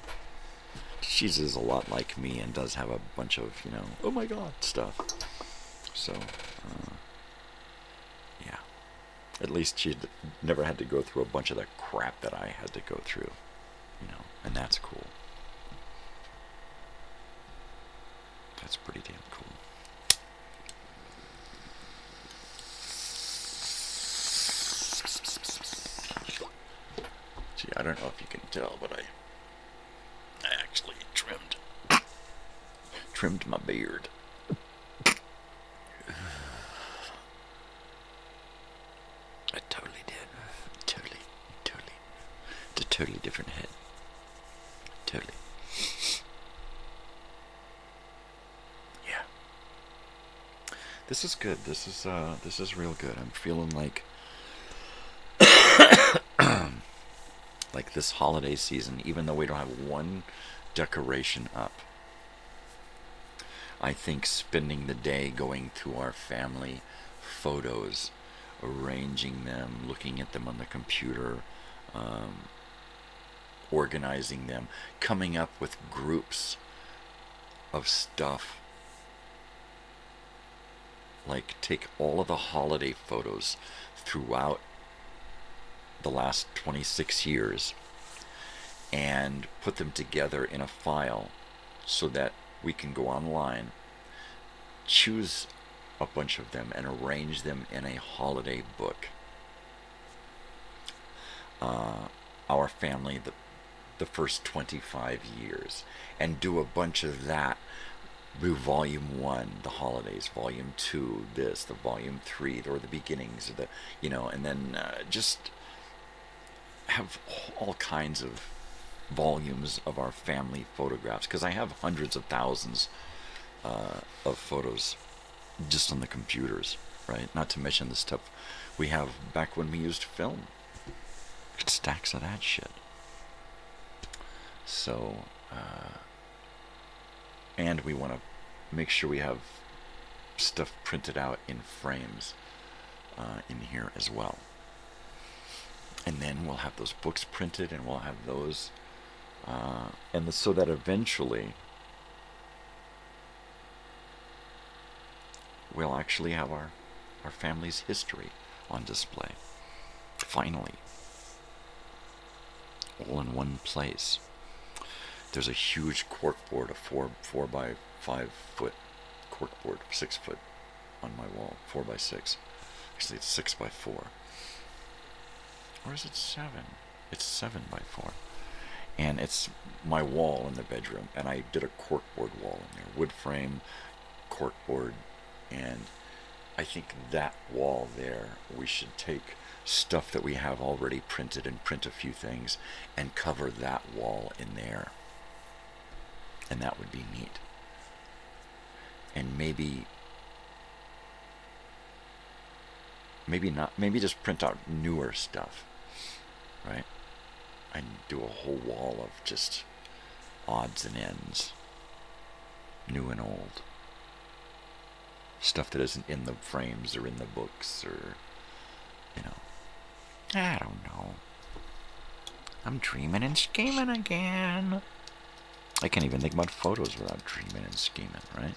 She's a lot like me and does have a bunch of, you know, oh my God stuff. So, yeah. At least she never had to go through a bunch of the crap that I had to go through, you know, and that's cool. That's pretty damn cool. Gee, I don't know if you can tell, but I actually trimmed my beard. I totally did. Totally. It's a totally different head. Totally. Yeah. This is good. This is real good. I'm feeling like like this holiday season, even though we don't have one decoration up, I think spending the day going through our family photos, arranging them, looking at them on the computer, organizing them, coming up with groups of stuff. Like, take all of the holiday photos throughout the last 26 years and put them together in a file so that we can go online, choose a bunch of them, and arrange them in a holiday book. Our family, the first 25 years, and do a bunch of that. Do volume 1, the holidays, volume 2, this, the volume 3, or the beginnings of the, and then just have all kinds of volumes of our family photographs, because I have hundreds of thousands of photos just on the computers, right? Not to mention the stuff we have back when we used film. Stacks of that shit. So, and we want to make sure we have stuff printed out in frames in here as well. And then we'll have those books printed, and we'll have those, so that eventually we'll actually have our family's history on display. Finally. All in one place. There's a huge corkboard, a 4 by 5 foot corkboard, 6 foot on my wall, 4 by 6. Actually, it's 6 by 4. Or is it 7? It's 7 by 4. And it's my wall in the bedroom, and I did a corkboard wall in there, wood frame, corkboard, and I think that wall there, we should take stuff that we have already printed and print a few things and cover that wall in there. And that would be neat. And maybe just print out newer stuff, right? And do a whole wall of just odds and ends, new and old. Stuff that isn't in the frames or in the books or, I don't know. I'm dreaming and scheming again. I can't even think about photos without dreaming and scheming, right?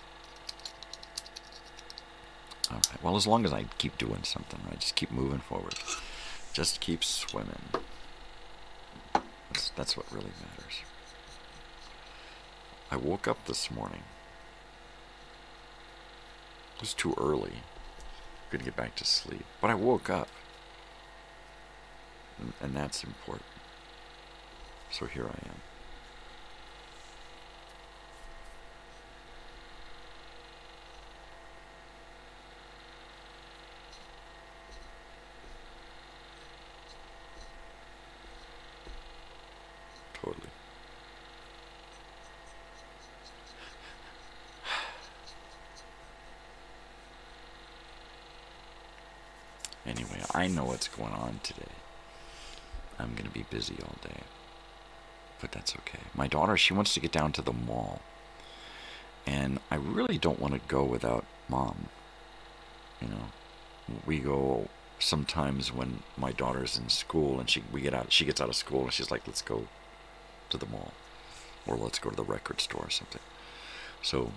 Alright, well, as long as I keep doing something, right? Just keep moving forward. Just keep swimming. That's what really matters. I woke up this morning. It was too early. Couldn't get back to sleep. But I woke up. And that's important. So here I am. Totally. Anyway, I know what's going on today. I'm going to be busy all day. But that's okay. My daughter, she wants to get down to the mall. And I really don't want to go without Mom. We go sometimes when my daughter's in school and she gets out of school and she's like, let's go to the mall. Or let's go to the record store or something. So,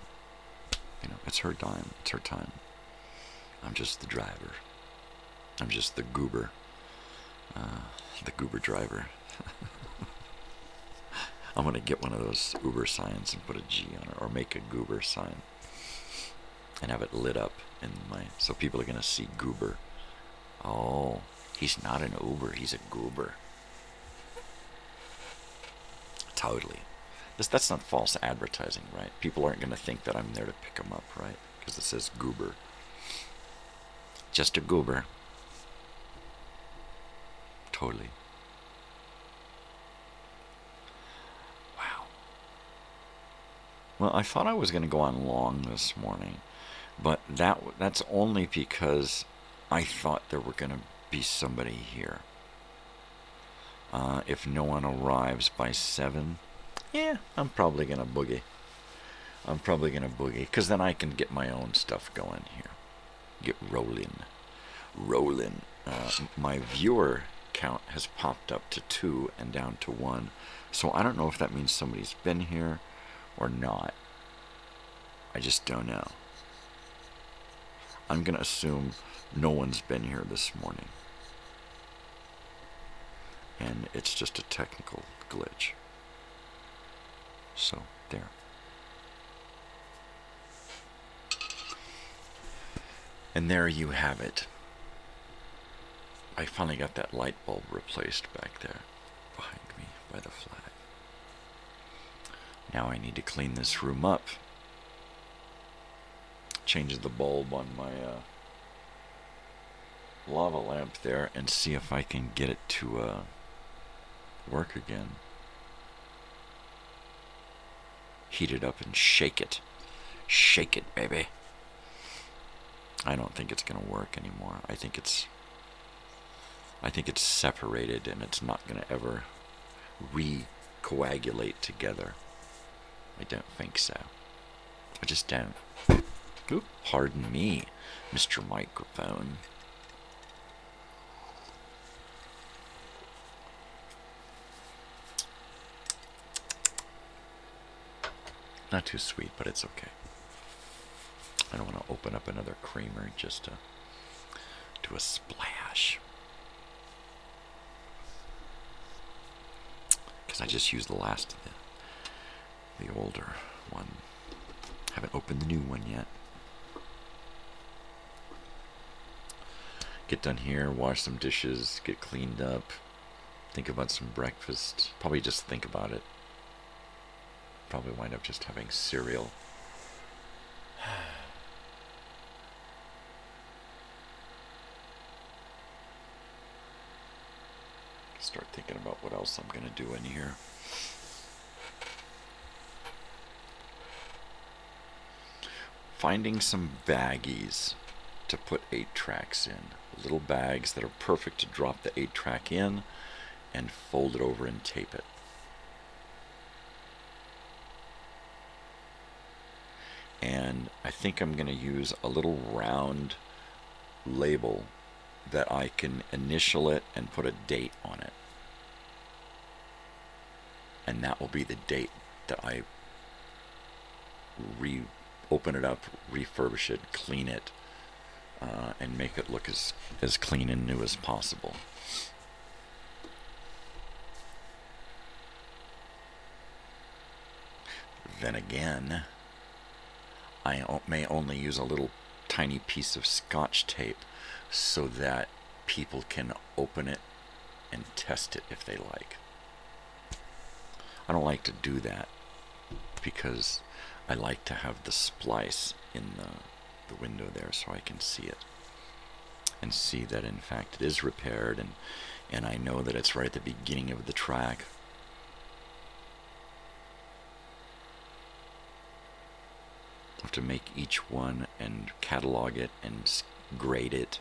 it's her time. It's her time. I'm just the driver. I'm just the goober. The goober driver. I'm going to get one of those Uber signs and put a G on it, or make a goober sign and have it lit up so people are going to see goober. Oh, he's not an Uber, he's a goober. Totally. That's not false advertising, right? People aren't going to think that I'm there to pick them up, right? Because it says goober. Just a goober. Totally. Wow. Well, I thought I was going to go on long this morning, but that's only because I thought there were going to be somebody here. If no one arrives by 7, yeah, I'm probably going to boogie. Because then I can get my own stuff going here. Get rolling. My viewer count has popped up to 2 and down to 1. So I don't know if that means somebody's been here or not. I just don't know. I'm going to assume no one's been here this morning. And it's just a technical glitch. So, there. And there you have it. I finally got that light bulb replaced back there behind me by the flag. Now I need to clean this room up. Change the bulb on my lava lamp there and see if I can get it to work again. Heat it up and shake it. Shake it, baby. I don't think it's going to work anymore. I think it's separated and it's not going to ever recoagulate together. I don't think so. I just don't. Oop, pardon me, Mr. Microphone. Not too sweet, but it's okay. I don't want to open up another creamer just to do a splash. Because I just used the last of the older one. Haven't opened the new one yet. Get done here, wash some dishes, get cleaned up, think about some breakfast. Probably just think about it. Probably wind up just having cereal. Start thinking about what else I'm going to do in here. Finding some baggies to put 8 tracks in. Little bags that are perfect to drop the 8 track in and fold it over and tape it. And I think I'm going to use a little round label that I can initial it and put a date on it. And that will be the date that I open it up, refurbish it, clean it, and make it look as clean and new as possible. Then again, I may only use a little tiny piece of Scotch tape so that people can open it and test it if they like. I don't like to do that because I like to have the splice in the window there so I can see it and see that in fact it is repaired, and I know that it's right at the beginning of the track. I have to make each one and catalog it and grade it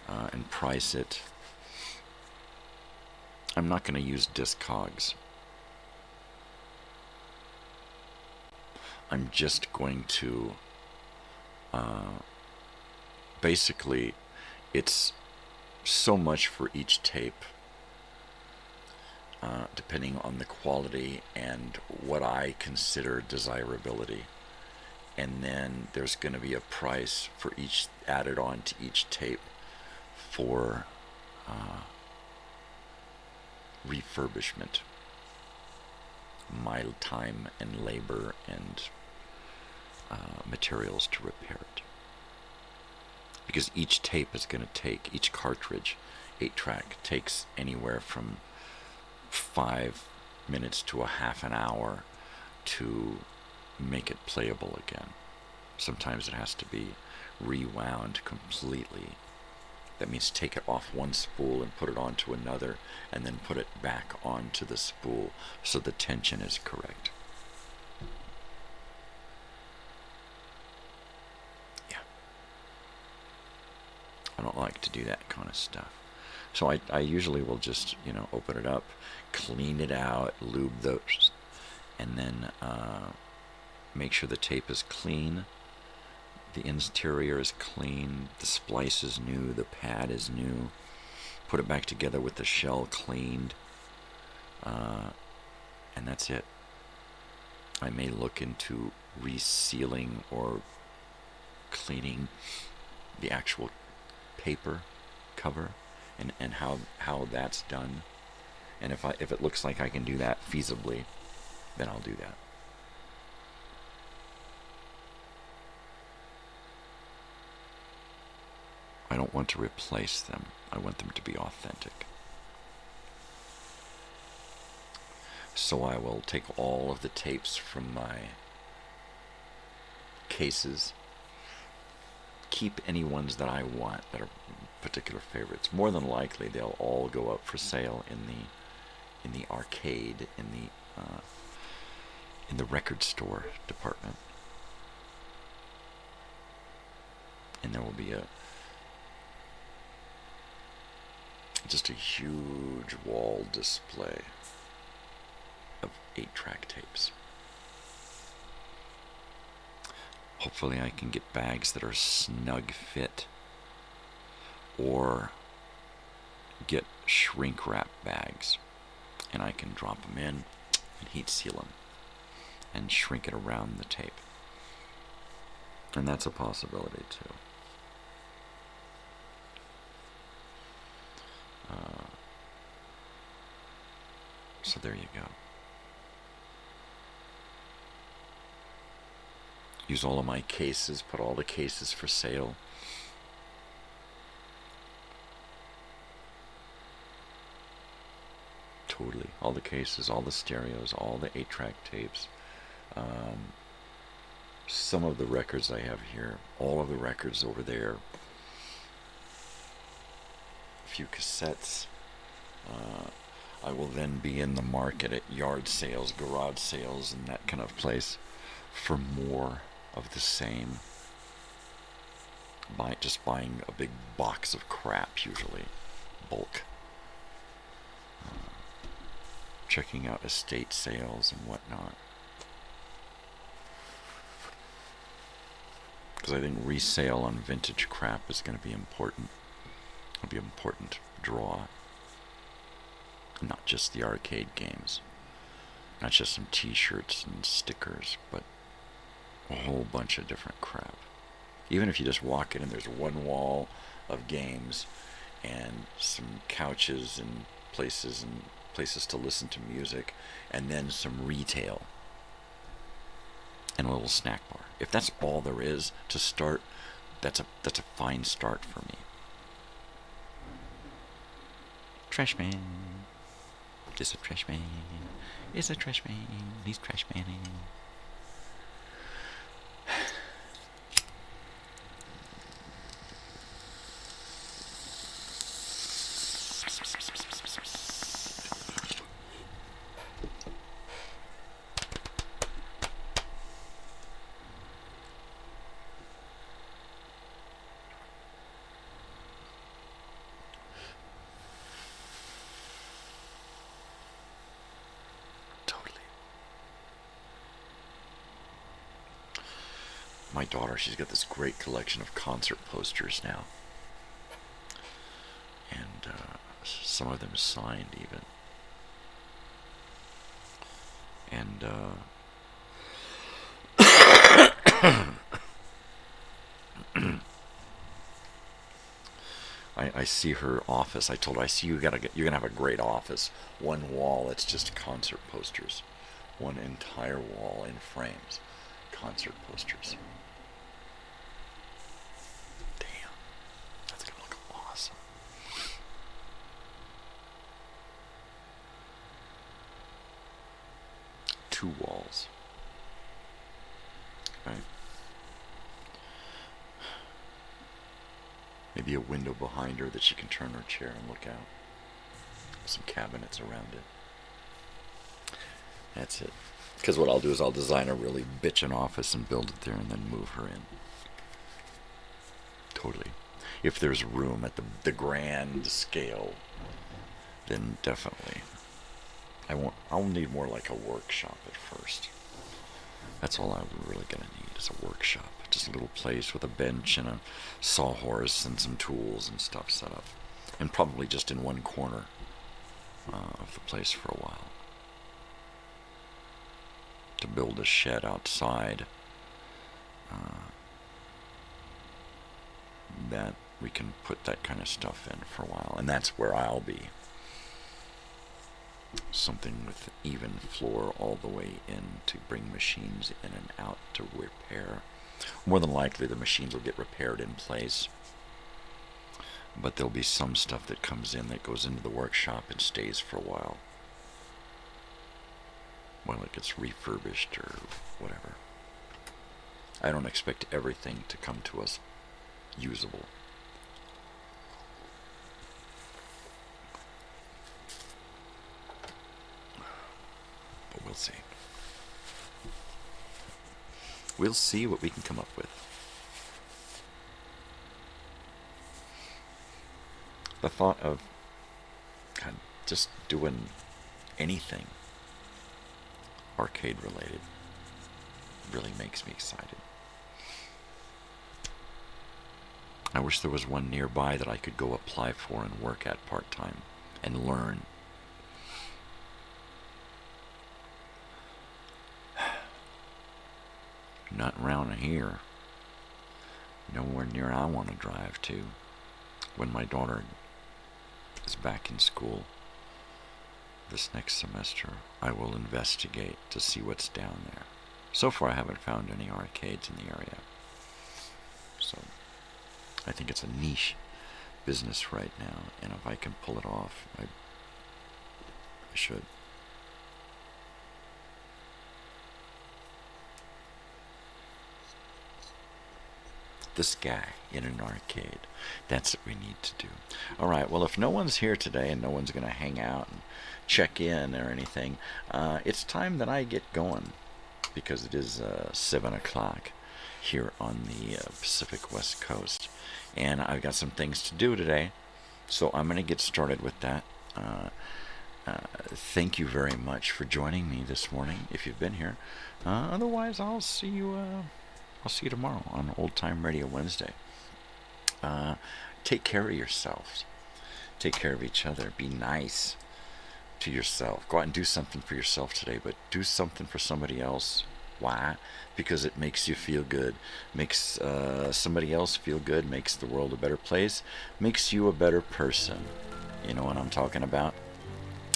and price it. I'm not going to use Discogs. I'm just going to basically, it's so much for each tape depending on the quality and what I consider desirability, and then there's going to be a price for each added on to each tape for refurbishment, my time and labor and materials to repair it. Because each tape is going to take, each cartridge, 8-track, takes anywhere from 5 minutes to a half an hour to make it playable again. Sometimes it has to be rewound completely. That means take it off one spool and put it onto another, and then put it back onto the spool so the tension is correct. Yeah. I don't like to do that kind of stuff. So I usually will just, open it up, clean it out, lube those, and then make sure the tape is clean, the interior is clean, the splice is new, the pad is new, put it back together with the shell cleaned, and that's it. I may look into resealing or cleaning the actual paper cover and how that's done. And if it looks like I can do that feasibly, then I'll do that. I don't want to replace them. I want them to be authentic. So I will take all of the tapes from my cases, keep any ones that I want that are particular favorites. More than likely, they'll all go up for sale in the arcade, in the record store department, and there will be just a huge wall display of 8-track tapes. Hopefully I can get bags that are snug fit, or get shrink wrap bags, and I can drop them in and heat seal them and shrink it around the tape. And that's a possibility too. So there you go. Use all of my cases, put all the cases for sale. Totally. All the cases, all the stereos, all the 8-track tapes. Some of the records I have here, all of the records over there. A few cassettes. I will then be in the market at yard sales, garage sales, and that kind of place for more of the same. Just buying a big box of crap, usually bulk. Checking out estate sales and whatnot. Because I think resale on vintage crap is going to be important. It'll be an important draw. Not just the arcade games. Not just some t-shirts and stickers, but a whole bunch of different crap. Even if you just walk in and there's one wall of games and some couches and places to listen to music, and then some retail and a little snack bar. If that's all there is to start, that's a fine start for me. Trash man. It's a trash man. It's a trash man. He's trash manning. My daughter, she's got this great collection of concert posters now. And some of them signed even. And I see her office. I told her, I see you're gonna have a great office. One wall, it's just concert posters. One entire wall in frames. Concert posters. Damn. That's gonna look awesome. Two walls. Right? Maybe a window behind her that she can turn her chair and look out. Some cabinets around it. That's it. Because what I'll do is I'll design a really bitchin' office and build it there and then move her in. Totally. If there's room at the grand scale, then definitely. I'll need more like a workshop at first. That's all I'm really gonna need is a workshop. Just a little place with a bench and a sawhorse and some tools and stuff set up. And probably just in one corner of the place for a while. To build a shed outside that we can put that kind of stuff in for a while, and that's where I'll be. Something with even floor all the way in to bring machines in and out to repair. More than likely the machines will get repaired in place, but there'll be some stuff that comes in that goes into the workshop and stays for a while it gets refurbished or whatever. I don't expect everything to come to us usable. But we'll see. We'll see what we can come up with. The thought of just doing anything arcade related really makes me excited. I wish there was one nearby that I could go apply for and work at part-time and learn. Not around here. Nowhere near I want to drive to when my daughter is back in school this next semester. I will investigate to see what's down there. So far I haven't found any arcades in the area. So I think it's a niche business right now, and if I can pull it off, I should. This guy in an arcade. That's what we need to do. All right, well, if no one's here today and no one's going to hang out and check in or anything, it's time that I get going, because it is 7 o'clock here on the Pacific West Coast, and I've got some things to do today, so I'm going to get started with that. Thank you very much for joining me this morning, if you've been here. Otherwise, I'll see you tomorrow on Old Time Radio Wednesday. Take care of yourselves. Take care of each other. Be nice to yourself. Go out and do something for yourself today, but do something for somebody else. Why? Because it makes you feel good. Makes somebody else feel good. Makes the world a better place. Makes you a better person. You know what I'm talking about?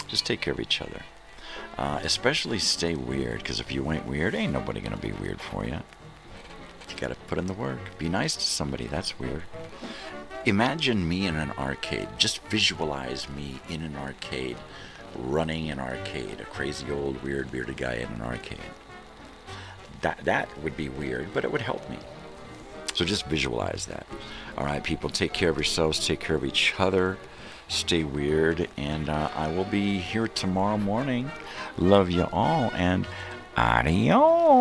Just take care of each other. Especially stay weird, because if you ain't weird, ain't nobody going to be weird for you. You got to put in the work. Be nice to somebody. That's weird. Imagine me in an arcade. Just visualize me in an arcade, running an arcade. A crazy old weird bearded guy in an arcade. That would be weird, but it would help me. So just visualize that. All right, people, take care of yourselves. Take care of each other. Stay weird. And I will be here tomorrow morning. Love you all, and adios.